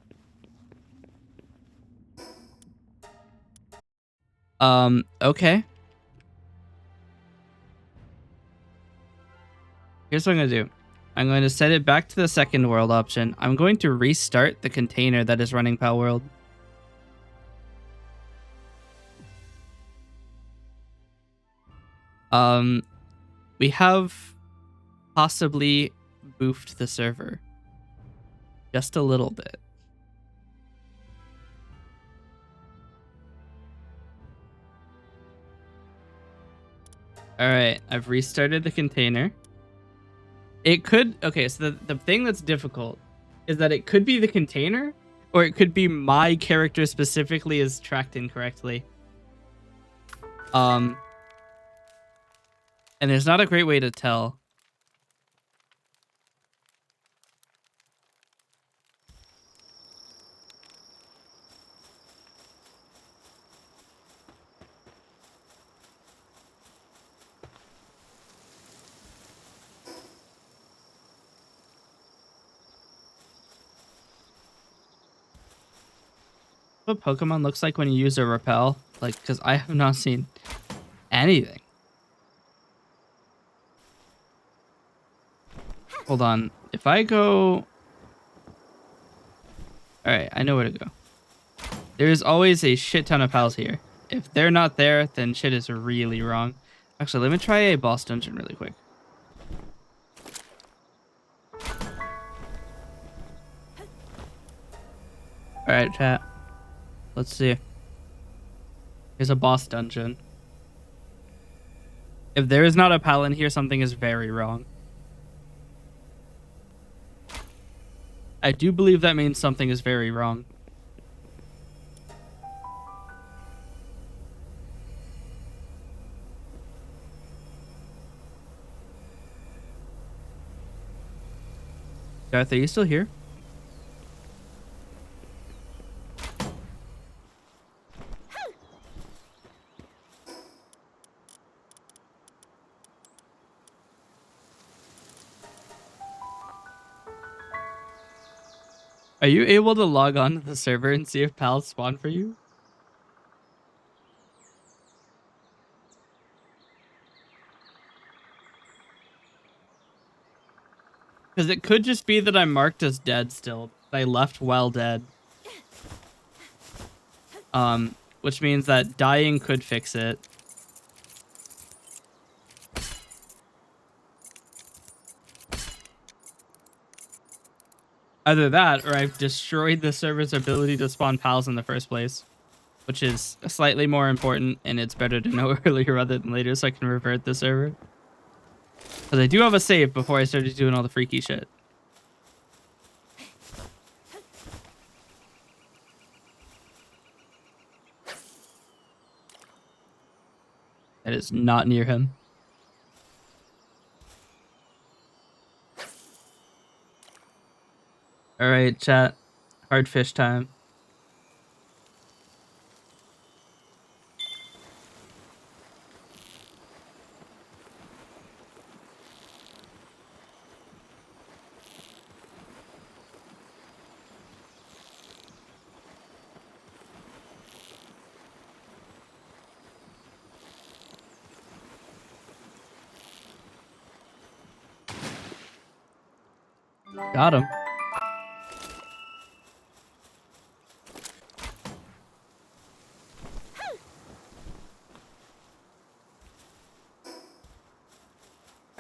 Okay. Here's what I'm gonna do. I'm going to set it back to the second world option. I'm going to restart the container that is running Palworld. We have possibly boofed the server just a little bit. All right, I've restarted the container. It could, okay, so the thing that's difficult is that it could be the container or it could be my character specifically is tracked incorrectly. And there's not a great way to tell. What Pokemon looks like when you use a repel? Like, because I have not seen anything. Hold on. If I go... Alright, I know where to go. There's always a shit ton of pals here. If they're not there, then shit is really wrong. Actually, let me try a boss dungeon really quick. Alright, chat. Let's see. Here's a boss dungeon. If there is not a pal in here, something is very wrong. I do believe that means something is very wrong. Darth, are you still here? Are you able to log on to the server and see if pals spawn for you? Because it could just be that I'm marked as dead still. I left while dead. Which means that dying could fix it. Either that, or I've destroyed the server's ability to spawn pals in the first place. Which is slightly more important, and it's better to know earlier rather than later so I can revert the server. Because I do have a save before I started doing all the freaky shit. That is not near him. Alright, chat. Hard fish time. Got him.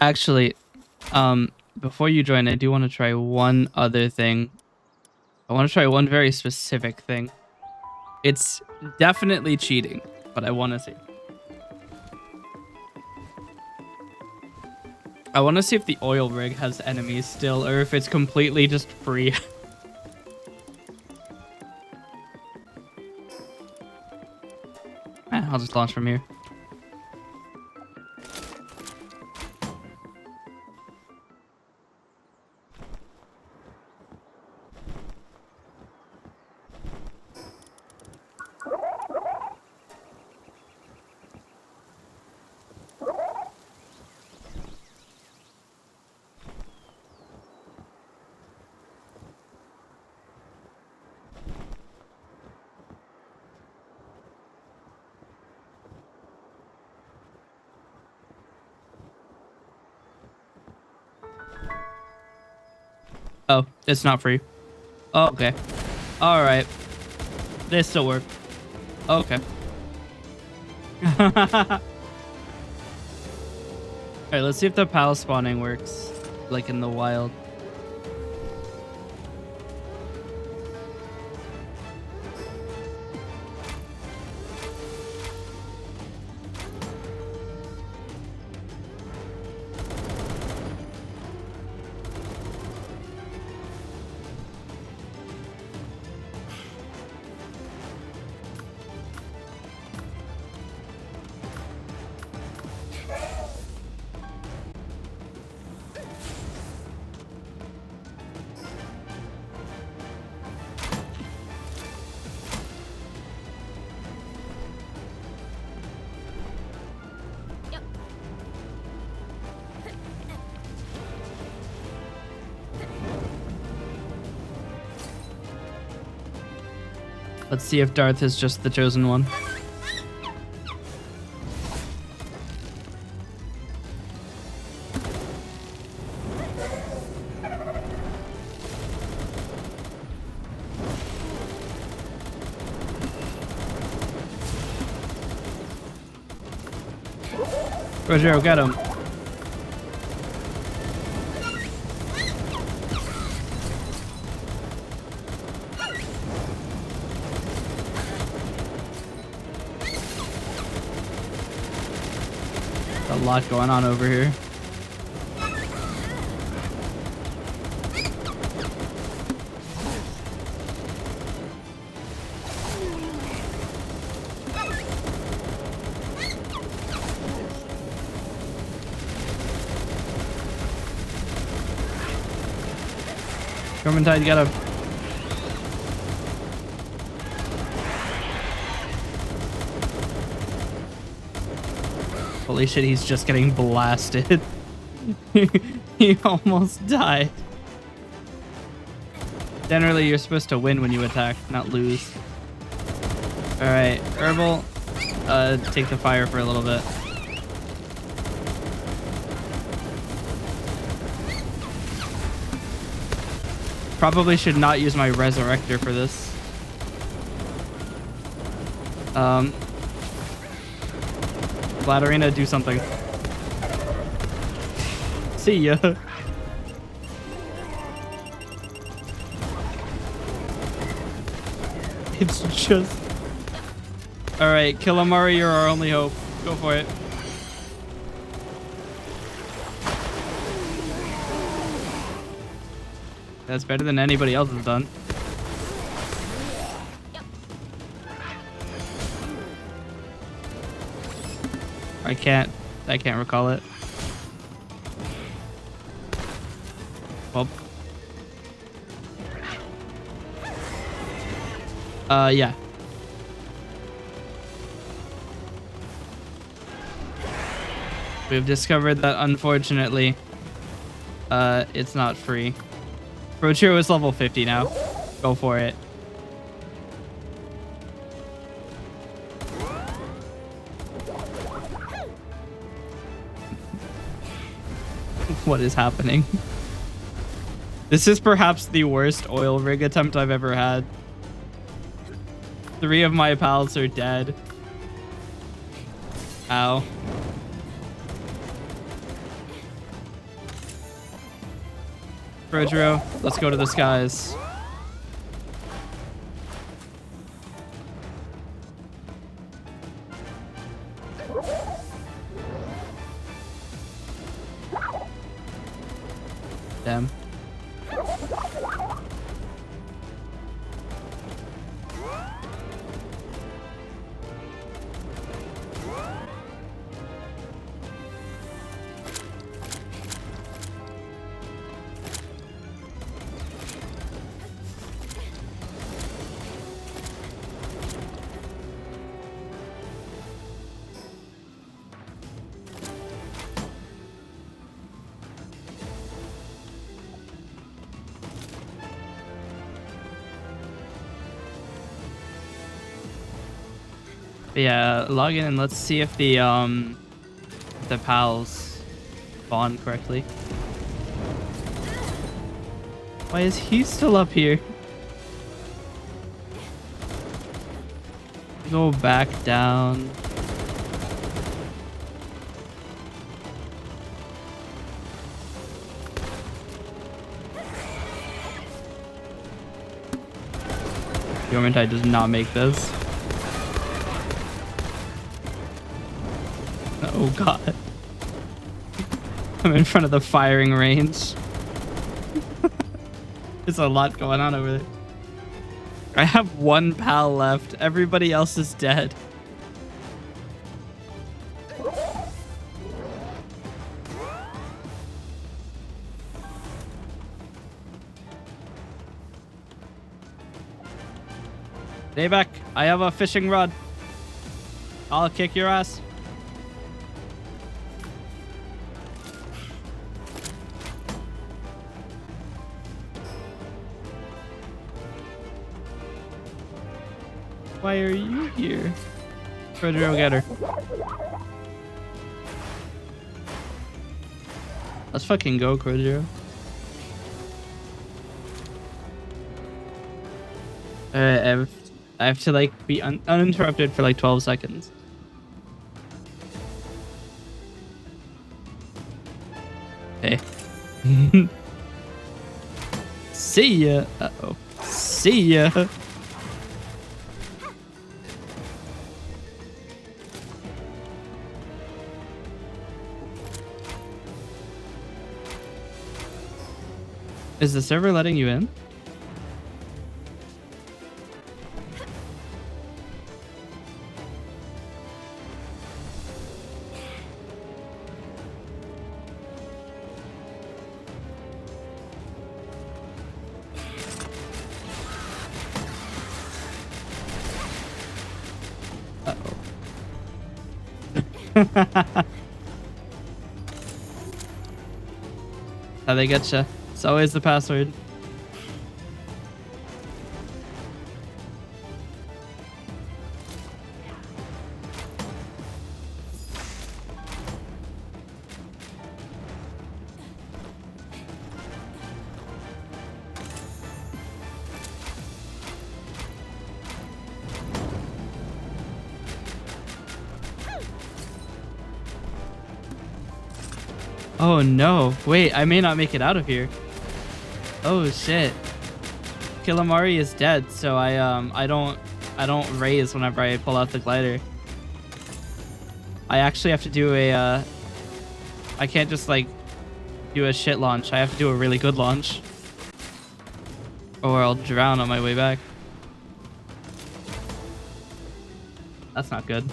Actually, before you join, I do want to try one other thing. I want to try one very specific thing. It's definitely cheating, but I want to see. I want to see if the oil rig has enemies still, or if it's completely just free. I'll just launch from here. Oh, it's not free. Oh, okay. All right. This still worked. Okay. All right, let's see if the pal spawning works, like in the wild. Let's see if Darth is just the chosen one. Rogero, get him. A lot going on over here. Tide, get him. Holy shit, he's just getting blasted. He almost died. Generally, you're supposed to win when you attack, not lose. Alright, Herbal, take the fire for a little bit. Probably should not use my Resurrector for this. Bladderina, do something. See ya. It's just... Alright, Killamari, you're our only hope. Go for it. That's better than anybody else has done. I can't recall it. Well. Yeah. We've discovered that unfortunately, it's not free. Brochiro is level 50 now. Go for it. What is happening? This is perhaps the worst oil rig attempt I've ever had. 3 of my pals are dead. Ow. Rodro, let's go to the skies. Damn. But yeah, log in and let's see if the pals spawn correctly. Why is he still up here? Go back down. Yormantide does not make this. Oh god. I'm in front of the firing range. There's a lot going on over there. I have 1 pal left. Everybody else is dead. Dayback, I have a fishing rod. I'll kick your ass. Why are you here? Rodro, get her. Let's fucking go, Rodro. Alright, I have to like be uninterrupted for like 12 seconds. Okay. See ya. Uh-oh. See ya. Is the server letting you in? How they get you. It's always the password. Oh no. Wait, I may not make it out of here. Oh shit. Kilamari is dead, so I don't raise whenever I pull out the glider. I actually have to do a I can't just like do a shit launch. I have to do a really good launch. Or I'll drown on my way back. That's not good.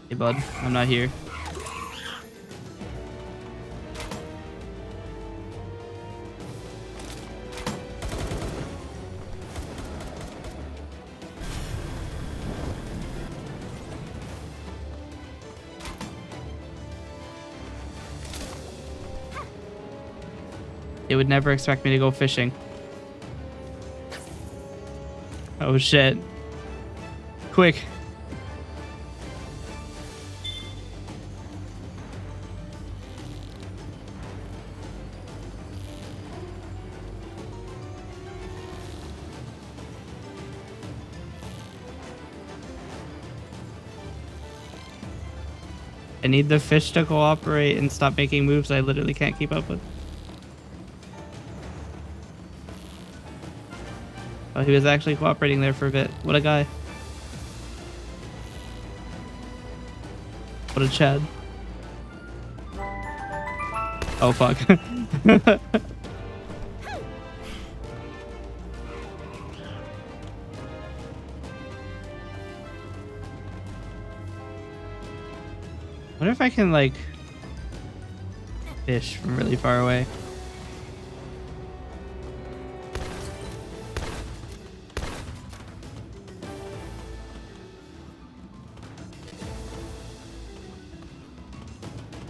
Hey bud, I'm not here. They would never expect me to go fishing. Oh shit. Quick. I need the fish to cooperate and stop making moves I literally can't keep up with. Oh, he was actually cooperating there for a bit. What a guy. What a Chad. Oh, fuck. I wonder if I can, like, fish from really far away.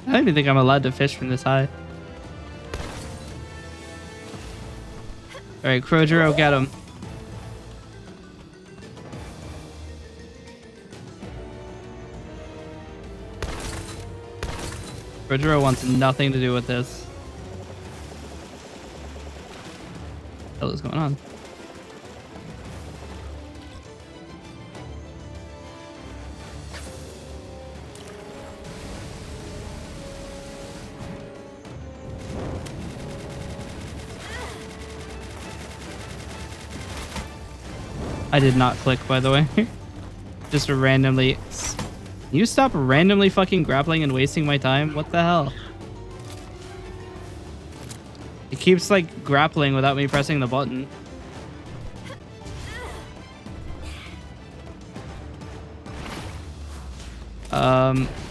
I don't even think I'm allowed to fish from this high. Alright, Crojiro, get him. Crojiro wants nothing to do with this. What the hell is going on? I did not click, by the way. Just randomly. You stop randomly fucking grappling and wasting my time? What the hell? It keeps like grappling without me pressing the button.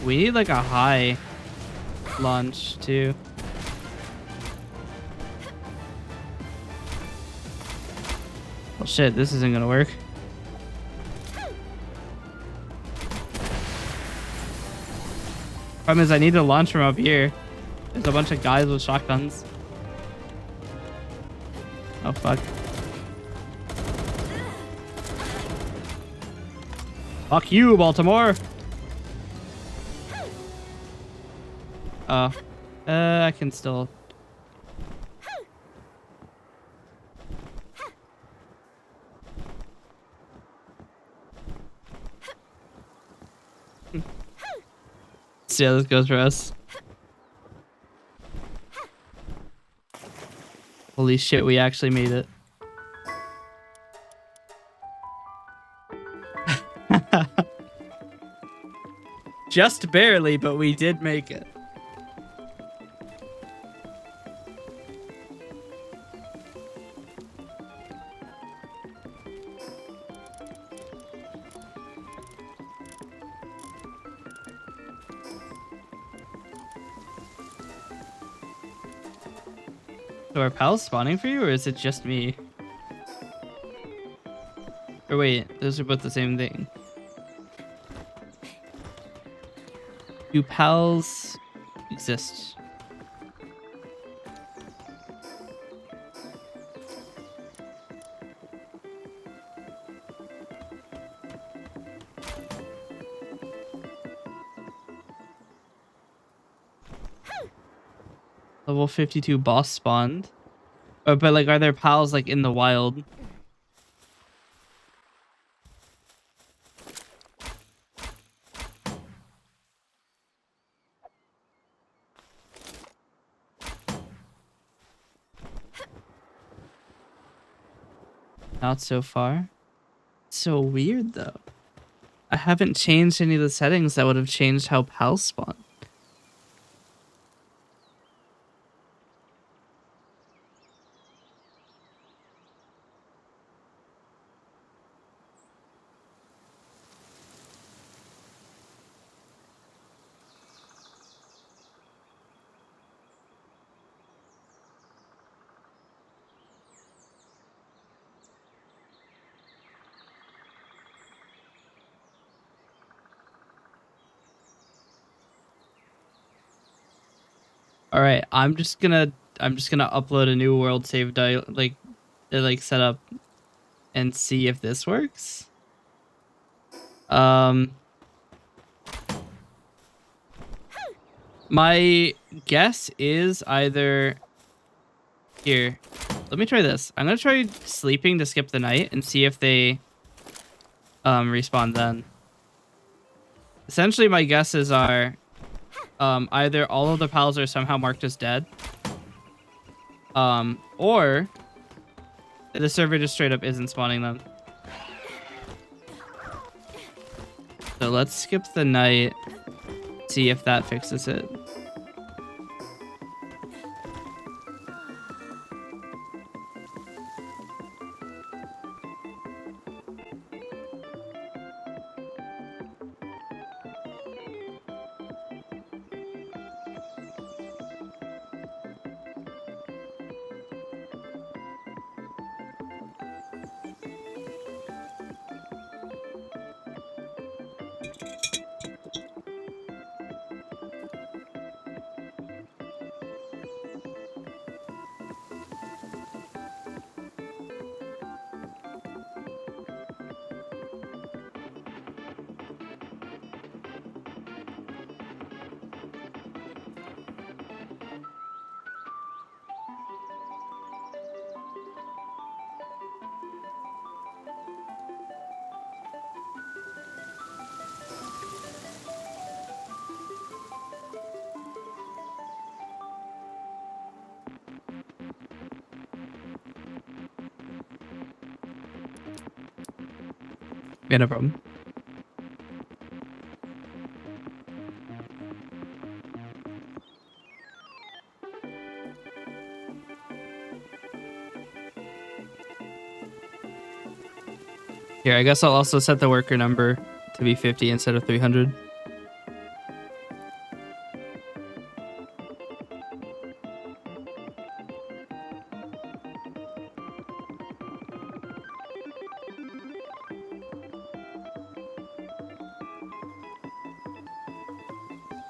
We need like a high launch too. Well, shit, this isn't gonna work. Problem is I need to launch from up here. There's a bunch of guys with shotguns. Oh, fuck. Fuck you, Baltimore! Oh. I can still... See how this goes for us. Holy shit, we actually made it. Just barely, but we did make it. So are pals spawning for you, or is it just me? Or wait, those are both the same thing. Do pals exist? Level 52 boss spawned. Oh, but like, are there pals like in the wild? Not so far. So weird though. I haven't changed any of the settings that would have changed how pals spawn. All right, I'm just gonna upload a new world save set up and see if this works. My guess is either here. Let me try this. I'm gonna try sleeping to skip the night and see if they respawn then. Essentially, my guesses are either all of the pals are somehow marked as dead, or the server just straight up isn't spawning them. So let's skip the night, see if that fixes it. Yeah, no problem. Here, I guess I'll also set the worker number to be 50 instead of 300.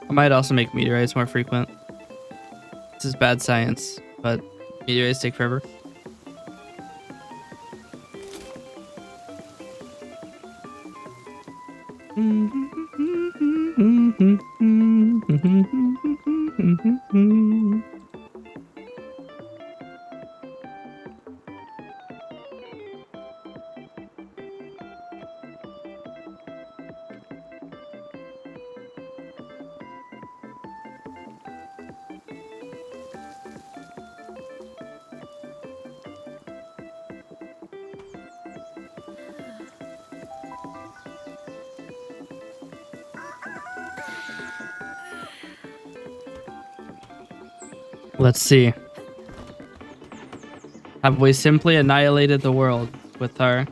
I might also make meteorites more frequent. This is bad science, but meteorites take forever. Let's see. Have we simply annihilated the world with our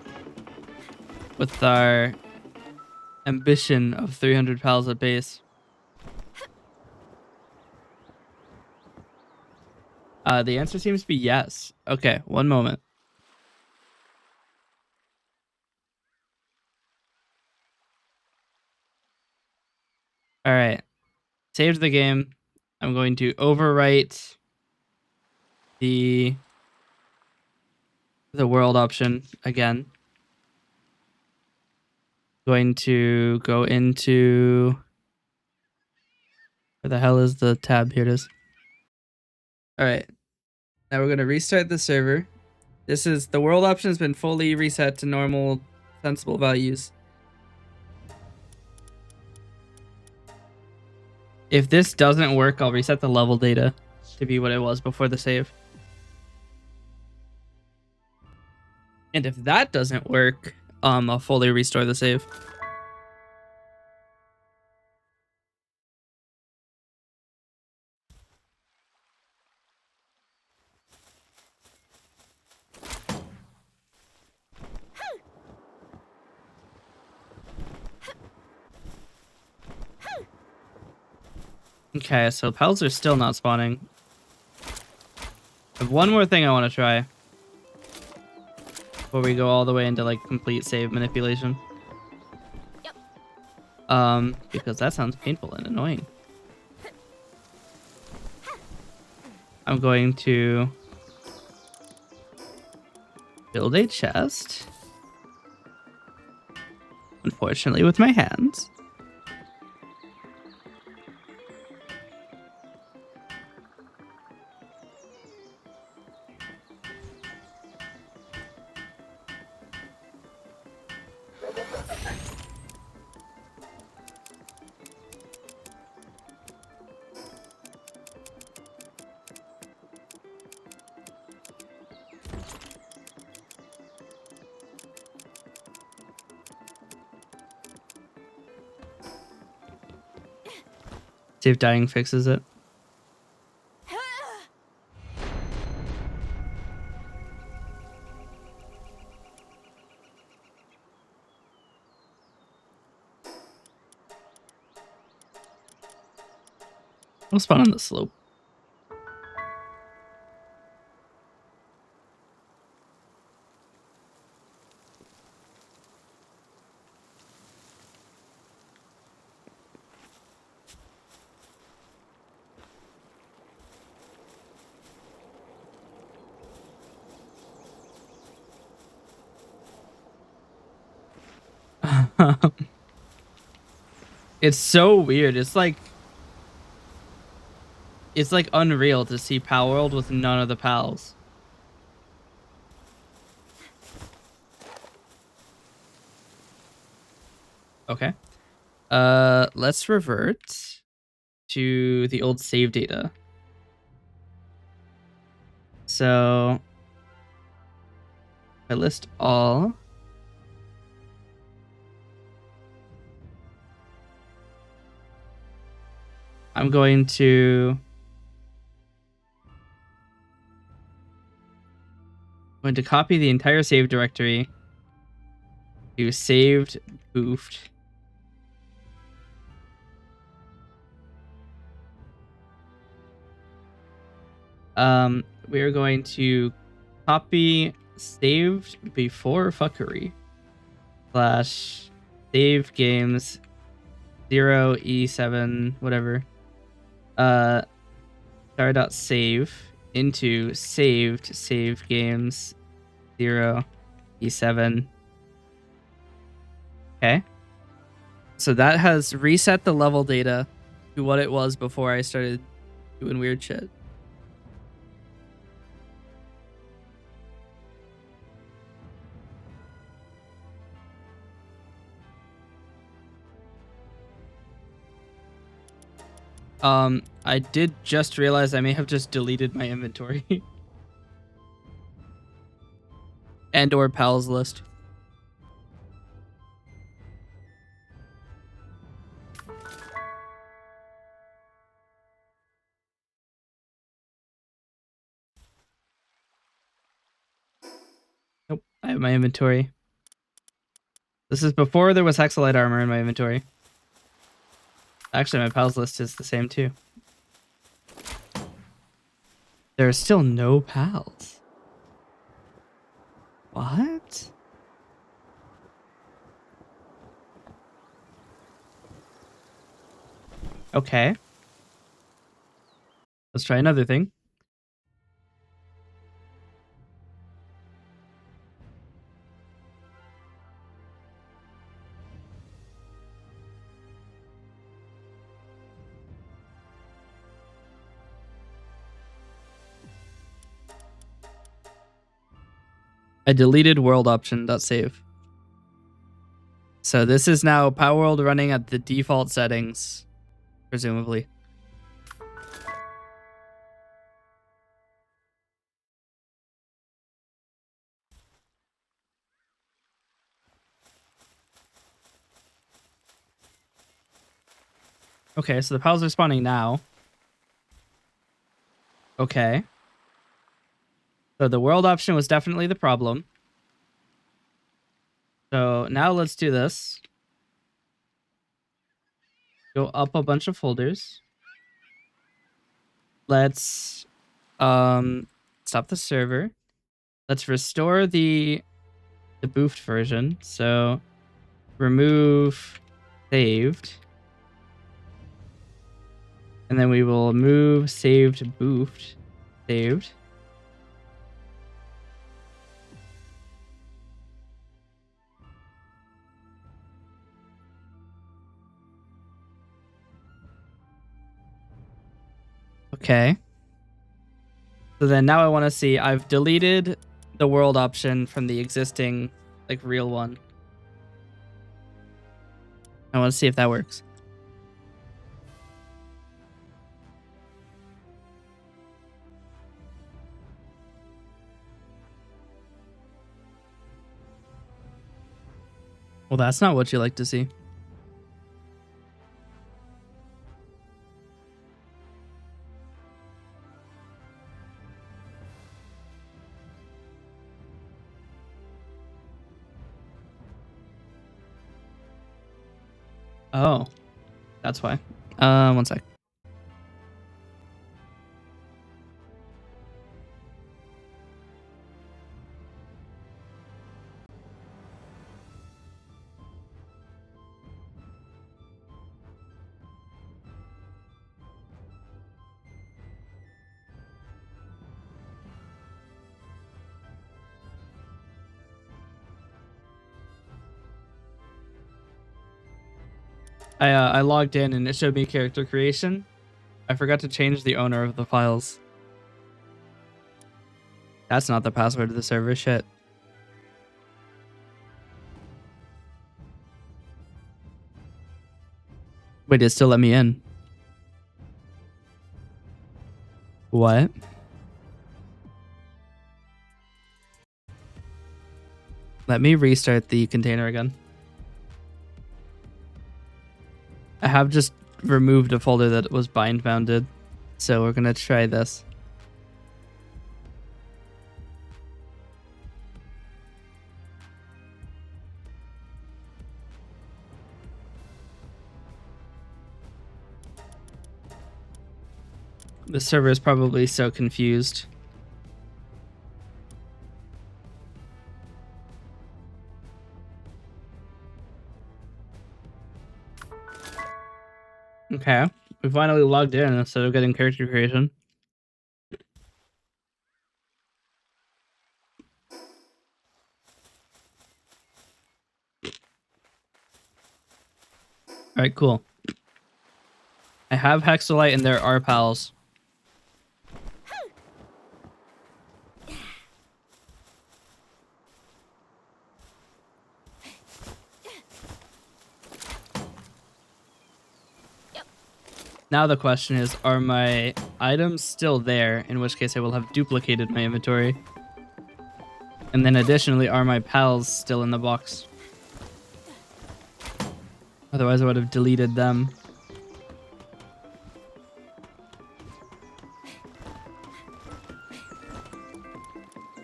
ambition of 300 pals at base? The answer seems to be yes. Okay, one moment. All right. Saved the game. I'm going to overwrite the world option again. Going to go into, where the hell is the tab? Here it is. All right. Now we're going to restart the server. This is the world option has been fully reset to normal, sensible values. If this doesn't work, I'll reset the level data to be what it was before the save. And if that doesn't work, I'll fully restore the save. Okay, so pals are still not spawning. I have one more thing I want to try before we go all the way into like complete save manipulation. Yep. Because that sounds painful and annoying. I'm going to build a chest. Unfortunately, with my hands. See if dying fixes it. We'll spawn on the slope. It's so weird. It's like unreal to see Palworld with none of the pals. Okay. Let's revert to the old save data. So I list all. I'm going to copy the entire save directory to saved boofed. We are going to copy saved before fuckery / save games 0e7 whatever star.save into saved save games 0e7. Okay, so that has reset the level data to what it was before I started doing weird shit. I did just realize I may have just deleted my inventory. And or pals list. Nope, I have my inventory. This is before there was Hexalite armor in my inventory. Actually, my pals list is the same too. There are still no pals. What? Okay. Let's try another thing. I deleted world option.save. So this is now Palworld running at the default settings, presumably. Okay, so the pals are spawning now. Okay. So the world option was definitely the problem. So now let's do this. Go up a bunch of folders. Let's stop the server. Let's restore the boofed version. So remove saved. And then we will move saved boofed. Saved. Okay. So then now I want to see, I've deleted the world option from the existing, like, real one. I want to see if that works. Well, that's not what you like to see. Oh, that's why. One sec. I logged in and it showed me character creation. I forgot to change the owner of the files. That's not the password of the server. Shit. Wait, it still let me in. What? Let me restart the container again. I have just removed a folder that was bind bounded. So we're going to try this. The server is probably so confused. Okay, we finally logged in instead of getting character creation. Alright, cool. I have Hexolite and there are pals. Now the question is, are my items still there? In which case I will have duplicated my inventory. And then additionally, are my pals still in the box? Otherwise I would have deleted them.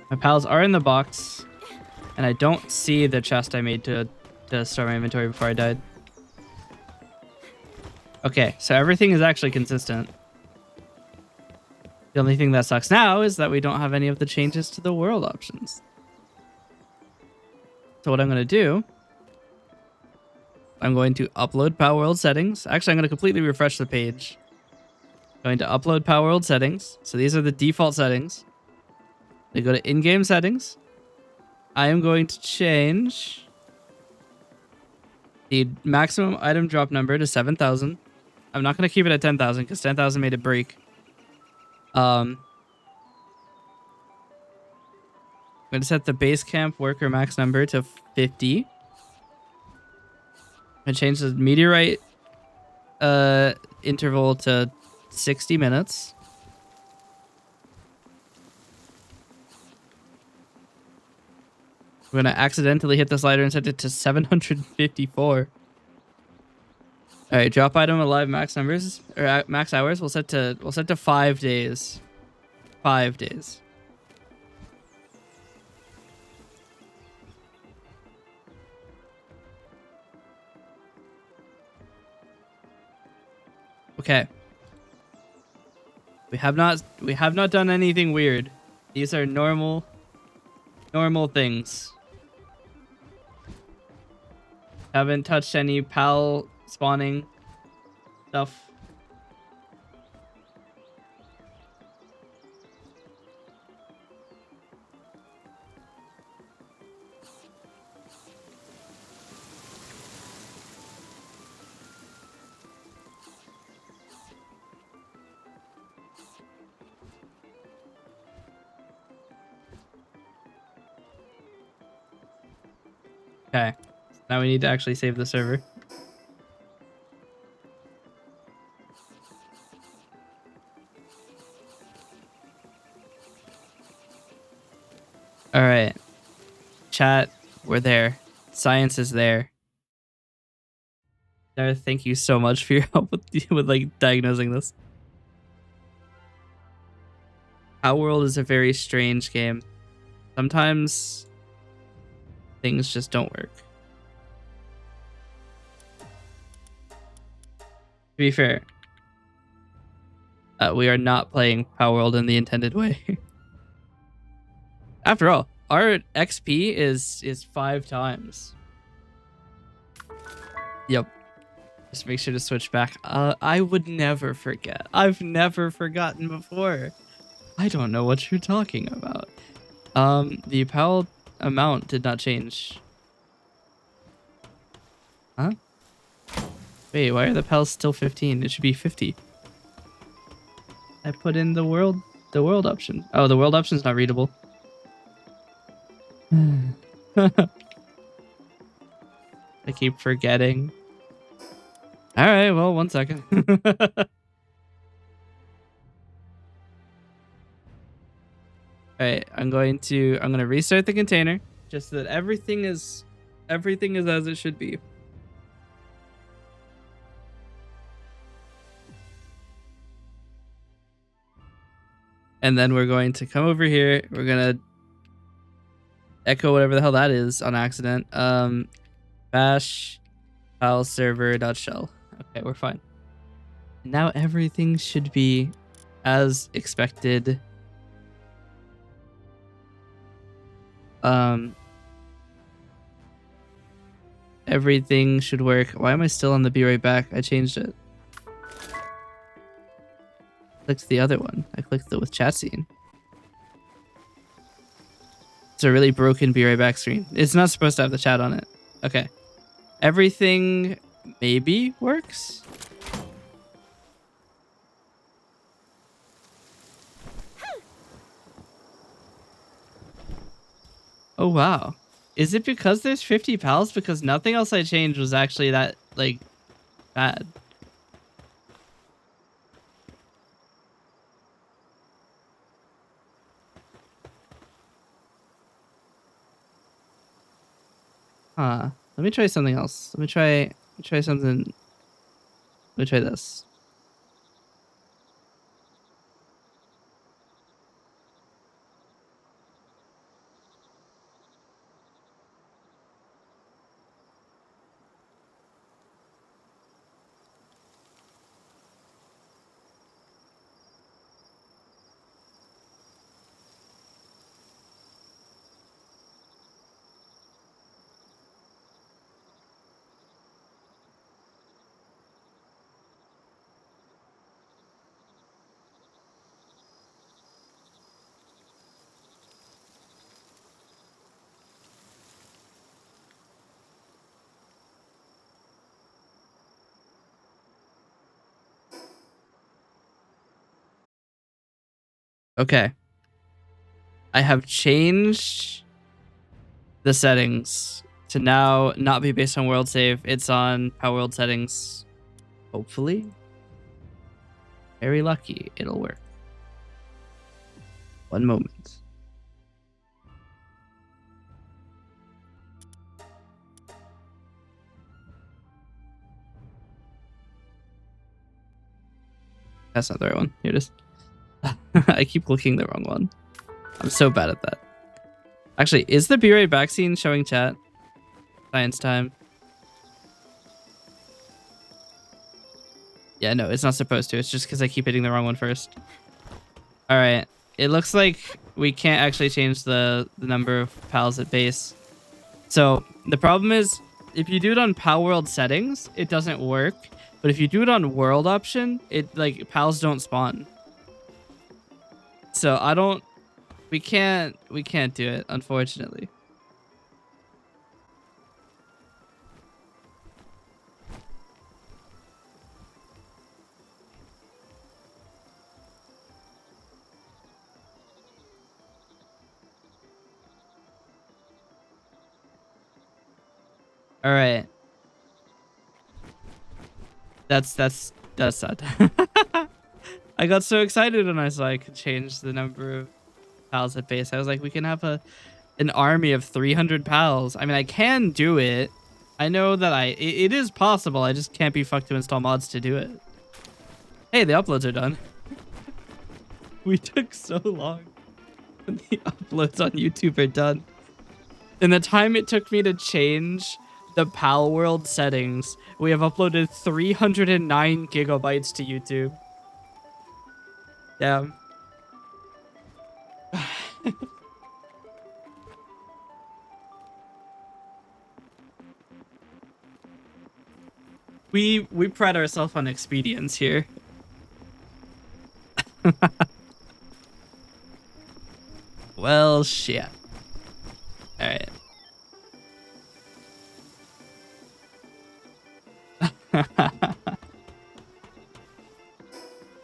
My pals are in the box. And I don't see the chest I made to start my inventory before I died. Okay, so everything is actually consistent. The only thing that sucks now is that we don't have any of the changes to the world options. So what I'm going to do, I'm going to upload Palworld settings. Actually, I'm going to completely refresh the page. Going to upload Palworld settings. So these are the default settings. They go to in-game settings. I am going to change the maximum item drop number to 7,000. I'm not going to keep it at 10,000 because 10,000 made it break. I'm going to set the base camp worker max number to 50. And change the meteorite interval to 60 minutes. We're going to accidentally hit the slider and set it to 754. All right, drop item alive max numbers or max hours. We'll set to 5 days. 5 days. Okay. We have not done anything weird. These are normal things. Haven't touched any pal spawning stuff. Okay. Now we need to actually save the server. All right. Chat, we're there. Science is there. Sarah, thank you so much for your help with like diagnosing this. Palworld is a very strange game. Sometimes things just don't work. be fair, we are not playing Palworld in the intended way. After all, our XP is 5 times. Yep. Just make sure to switch back. I would never forget. I've never forgotten before. I don't know what you're talking about. The PAL amount did not change. Huh? Wait, why are the PALs still 15? It should be 50. I put in the world option. Oh, the world option's not readable. I keep forgetting. All right, well, 1 second. All right, I'm gonna restart the container just so that everything is as it should be. And then we're going to come over here. We're gonna echo whatever the hell that is on accident. Bash file server.shell. Okay, we're fine. Now everything should be as expected. Everything should work. Why am I still on the be right back? I changed it. Clicked the other one. I clicked the with chat scene. It's a really broken be right back screen. It's not supposed to have the chat on it. Okay. Everything maybe works. Oh wow. Is it because there's 50 pals? Because nothing else I changed was actually that like bad. Huh. Let me try something else. Let me try something. Let me try this. Okay. I have changed the settings to now not be based on world save. It's on Palworld settings. Hopefully. Very lucky it'll work. One moment. That's not the right one. Here it is. I keep clicking the wrong one. I'm so bad at that. Actually, is the be right back scene showing chat? Science time. Yeah, no, it's not supposed to. It's just because I keep hitting the wrong one first. All right. It looks like we can't actually change the number of pals at base. So the problem is, if you do it on Palworld settings, it doesn't work. But if you do it on world option, it like pals don't spawn. So we can't do it, unfortunately. All right. That's sad. I got so excited when I saw I could change the number of pals at base. I was like, we can have an army of 300 pals. I mean, I can do it. I know that it is possible. I just can't be fucked to install mods to do it. Hey, the uploads are done. We took so long. The uploads on YouTube are done. And the time it took me to change the Palworld settings, we have uploaded 309 gigabytes to YouTube. Damn. we pride ourselves on expedience here. Well, shit. All right.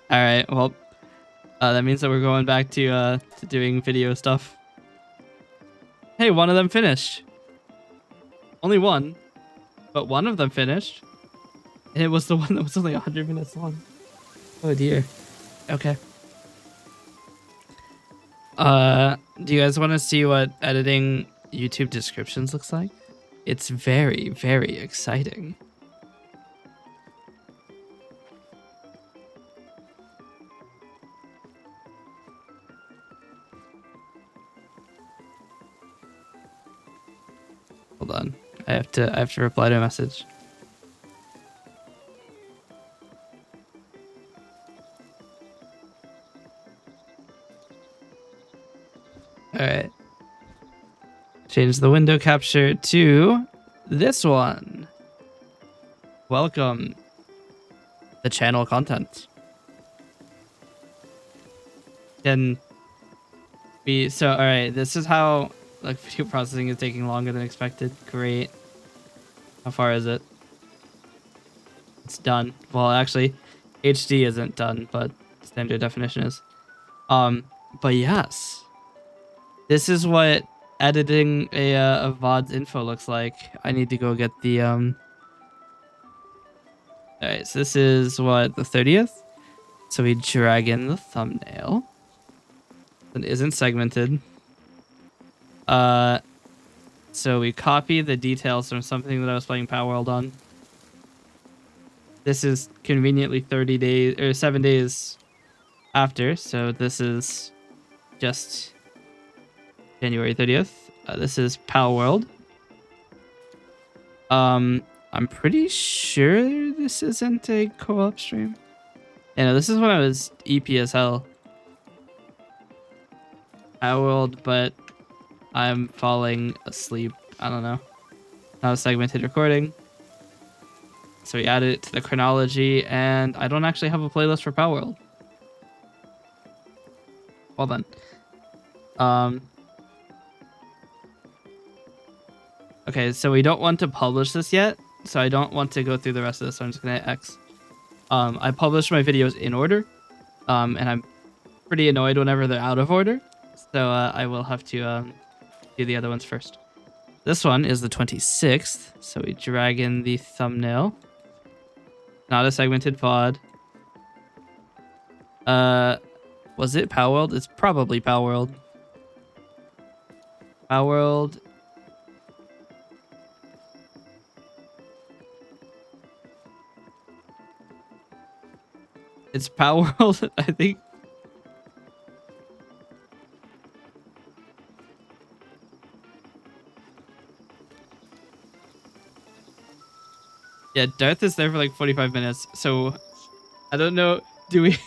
All right. Well, that means that we're going back to doing video stuff. Hey, one of them finished. Only one, but one of them finished. And it was the one that was only 100 minutes long. Oh dear. Okay. Do you guys want to see what editing YouTube descriptions looks like? It's very, very exciting. Hold on. I have to reply to a message. All right. Change the window capture to this one. Welcome. The channel content. Can be so. All right. This is how like video processing is taking longer than expected. Great. How far is it? It's done. Well, actually, HD isn't done, but standard definition is. But yes, this is what editing a VOD's info looks like. I need to go get the All right, so this is what, the 30th. So we drag in the thumbnail. It isn't segmented. So we copy the details from something that I was playing Palworld on. This is conveniently 30 days or 7 days after, so this is just January 30th. This is Palworld. I'm pretty sure this isn't a co-op stream. Yeah, no, this is when I was EP as hell. Palworld, but I'm falling asleep. I don't know. Now segmented recording. So we added it to the chronology, and I don't actually have a playlist for Palworld. Well then. Okay, so we don't want to publish this yet, so I don't want to go through the rest of this, so I'm just gonna hit X. I publish my videos in order, and I'm pretty annoyed whenever they're out of order, so I will have to do the other ones first. This one is the 26th, so we drag in the thumbnail. Not a segmented VOD. Was it Palworld? It's probably Palworld. Palworld. It's Palworld, I think. Yeah, Darth is there for like 45 minutes, so I don't know. Do we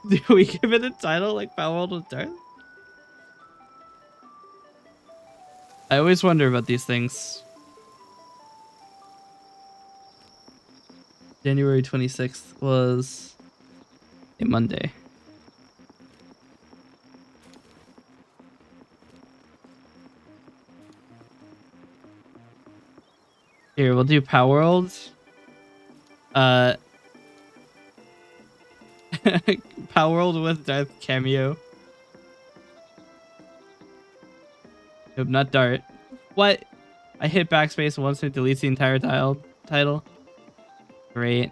do we give it a title like Palworld with Darth? I always wonder about these things. January 26th was a Monday. Here, we'll do Palworld. Palworld with Darth cameo. Nope, not Dart. What? I hit backspace once and it deletes the entire title. Great.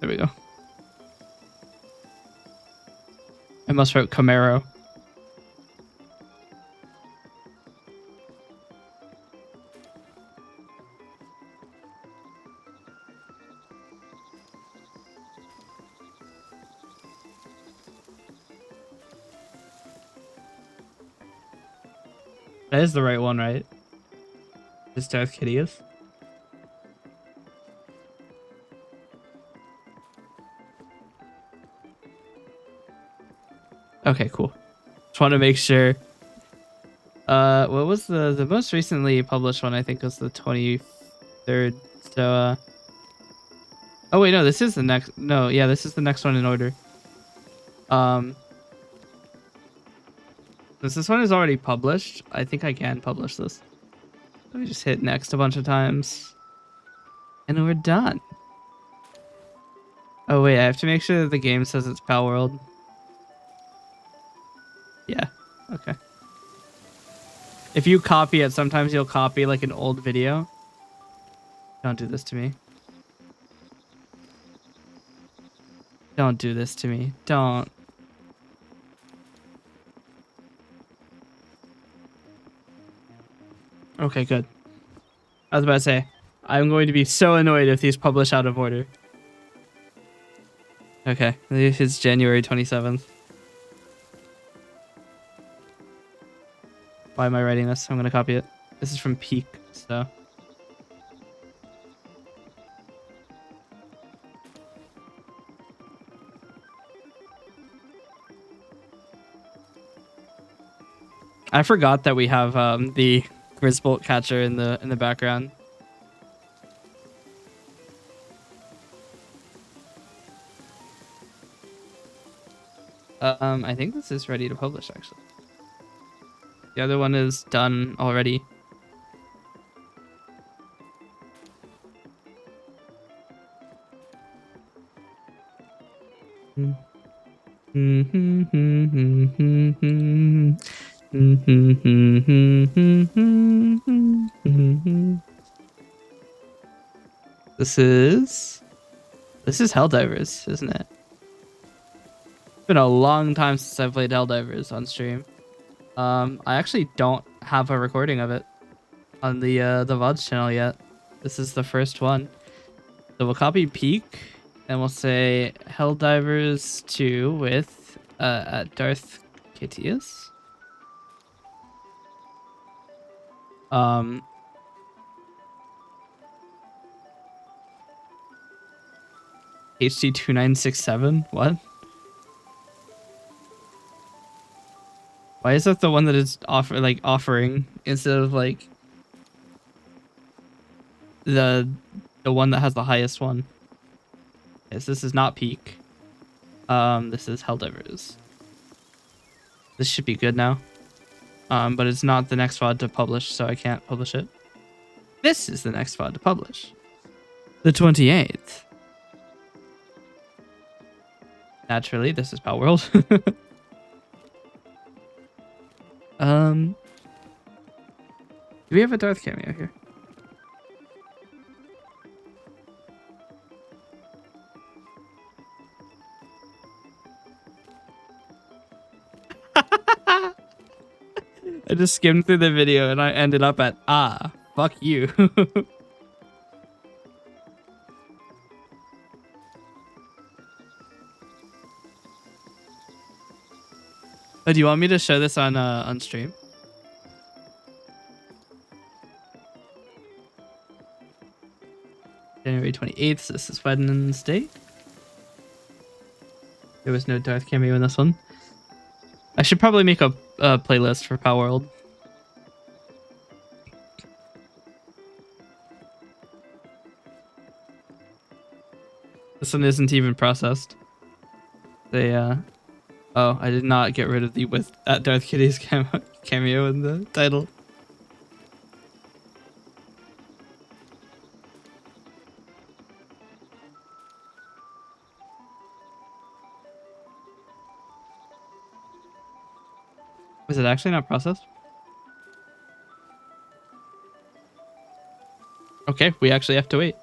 There we go. I must wrote Camaro. That is the right one, right? This Darth Kidius. Okay, cool. Just want to make sure. What was the most recently published one? I think was the 23rd. So, oh wait, no, this is the next. No, yeah, this is the next one in order. Um, since this one is already published, I think I can publish this. Let me just hit next a bunch of times, and we're done. Oh wait, I have to make sure that the game says it's Palworld. Yeah. Okay. If you copy it, sometimes you'll copy like an old video. Don't do this to me. Don't do this to me. Don't. Okay, good. I was about to say, I'm going to be so annoyed if these publish out of order. Okay, it's January 27th. Why am I writing this? I'm going to copy it. This is from Peak, so. I forgot that we have the Grizzbolt catcher in the background. I think this is ready to publish actually. The other one is done already. This is Helldivers, isn't it? It's been a long time since I've played Helldivers on stream. I actually don't have a recording of it on the VODs channel yet. This is the first one. So we'll copy Peak and we'll say Helldivers 2 with Darth Kitius. HD2967. What? Why is that the one that is offering instead of like the one that has the highest one? Yes, this is not Peak. This is Helldivers. This should be good now. But it's not the next VOD to publish, so I can't publish it. This is the next VOD to publish. The 28th. Naturally, this is Palworld. Do we have a Darth cameo here? I just skimmed through the video and I ended up at fuck you. Oh, do you want me to show this on stream? January 28th. This is Wednesday. There was no Darth cameo in this one. I should probably make a playlist for Palworld. This one isn't even processed. They oh, I did not get rid of the with at Darth Kitty's cameo in the title. Was it actually not processed? Okay, we actually have to wait.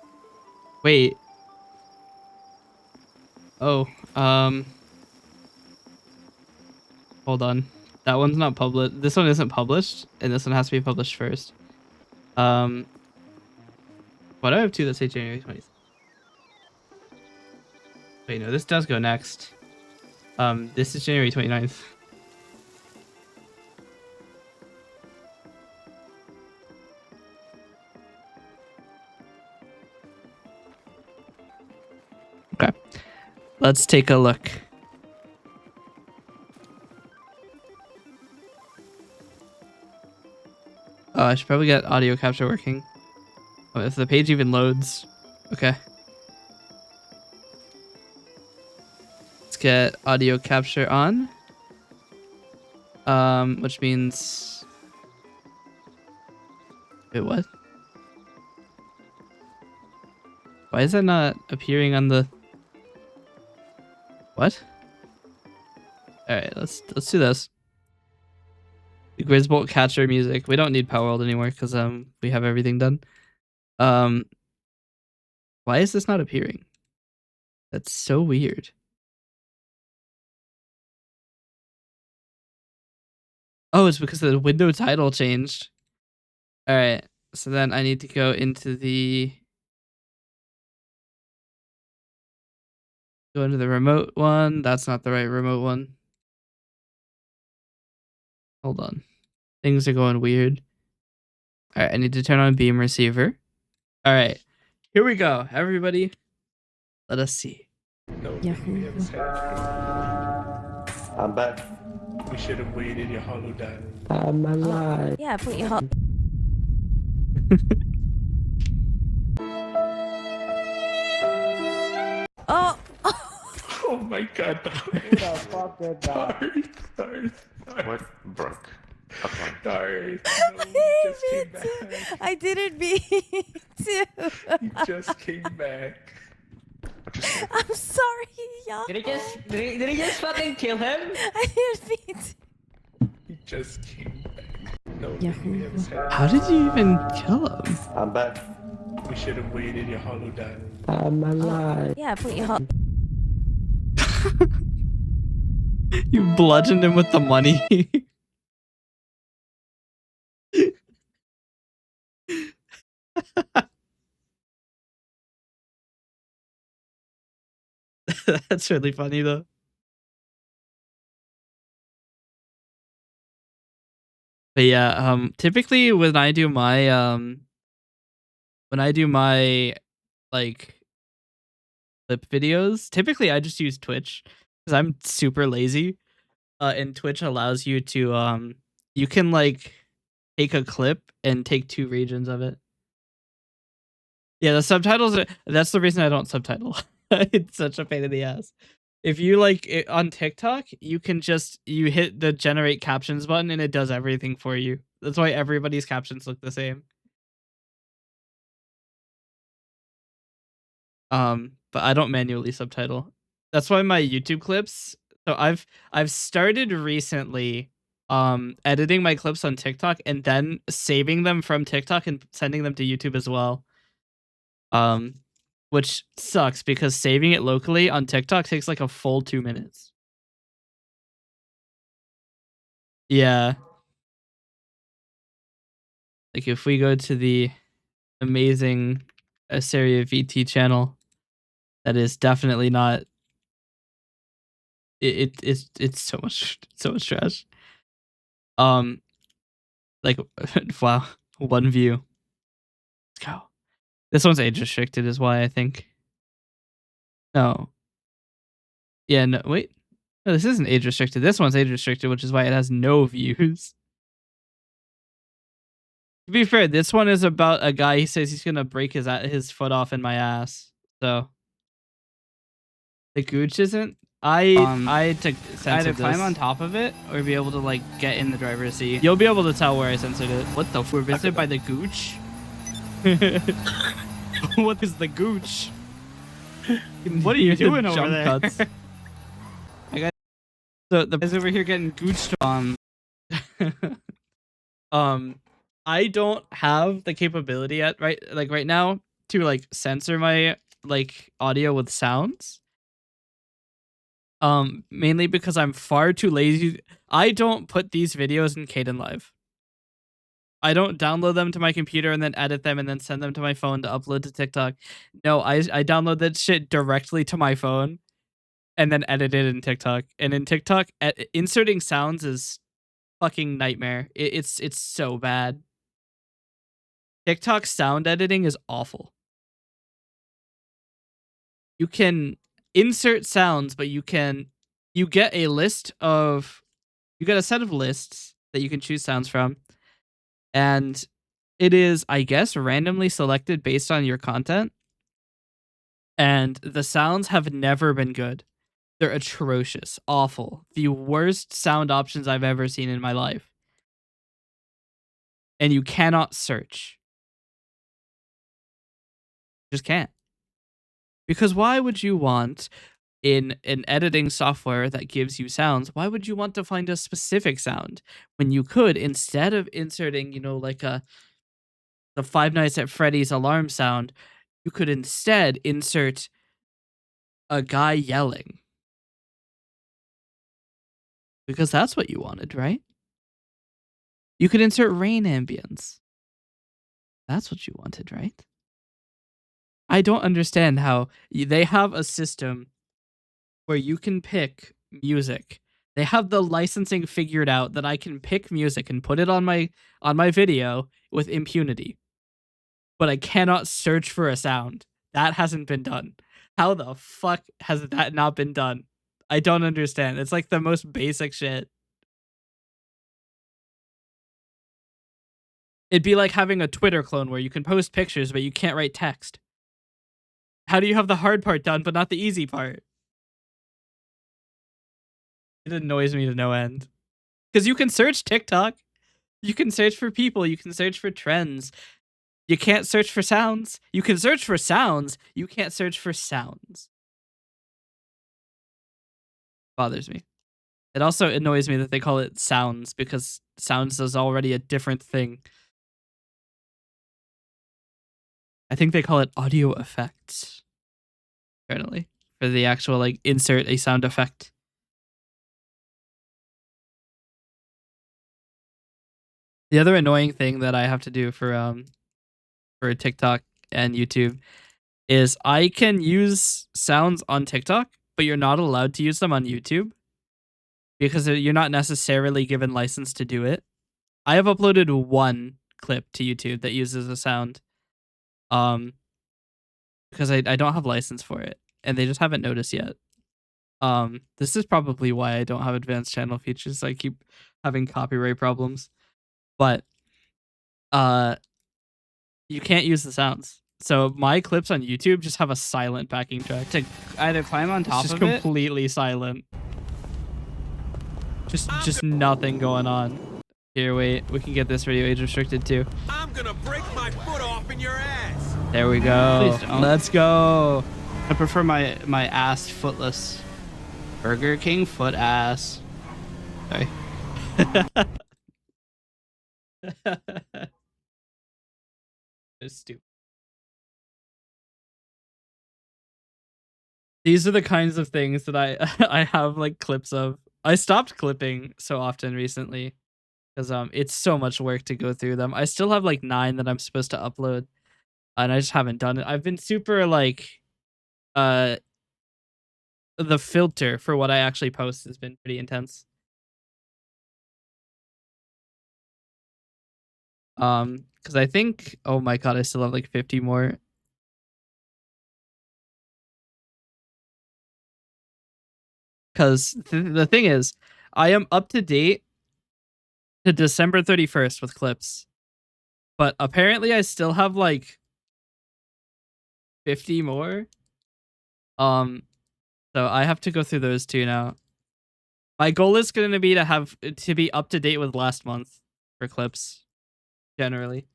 Wait. Oh, hold on. That one's not published. This one isn't published, and this one has to be published first. Why do I have two that say January 20th? Wait, no, this does go next. This is January 29th. Let's take a look. Oh, I should probably get audio capture working. Oh, if the page even loads. Okay. Let's get audio capture on. Which means... Wait, what? Why is that not appearing on the... What? Alright, let's do this. The Grizzbolt catcher music. We don't need Palworld anymore because we have everything done. Why is this not appearing? That's so weird. Oh, it's because the window title changed. Alright, so then I need to go into the... Go into the remote one. That's not the right remote one. Hold on. Things are going weird. Alright, I need to turn on beam receiver. Alright, here we go, everybody. Let us see. Yahoo. I'm back. We should have waited your hollow died. I'm alive. Yeah, put your hot. Oh! Oh my god. Who the fuck did that? Sorry. What broke? Okay. Sorry. No, Me he just came too. back. I didn't mean to. He just came back. I'm sorry, y'all. Did he just fucking kill him? I didn't mean to. He just came back. No, Yahoo. How did you even kill him? I'm back. We should have waited your hollow died. I'm alive. Yeah, put your hot. You bludgeoned him with the money. That's really funny though. But yeah, typically when I do my like clip videos, typically I just use Twitch because I'm super lazy. And Twitch allows you to you can like take a clip and take 2 regions of it. Yeah, the subtitles that's the reason I don't subtitle. It's such a pain in the ass. If you like it on TikTok, you can just you hit the generate captions button and it does everything for you. That's why everybody's captions look the same. But I don't manually subtitle. That's why my YouTube clips. So I've started recently editing my clips on TikTok and then saving them from TikTok and sending them to YouTube as well. Which sucks because saving it locally on TikTok takes like a full 2 minutes. Yeah. Like if we go to the amazing Asteria VT channel, that is definitely not it's so much trash. Like wow, 1 view. Let's go. This one's age restricted is why I think. No. Yeah, no, wait. No, this isn't age restricted. This one's age restricted, which is why it has no views. To be fair, this one is about a guy. He says he's gonna break his foot off in my ass. So the gooch isn't. I took either climb on top of it or be able to like get in the driver's seat. You'll be able to tell where I censored it. What the? We're visited by the gooch. What is the gooch? What are you doing over there? Cuts. I got so the guys over here getting gooched. I don't have the capability yet, right now, to like censor my like audio with sounds. Mainly because I'm far too lazy. I don't put these videos in Kdenlive. I don't download them to my computer and then edit them and then send them to my phone to upload to TikTok. No, I download that shit directly to my phone and then edit it in TikTok. And in TikTok, inserting sounds is fucking nightmare. It's so bad. TikTok sound editing is awful. You can insert sounds, but you get a set of lists that you can choose sounds from, and it is, I guess, randomly selected based on your content. And the sounds have never been good. They're atrocious, awful, the worst sound options I've ever seen in my life. And you cannot search. Just can't. Because why would you want, in an editing software that gives you sounds, why would you want to find a specific sound when you could, instead of inserting, like the Five Nights at Freddy's alarm sound, you could instead insert a guy yelling? Because that's what you wanted, right? You could insert rain ambience. That's what you wanted, right? I don't understand how they have a system where you can pick music. They have the licensing figured out that I can pick music and put it on my video with impunity. But I cannot search for a sound. That hasn't been done. How the fuck has that not been done? I don't understand. It's like the most basic shit. It'd be like having a Twitter clone where you can post pictures, but you can't write text. How do you have the hard part done, but not the easy part? It annoys me to no end. Because you can search TikTok. You can search for people. You can search for trends. You can't search for sounds. You can search for sounds. You can't search for sounds. Bothers me. It also annoys me that they call it sounds, because sounds is already a different thing. I think they call it audio effects, apparently, for the actual, insert a sound effect. The other annoying thing that I have to do for TikTok and YouTube is I can use sounds on TikTok, but you're not allowed to use them on YouTube because you're not necessarily given license to do it. I have uploaded one clip to YouTube that uses a sound, because I don't have license for it, and they just haven't noticed yet. This is probably why I don't have advanced channel features. I keep having copyright problems, but you can't use the sounds. So my clips on YouTube just have a silent backing track. To either climb on top It's just of it. completely silent. Just nothing going on. Here, wait. We can get this video age restricted too. I'm gonna break my foot off in your ass. There we go. Please don't. Let's go. I prefer my ass footless. Burger King foot ass. Sorry. It's stupid. These are the kinds of things that I have clips of. I stopped clipping so often recently because it's so much work to go through them. I still have 9 that I'm supposed to upload, and I just haven't done it. I've been super the filter for what I actually post has been pretty intense. Because I think, oh my god, I still have 50 more. Because the thing is, I am up to date to December 31st with clips, but apparently I still have 50 more. So I have to go through those too now. My goal is going to be to be up to date with last month for clips, generally.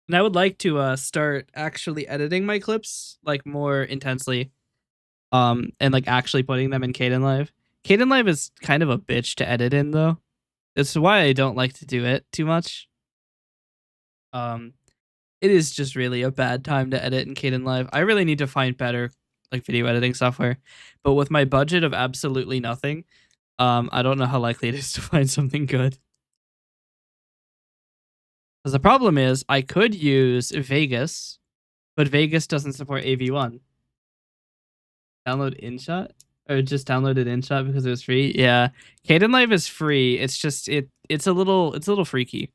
And I would like to start actually editing my clips more intensely, and actually putting them in Kdenlive. Kdenlive is kind of a bitch to edit in though. That's why I don't like to do it too much. It is just really a bad time to edit in Kdenlive. I really need to find better video editing software, but with my budget of absolutely nothing, I don't know how likely it is to find something good. Because the problem is, I could use Vegas, but Vegas doesn't support AV1. Download InShot? Or just downloaded InShot because it was free? Yeah. Kdenlive is free. It's just it's a little freaky.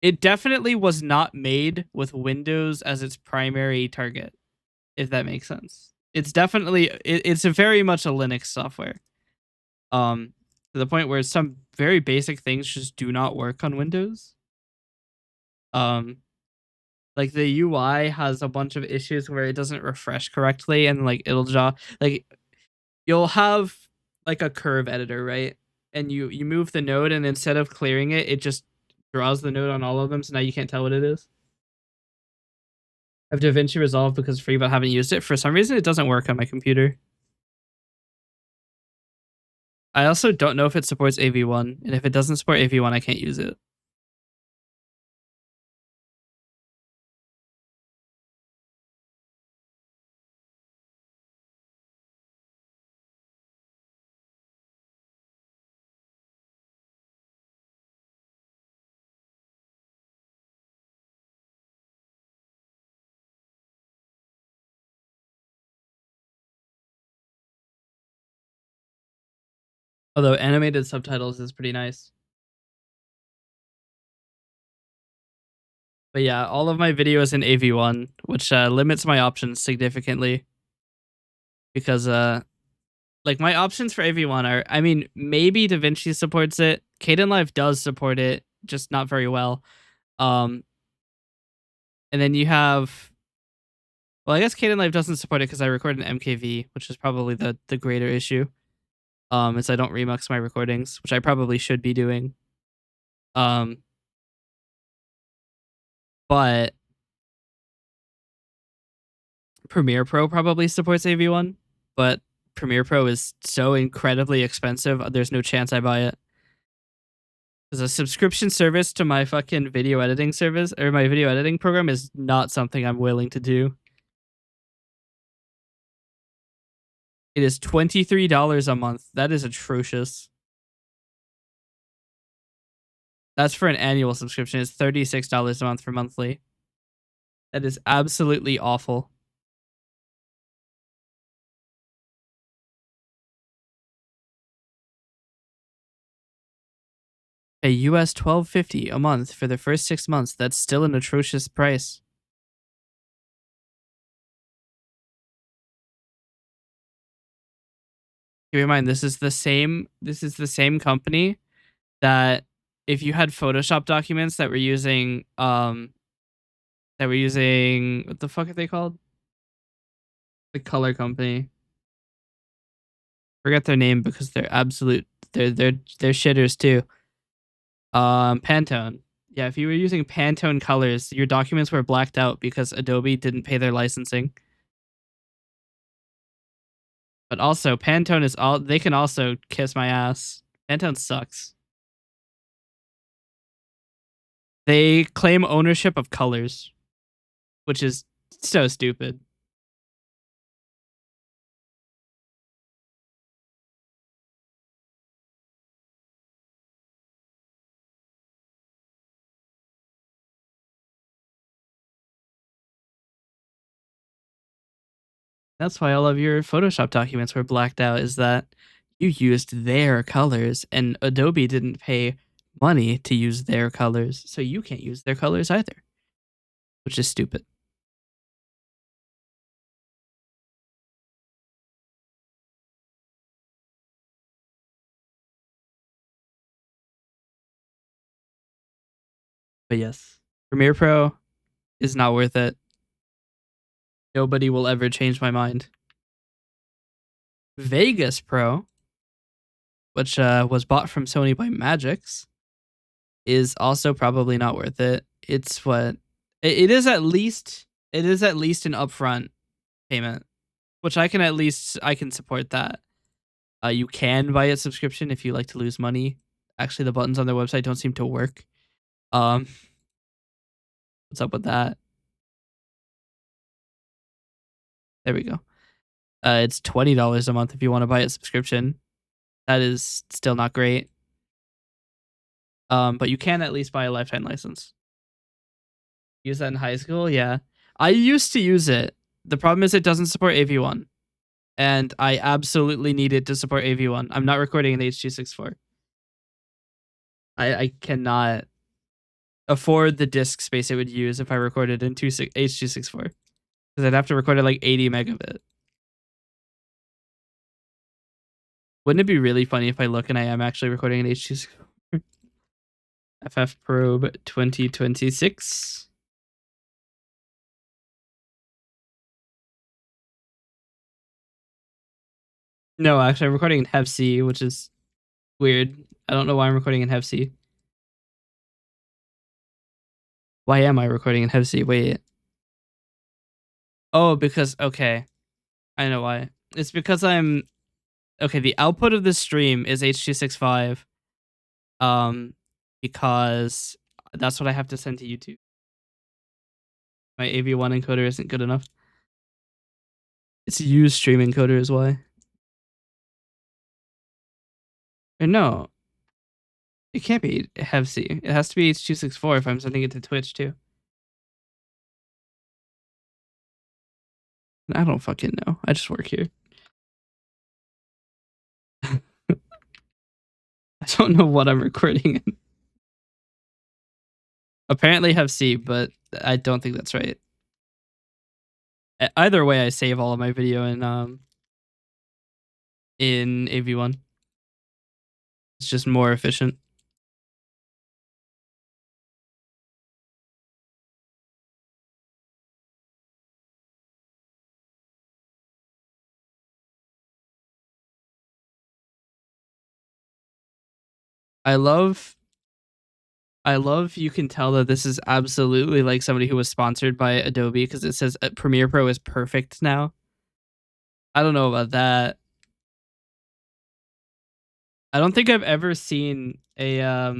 it definitely was not made with Windows as its primary target, if that makes sense. It's definitely it's a very much a Linux software. To the point where some very basic things just do not work on Windows. Like the UI has a bunch of issues where it doesn't refresh correctly, and like it'll like you'll have like a curve editor, right? And you move the node, and instead of clearing it, it just draws the node on all of them, so now you can't tell what it is. I have DaVinci Resolve because it's free, but I haven't used it. For some reason, it doesn't work on my computer. I also don't know if it supports AV1, and if it doesn't support AV1, I can't use it. Although animated subtitles is pretty nice. But yeah, all of my videos in AV1, which limits my options significantly. Because like my options for AV1 are, I mean, maybe DaVinci supports it. Kdenlive does support it, just not very well. And then you have, well, I guess Kdenlive doesn't support it because I record in MKV, which is probably the greater issue. Is I don't remix my recordings, which I probably should be doing. But Premiere Pro probably supports AV1, but Premiere Pro is so incredibly expensive, there's no chance I buy it. Because a subscription service to my fucking video editing service, or my video editing program, is not something I'm willing to do. It is $23 a month. That is atrocious. That's for an annual subscription. It's $36 a month for monthly. That is absolutely awful. Pay US $12.50 a month for the first 6 months. That's still an atrocious price. Keep in mind, this is the same company that if you had Photoshop documents that were using what the fuck are they called? The color company. Forget their name because they're shitters too. Pantone. Yeah, if you were using Pantone colors, your documents were blacked out because Adobe didn't pay their licensing. But also, Pantone is they can also kiss my ass. Pantone sucks. They claim ownership of colors, which is so stupid. That's why all of your Photoshop documents were blacked out, is that you used their colors, and Adobe didn't pay money to use their colors, so you can't use their colors either, which is stupid. But yes, Premiere Pro is not worth it. Nobody will ever change my mind. Vegas Pro, which was bought from Sony by Magix, is also probably not worth it. It's what it is at least an upfront payment, which I can support that. You can buy a subscription if you like to lose money. Actually, the buttons on their website don't seem to work. What's up with that? There we go. It's $20 a month if you want to buy a subscription. That is still not great. But you can at least buy a lifetime license. Use that in high school? Yeah. I used to use it. The problem is it doesn't support AV1. And I absolutely need it to support AV1. I'm not recording in H.264. I cannot afford the disk space it would use if I recorded in H.264. Because I'd have to record at like 80 megabit. Wouldn't it be really funny if I look and I am actually recording in H.264? FF Probe 2026. No, actually, I'm recording in Hep C, which is weird. I don't know why I'm recording in Hep C. Why am I recording in Hep C? Wait. Oh, because, okay. I know why. It's because okay, the output of this stream is H.265. Because that's what I have to send to YouTube. My AV1 encoder isn't good enough. It's used stream encoder is why. Or no. It can't be Hep C. It has to be H.264 if I'm sending it to Twitch too. I don't fucking know. I just work here. I don't know what I'm recording in. Apparently Hep C, but I don't think that's right. Either way, I save all of my video in AV1. It's just more efficient. I love you can tell that this is absolutely like somebody who was sponsored by Adobe because it says Premiere Pro is perfect now. I don't know about that. I don't think I've ever seen a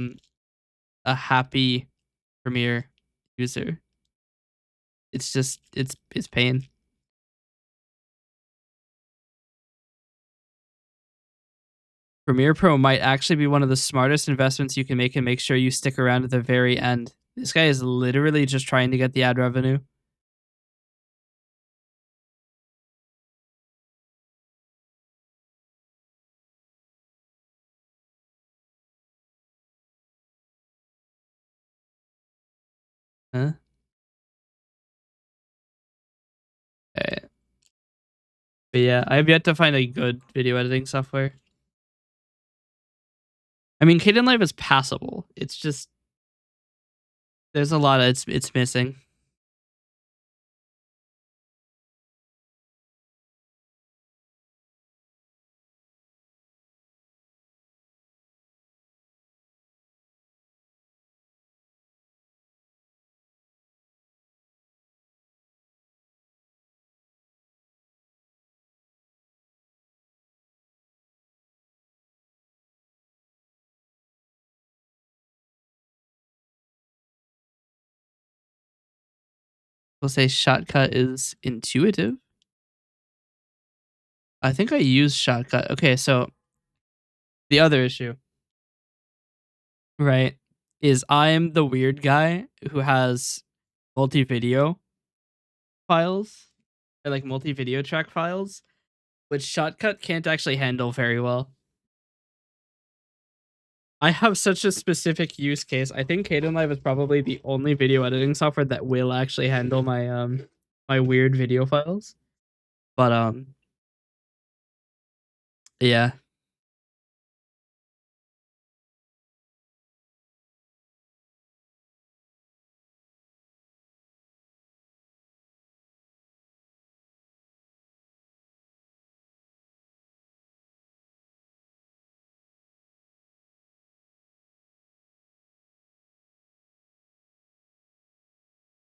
happy Premiere user. It's just it's pain. Premiere Pro might actually be one of the smartest investments you can make and make sure you stick around at the very end. This guy is literally just trying to get the ad revenue. Huh? Alright. But yeah, I have yet to find a good video editing software. I mean, Kdenlive is passable. It's just there's a lot of it's missing. We'll say Shotcut is intuitive. I think I use Shotcut. Okay, so the other issue, right, is I'm the weird guy who has multi-video files or like multi-video track files, which Shotcut can't actually handle very well. I have such a specific use case. I think Kdenlive is probably the only video editing software that will actually handle my my weird video files. But yeah.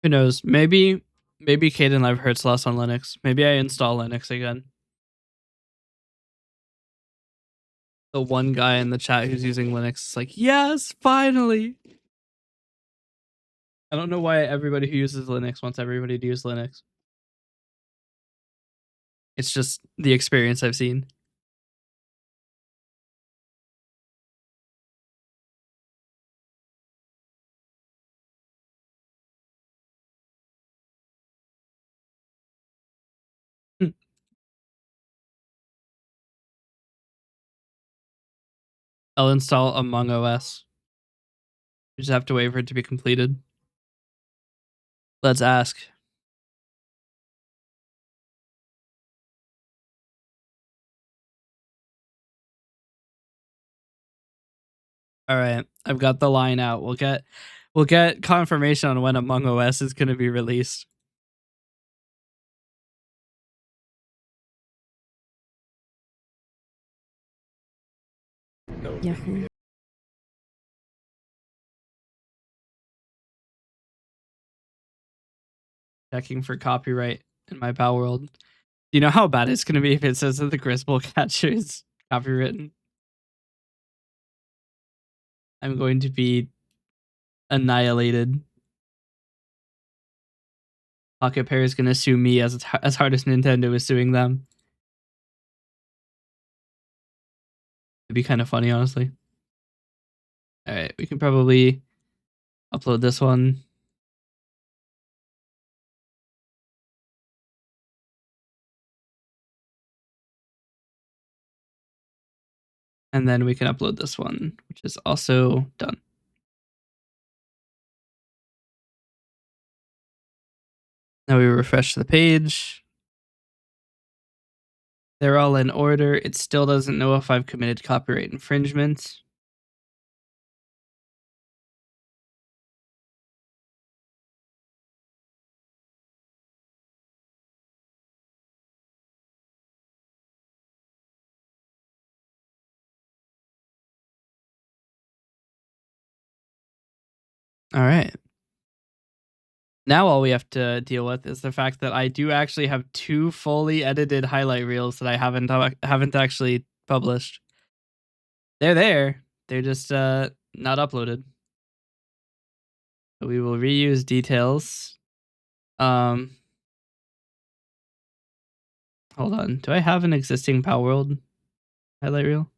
Who knows? Maybe Kdenlive hurts less on Linux. Maybe I install Linux again. The one guy in the chat who's using Linux is like, yes, finally. I don't know why everybody who uses Linux wants everybody to use Linux. It's just the experience I've seen. I'll install Among OS. We just have to wait for it to be completed. Let's ask. All right, I've got the line out. We'll get confirmation on when Among Us is going to be released. No. Yahoo. Checking for copyright in my Palworld. Do you know how bad it's going to be if it says that the Gristle catcher is copywritten? I'm going to be annihilated. Pocket Pair is going to sue me as hard as Nintendo is suing them. It'd be kind of funny, honestly. All right, we can probably upload this one. And then we can upload this one, which is also done. Now we refresh the page. They're all in order. It still doesn't know if I've committed copyright infringement. All right. Now all we have to deal with is the fact that I do actually have 2 fully edited highlight reels that I haven't actually published. They're there. They're just not uploaded. So we will reuse details. Hold on. Do I have an existing Palworld highlight reel?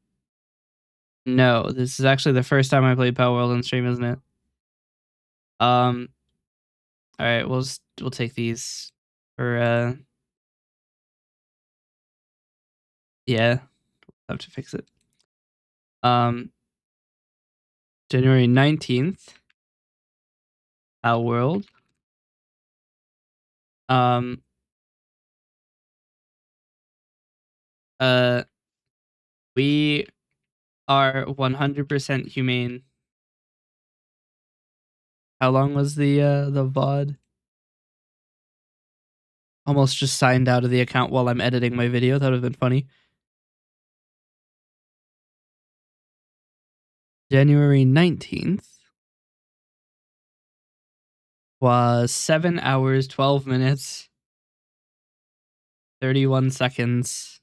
No, this is actually the first time I played Palworld on stream, isn't it? All right, we'll take these for yeah, have to fix it. January 19th, Palworld. We are 100% humane. How long was the VOD? Almost just signed out of the account while I'm editing my video. That would have been funny. January 19th was 7 hours, 12 minutes, 31 seconds,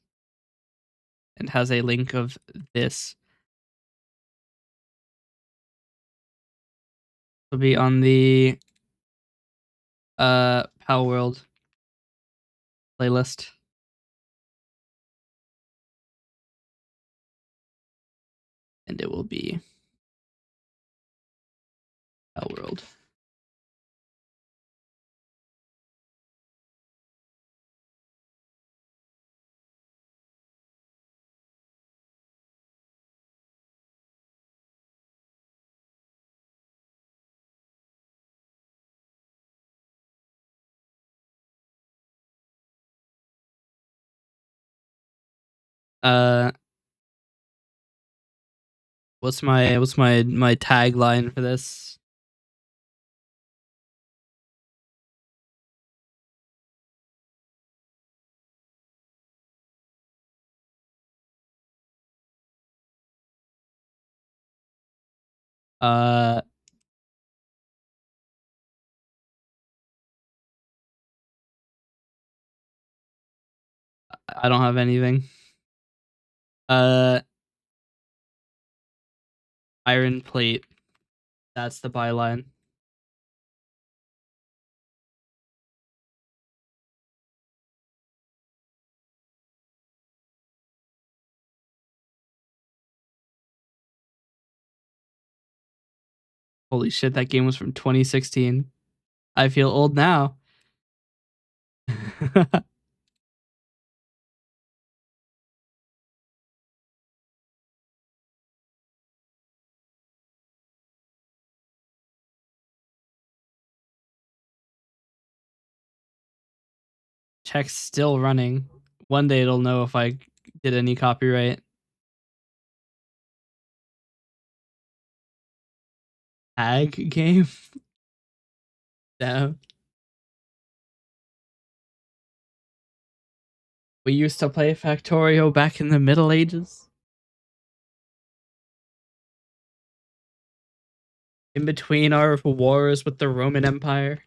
and has a link of this. It'll be on the Palworld playlist. And it will be Palworld. What's my tagline for this? I don't have anything. Iron plate. That's the byline. Holy shit, that game was from 2016. I feel old now. Check's still running. One day it'll know if I did any copyright. Ag game? No. We used to play Factorio back in the Middle Ages. In between our wars with the Roman Empire.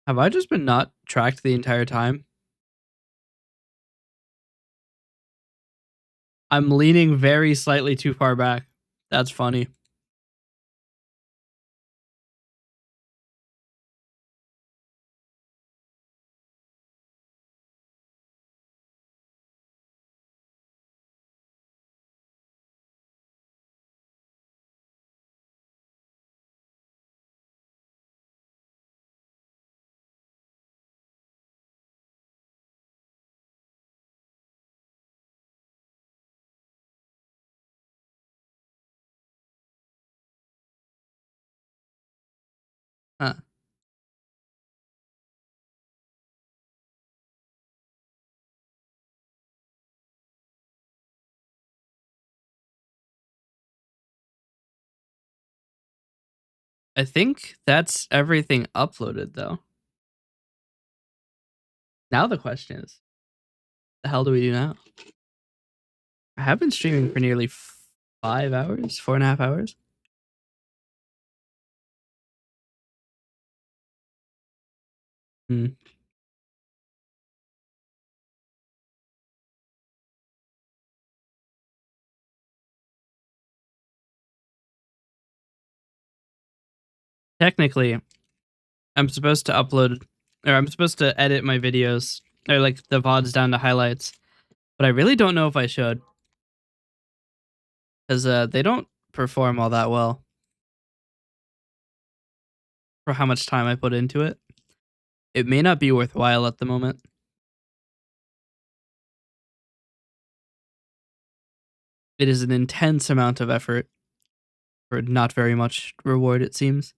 Have I just been not tracked the entire time? I'm leaning very slightly too far back. That's funny. Huh. I think that's everything uploaded though. Now the question is, the hell do we do now? I have been streaming for nearly 5 hours, 4.5 hours. Hmm. Technically, I'm supposed to upload, or I'm supposed to edit my videos, or like the VODs down to highlights, but I really don't know if I should. Because they don't perform all that well for how much time I put into it. It may not be worthwhile at the moment. It is an intense amount of effort for not very much reward, it seems.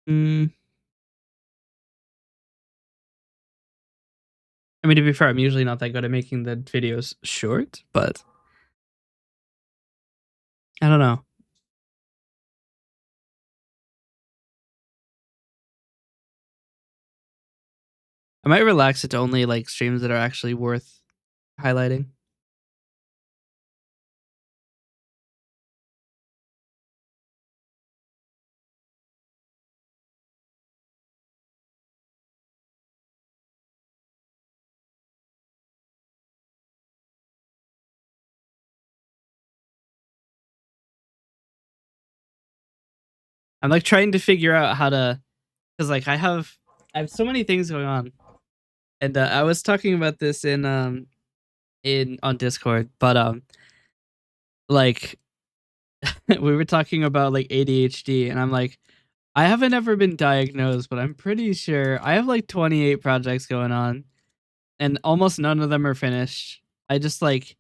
Mm. I mean, to be fair, I'm usually not that good at making the videos short, but I don't know. I might relax it to only like streams that are actually worth highlighting. I'm like trying to figure out how to, because like I have so many things going on, and I was talking about this in on Discord, but like we were talking about like ADHD, and I'm like, I haven't ever been diagnosed, but I'm pretty sure I have like 28 projects going on, and almost none of them are finished. I just like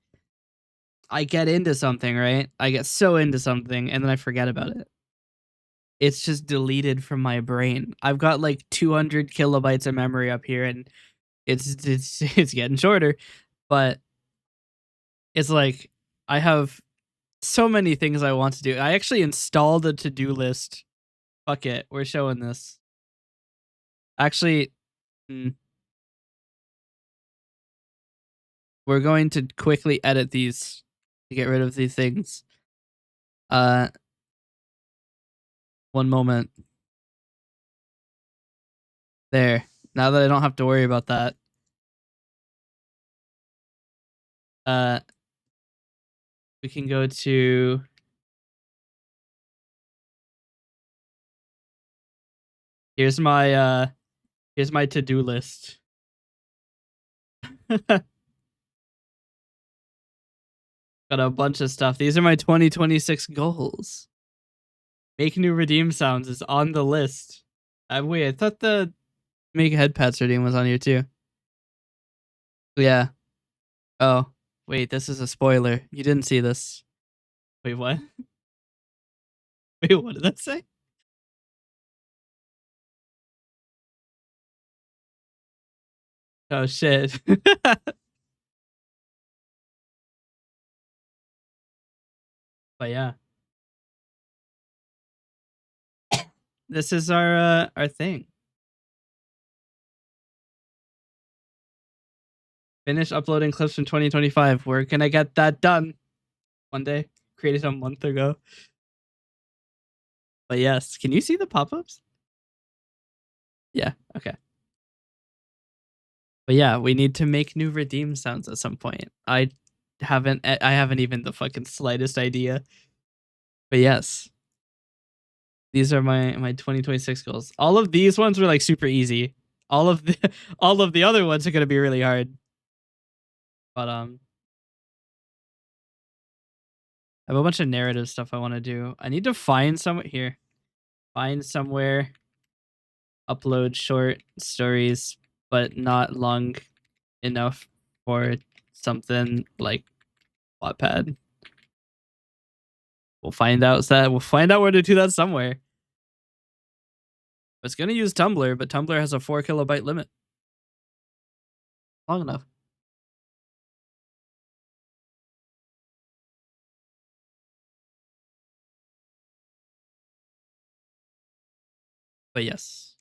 I get into something, right? I get so into something, and then I forget about it. It's just deleted from my brain. I've got like 200 kilobytes of memory up here, and it's getting shorter, but it's like I have so many things I want to do. I actually installed a to-do list. Fuck it, we're showing this. Actually, we're going to quickly edit these to get rid of these things. One moment. There. Now that I don't have to worry about that. We can go to here's my to-do list. Got a bunch of stuff. These are my 2026 goals. Make new redeem sounds is on the list. Wait, I thought the make head pats redeem was on here too. Yeah. Oh, wait, this is a spoiler. You didn't see this. Wait, what? Wait, what did that say? Oh shit. But yeah. This is our thing. Finish uploading clips from 2025. Where can I get that done? One day. Created a month ago. But yes, can you see the pop-ups? Yeah, okay. But yeah, we need to make new redeem sounds at some point. I haven't even the fucking slightest idea. But yes. These are my 2026 goals. All of these ones were like super easy. All of the other ones are gonna be really hard. But I have a bunch of narrative stuff I want to do. I need to find somewhere here. Find somewhere. Upload short stories, but not long enough for something like Wattpad. We'll find out where to do that somewhere. I was gonna use Tumblr, but Tumblr has a 4 kilobyte limit. Long enough. But yes.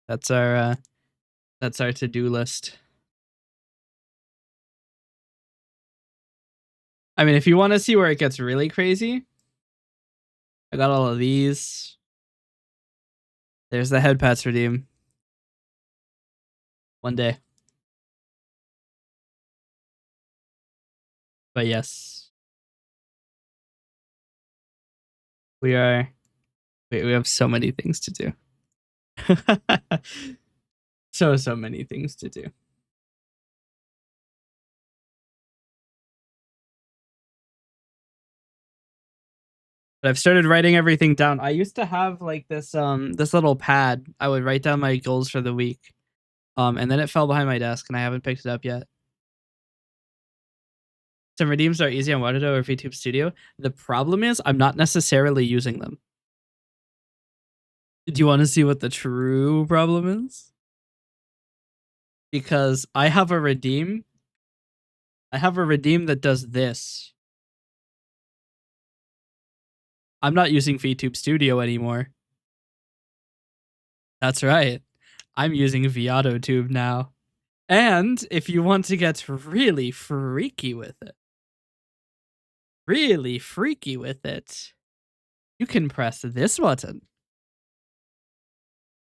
That's our to-do list. I mean, if you want to see where it gets really crazy, I got all of these. There's the head pats redeem. One day. But yes. We have so many things to do. so many things to do. But I've started writing everything down. I used to have like this little pad. I would write down my goals for the week. And then it fell behind my desk and I haven't picked it up yet. Some redeems are easy on Waterdo or VTube Studio. The problem is I'm not necessarily using them. Do you want to see what the true problem is? Because I have a redeem that does this. I'm not using VTube Studio anymore. That's right. I'm using vtuber now. And if you want to get really freaky with it, you can press this button.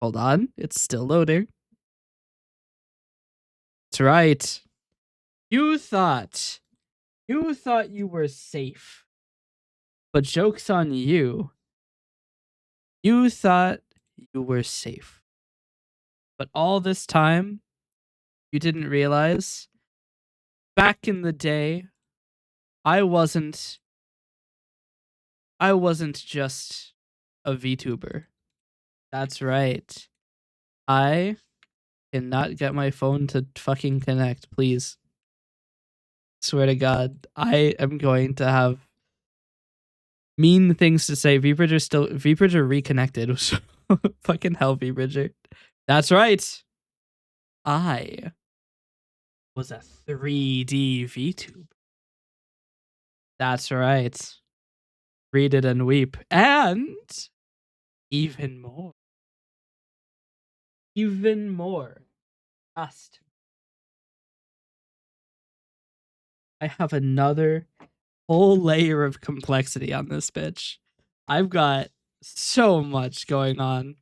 Hold on, it's still loading. That's right. You thought you were safe. But joke's on you. You thought you were safe. But all this time, you didn't realize, back in the day, I wasn't just a VTuber. That's right. I cannot get my phone to fucking connect, please. Swear to God, I am going to have mean things to say. VBridger reconnected. Fucking hell, VBridger. That's right. I was a 3D VTube. That's right. Read it and weep. And even more. Even more. Just. I have another whole layer of complexity on this bitch. I've got so much going on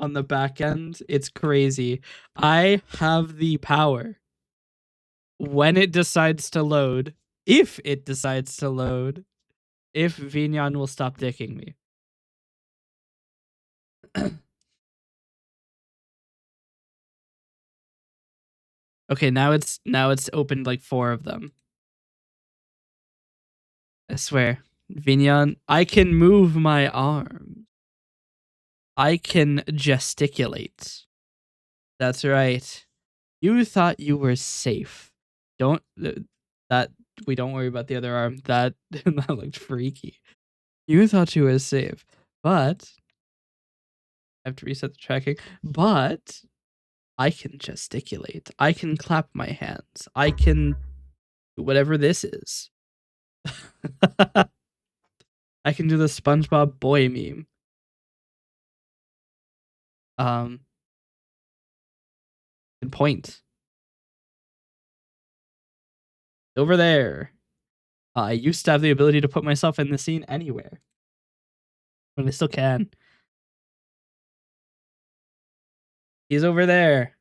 the back end. It's crazy. I have the power when it decides to load, if it decides to load, if Vignan will stop dicking me. Okay, now it's opened like 4 of them. I swear. Vignan, I can move my arm. I can gesticulate. That's right. You thought you were safe. Don't we don't worry about the other arm. That looked freaky. You thought you were safe, but I have to reset the tracking. But I can gesticulate. I can clap my hands. I can do whatever this is. I can do the SpongeBob boy meme. And point. Over there. I used to have the ability to put myself in the scene anywhere. But I still can. He's over there.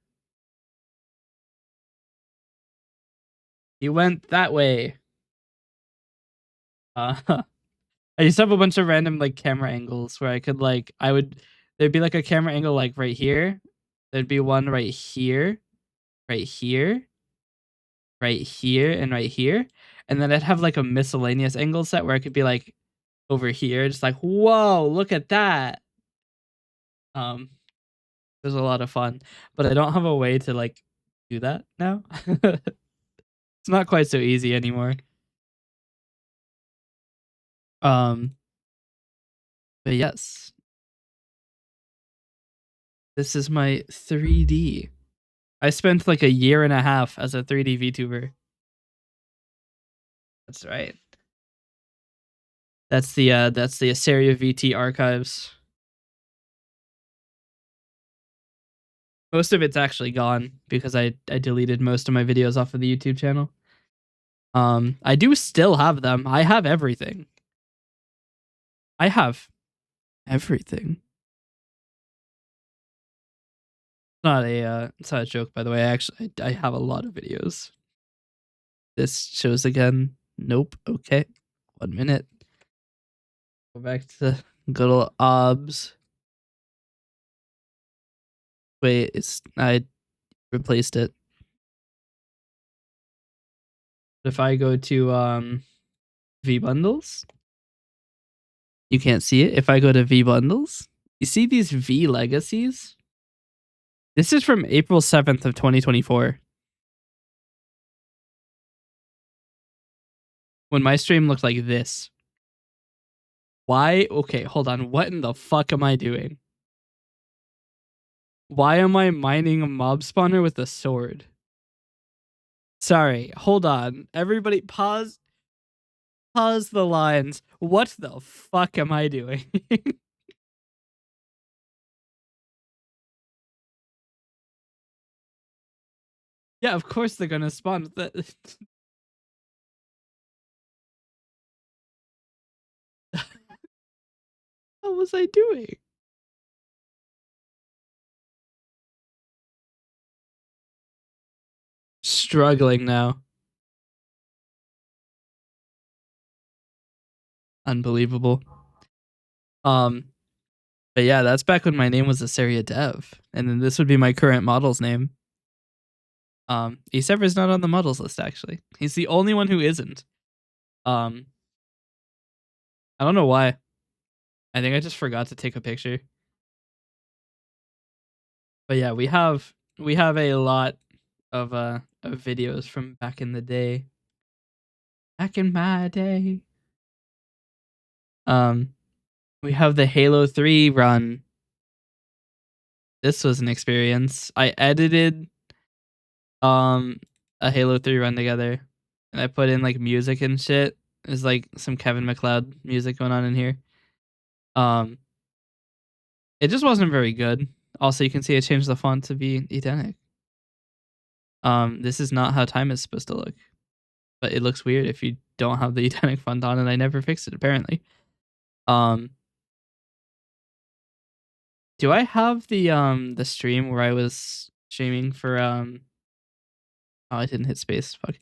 He went that way. I used to have a bunch of random like camera angles where I could like there'd be like a camera angle like right here. There'd be one right here, right here, right here, and right here. And then I'd have like a miscellaneous angle set where I could be like over here, just like, whoa, look at that. It was a lot of fun. But I don't have a way to like do that now. It's not quite so easy anymore. But yes. This is my 3D. I spent like 1.5 years as a 3D VTuber. That's right. That's the Asaria VT archives. Most of it's actually gone because I deleted most of my videos off of the YouTube channel. I do still have them. I have everything. I have everything. It's not a joke, by the way. I have a lot of videos. This shows again. Nope. Okay. 1 minute. Go back to good old OBS. Wait, I replaced it. If I go to V bundles, you can't see it. If I go to V bundles, you see these V legacies? This is from April 7th of 2024. When my stream looked like this. Why? Okay, hold on. What in the fuck am I doing? Why am I mining a mob spawner with a sword? Sorry, hold on. Everybody pause. Pause the lines. What the fuck am I doing? Yeah, of course they're gonna spawn with that. What was I doing? Struggling now. Unbelievable. But yeah, that's back when my name was Asaria Dev, and then this would be my current model's name. Esever's not on the models list actually. He's the only one who isn't. I don't know why. I think I just forgot to take a picture. But yeah, we have a lot of videos from back in the day. Back in my day. We have the Halo 3 run. This was an experience. I edited a Halo 3 run together, and I put in like music and shit. There's like some Kevin MacLeod music going on in here. It just wasn't very good. Also, you can see I changed the font to be Edenic. This is not how time is supposed to look. but it looks weird if you don't have the Eugenic font on, and I never fixed it apparently. Do I have the stream where I was streaming for oh, I didn't hit space. Fuck.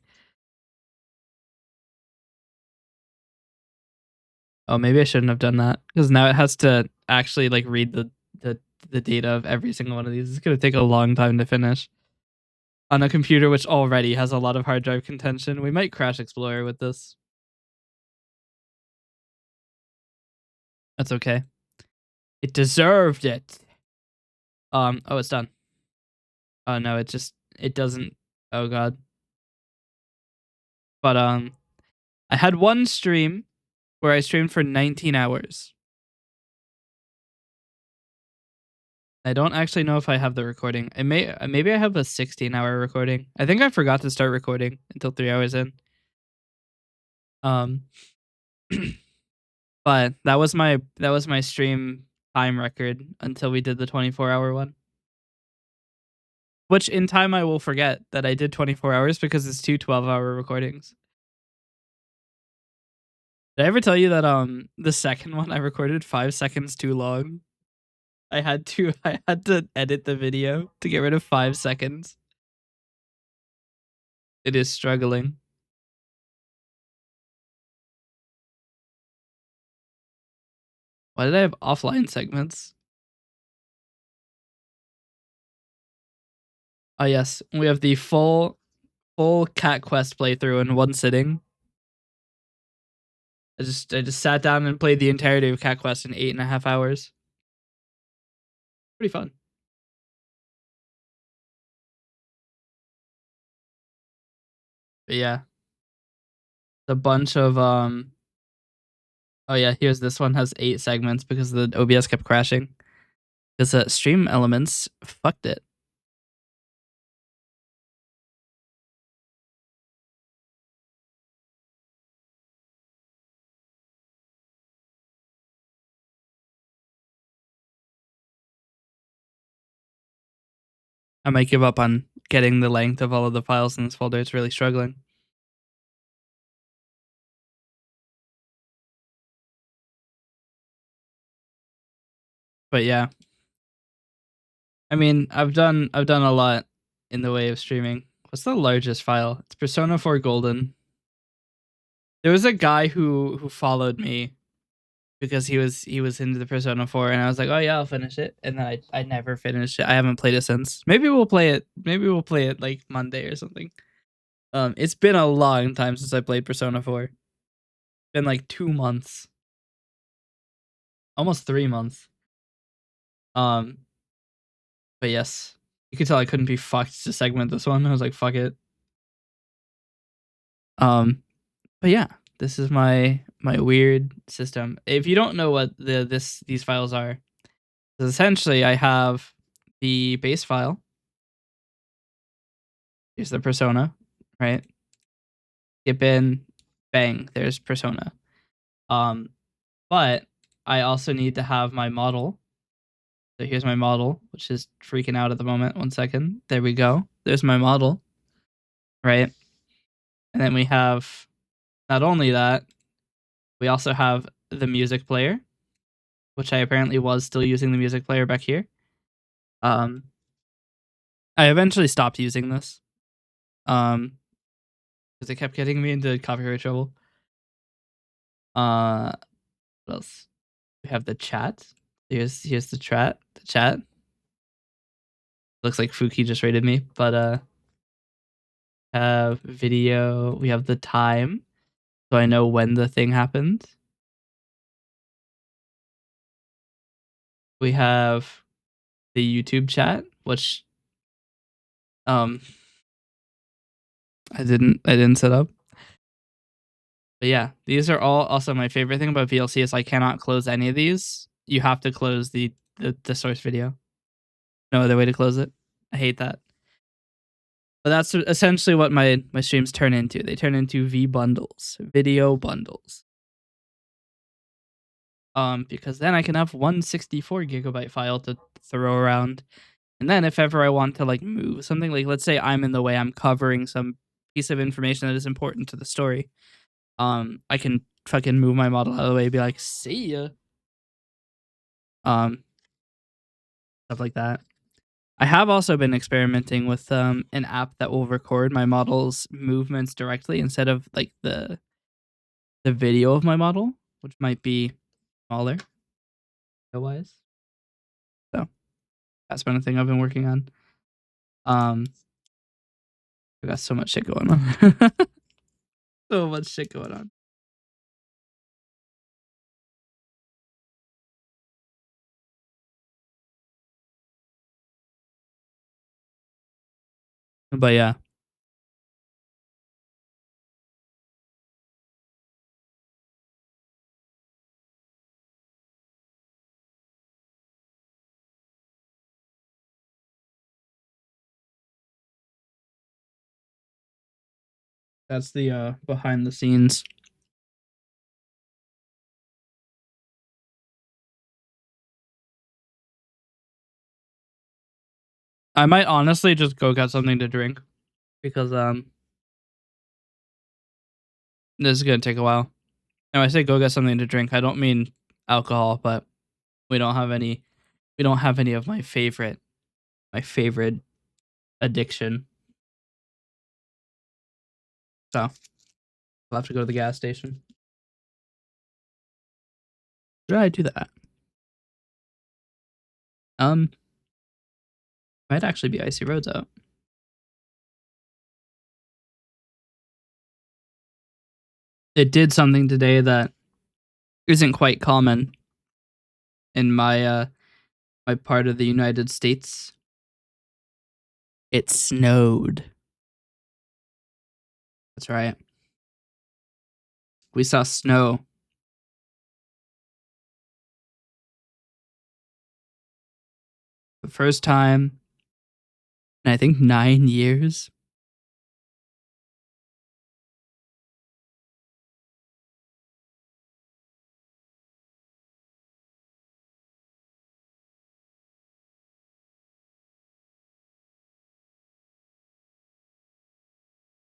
Oh, maybe I shouldn't have done that, because now it has to actually like read the data of every single one of these. It's gonna take a long time to finish on a computer which already has a lot of hard drive contention. We might crash Explorer with this. That's okay. It deserved it. Oh, it's done. Oh no, it doesn't. Oh god. But I had one stream where I streamed for 19 hours. I don't actually know if I have the recording. Maybe I have a 16-hour recording. I think I forgot to start recording until 3 hours in. But that was my stream time record until we did the 24-hour one. Which in time I will forget that I did 24 hours because it's 2 12-hour recordings. Did I ever tell you that the second one I recorded 5 seconds too long? I had to edit the video to get rid of 5 seconds. It is struggling. Why did I have offline segments? Oh yes, we have the full Cat Quest playthrough in one sitting. I just sat down and played the entirety of Cat Quest in 8.5 hours. Pretty fun. But yeah. A bunch of oh yeah, here's this one has 8 segments because the OBS kept crashing. Because Stream Elements fucked it. I might give up on getting the length of all of the files in this folder. It's really struggling. But yeah. I mean, I've done a lot in the way of streaming. What's the largest file? It's Persona 4 Golden. There was a guy who followed me because he was into the Persona 4, and I was like, oh yeah, I'll finish it. And then I never finished it. I haven't played it since. Maybe we'll play it like Monday or something. It's been a long time since I played Persona 4. It's been like 2 months. Almost 3 months. But yes. You could tell I couldn't be fucked to segment this one. I was like, fuck it. But yeah, this is my weird system. If you don't know what these files are, essentially I have the base file. Here's the persona, right? Skip in, bang, there's persona. But I also need to have my model. So here's my model, which is freaking out at the moment. 1 second. There we go. There's my model, right? And then we have, not only that, we also have the music player, which I apparently was still using the music player back here. I eventually stopped using this, because it kept getting me into copyright trouble. What else? We have the chat. Here's the chat. The chat. Looks like Fuki just rated me, but have video. We have the time, so I know when the thing happened. We have the YouTube chat, which I didn't set up. But yeah, these are all also my favorite thing about VLC is I cannot close any of these. You have to close the source video. No other way to close it. I hate that. But that's essentially what my streams turn into. They turn into V bundles, video bundles. Because then I can have 164 gigabyte file to throw around. And then if ever I want to like move something, like let's say I'm in the way, I'm covering some piece of information that is important to the story, I can fucking move my model out of the way and be like, see ya. Stuff like that. I have also been experimenting with an app that will record my model's movements directly instead of like the video of my model, which might be smaller wise. So that's been a thing I've been working on. I got so much shit going on. So much shit going on. But yeah. That's the behind the scenes. I might honestly just go get something to drink because this is gonna take a while. And when I say go get something to drink, I don't mean alcohol, but we don't have any of my favorite addiction. So I'll have to go to the gas station. Should I do that? Might actually be icy roads out. It did something today that isn't quite common in my my part of the United States. It snowed. That's right. We saw snow. The first time in I think 9 years.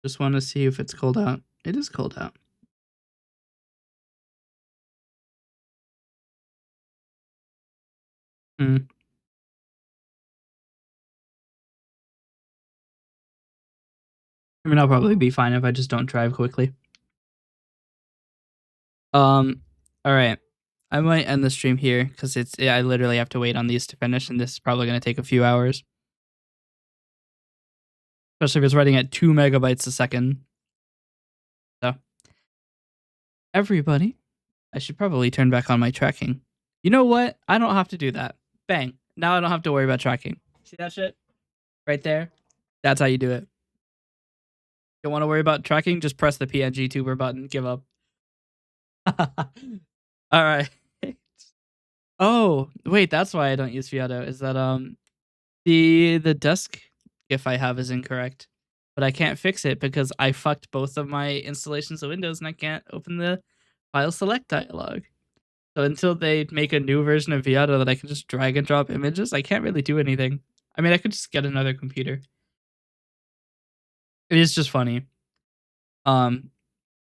Just want to see if it's cold out. It is cold out. I mean, I'll probably be fine if I just don't drive quickly. All right. I might end the stream here because I literally have to wait on these to finish, and this is probably going to take a few hours. Especially if it's writing at 2 megabytes a second. So, everybody, I should probably turn back on my tracking. You know what? I don't have to do that. Bang. Now I don't have to worry about tracking. See that shit? Right there? That's how you do it. Don't want to worry about tracking? Just press the PNG tuber button. Give up. All right. Oh, wait, that's why I don't use Fiato. Is that the desk GIF I have is incorrect. But I can't fix it because I fucked both of my installations of Windows and I can't open the file select dialog. So until they make a new version of Viato that I can just drag and drop images, I can't really do anything. I mean, I could just get another computer. It is just funny. I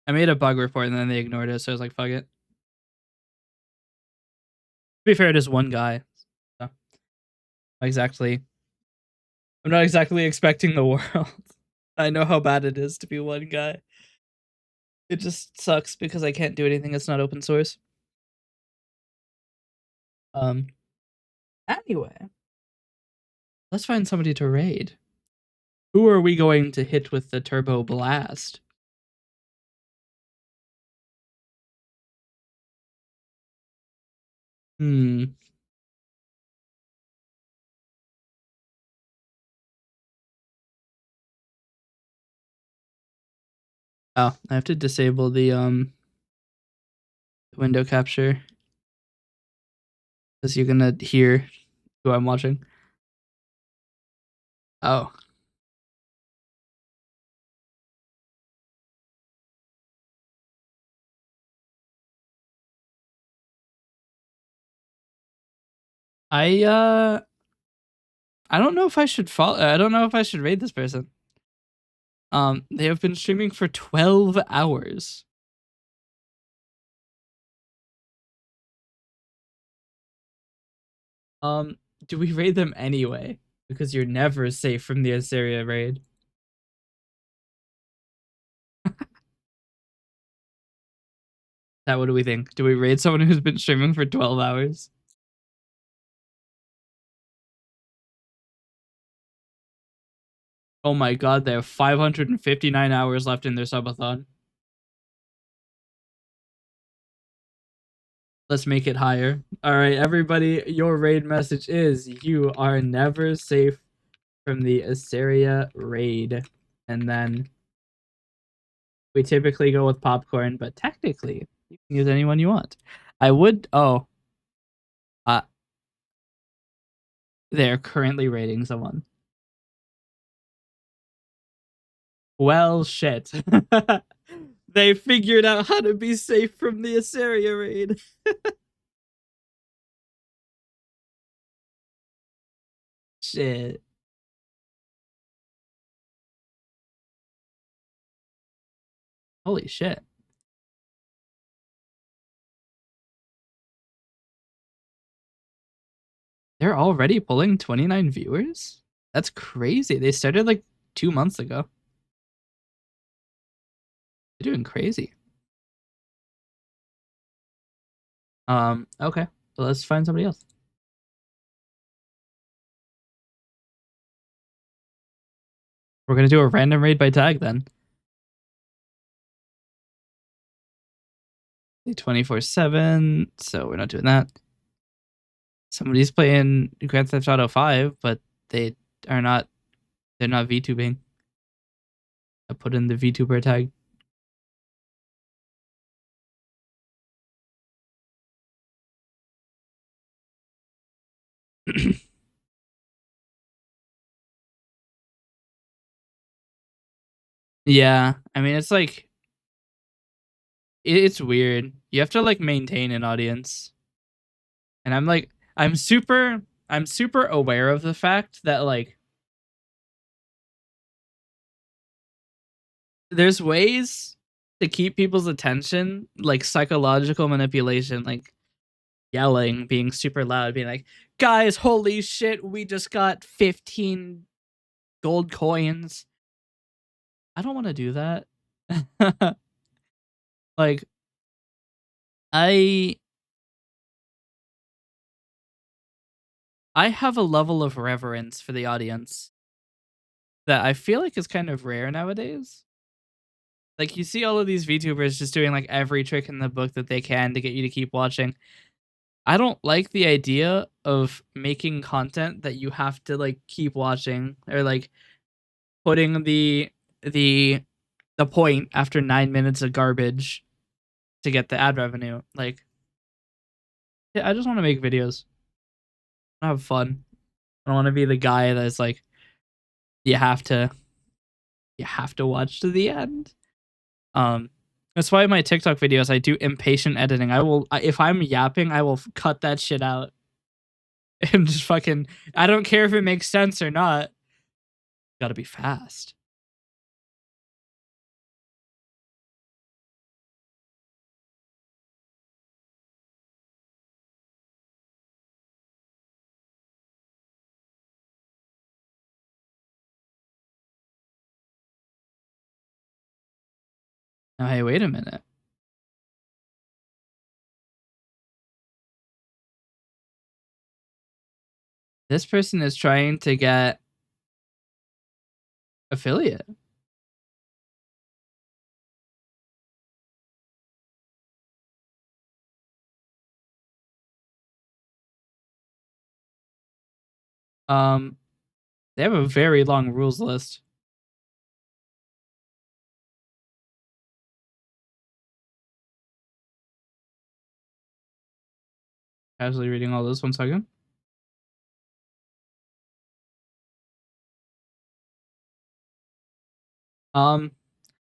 made a bug report and then they ignored it, so I was like, fuck it. To be fair, it is one guy. So I'm not exactly expecting the world. I know how bad it is to be one guy. It just sucks because I can't do anything that's not open source. Anyway, let's find somebody to raid. Who are we going to hit with the turbo blast? Oh, I have to disable the window capture because you're gonna hear who I'm watching. Oh. I don't know if I should follow. I don't know if I should raid this person. They have been streaming for 12 hours. Do we raid them anyway? Because you're never safe from the Assyria raid. What do we think? Do we raid someone who's been streaming for 12 hours? Oh my god, they have 559 hours left in their subathon. Let's make it higher. All right, everybody, your raid message is you are never safe from the Assyria raid. And then we typically go with popcorn, but technically you can use anyone you want. I would they're currently rating someone. Well, shit. They figured out how to be safe from the Assyria raid. Shit. Holy shit. They're already pulling 29 viewers? That's crazy. They started like 2 months ago. They're doing crazy. Okay. So let's find somebody else. We're gonna do a random raid by tag then. 24/7, so we're not doing that. Somebody's playing Grand Theft Auto 5, but they're not VTubing. I put in the VTuber tag. Yeah, I mean it's like it's weird. You have to like maintain an audience. And I'm super aware of the fact that like there's ways to keep people's attention, like psychological manipulation, like yelling, being super loud, being like, "Guys, holy shit, we just got 15 gold coins." I don't want to do that. Like I have a level of reverence for the audience that I feel like is kind of rare nowadays. Like you see all of these VTubers just doing like every trick in the book that they can to get you to keep watching. I don't like the idea of making content that you have to like keep watching or like putting the point after 9 minutes of garbage to get the ad revenue. Like yeah, I just want to make videos. I have fun. I don't want to be the guy that's like you have to watch to the end. That's why in my TikTok videos I do impatient editing. If I'm yapping, I will cut that shit out. And just fucking I don't care if it makes sense or not. Gotta be fast. Now, hey, wait a minute. This person is trying to get affiliate. They have a very long rules list. Casually reading all this 1 second.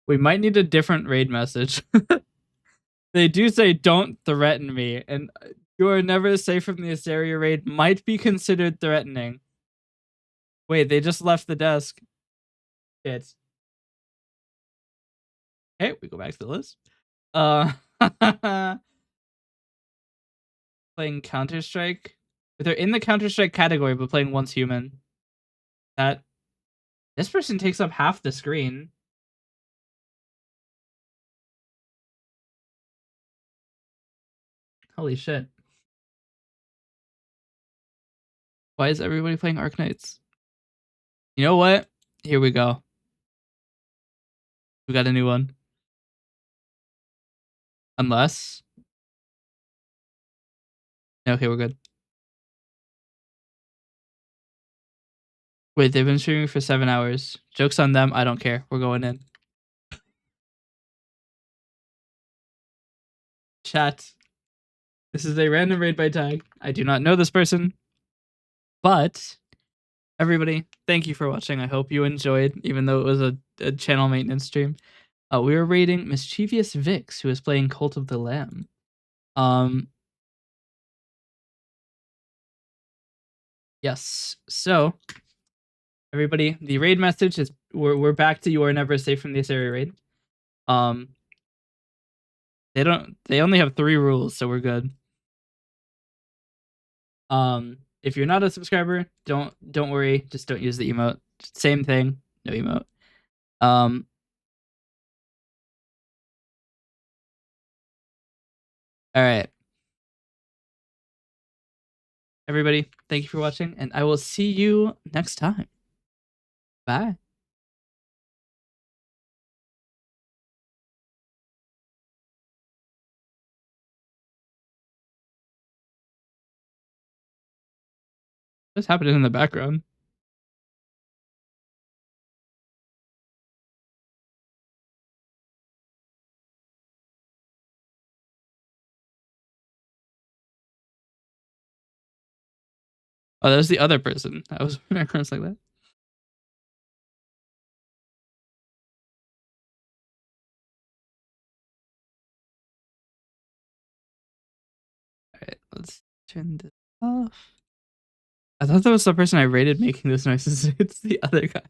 We might need a different raid message. They do say don't threaten me, and you are never safe from the Assyria raid might be considered threatening. Wait, they just left the desk. Shit. Okay, we go back to the list. Playing Counter Strike. They're in the Counter Strike category, but playing once human. That this person takes up half the screen. Holy shit! Why is everybody playing Arknights? You know what? Here we go. We got a new one. Unless. Okay, we're good. Wait, they've been streaming for 7 hours. Joke's on them. I don't care. We're going in. Chat. This is a random raid by tag. I do not know this person. But everybody, thank you for watching. I hope you enjoyed, even though it was a channel maintenance stream. We were raiding Mischievous Vix, who is playing Cult of the Lamb. Yes. So, everybody, the raid message is we're back to you are never safe from this area raid. They only have 3 rules, so we're good. If you're not a subscriber, don't worry, just don't use the emote. Same thing, no emote. All right. Everybody, thank you for watching, and I will see you next time. Bye. What's happening in the background? Oh, that was the other person. I was like that. All right, let's turn this off. I thought that was the person I rated making those noises. It's the other guy.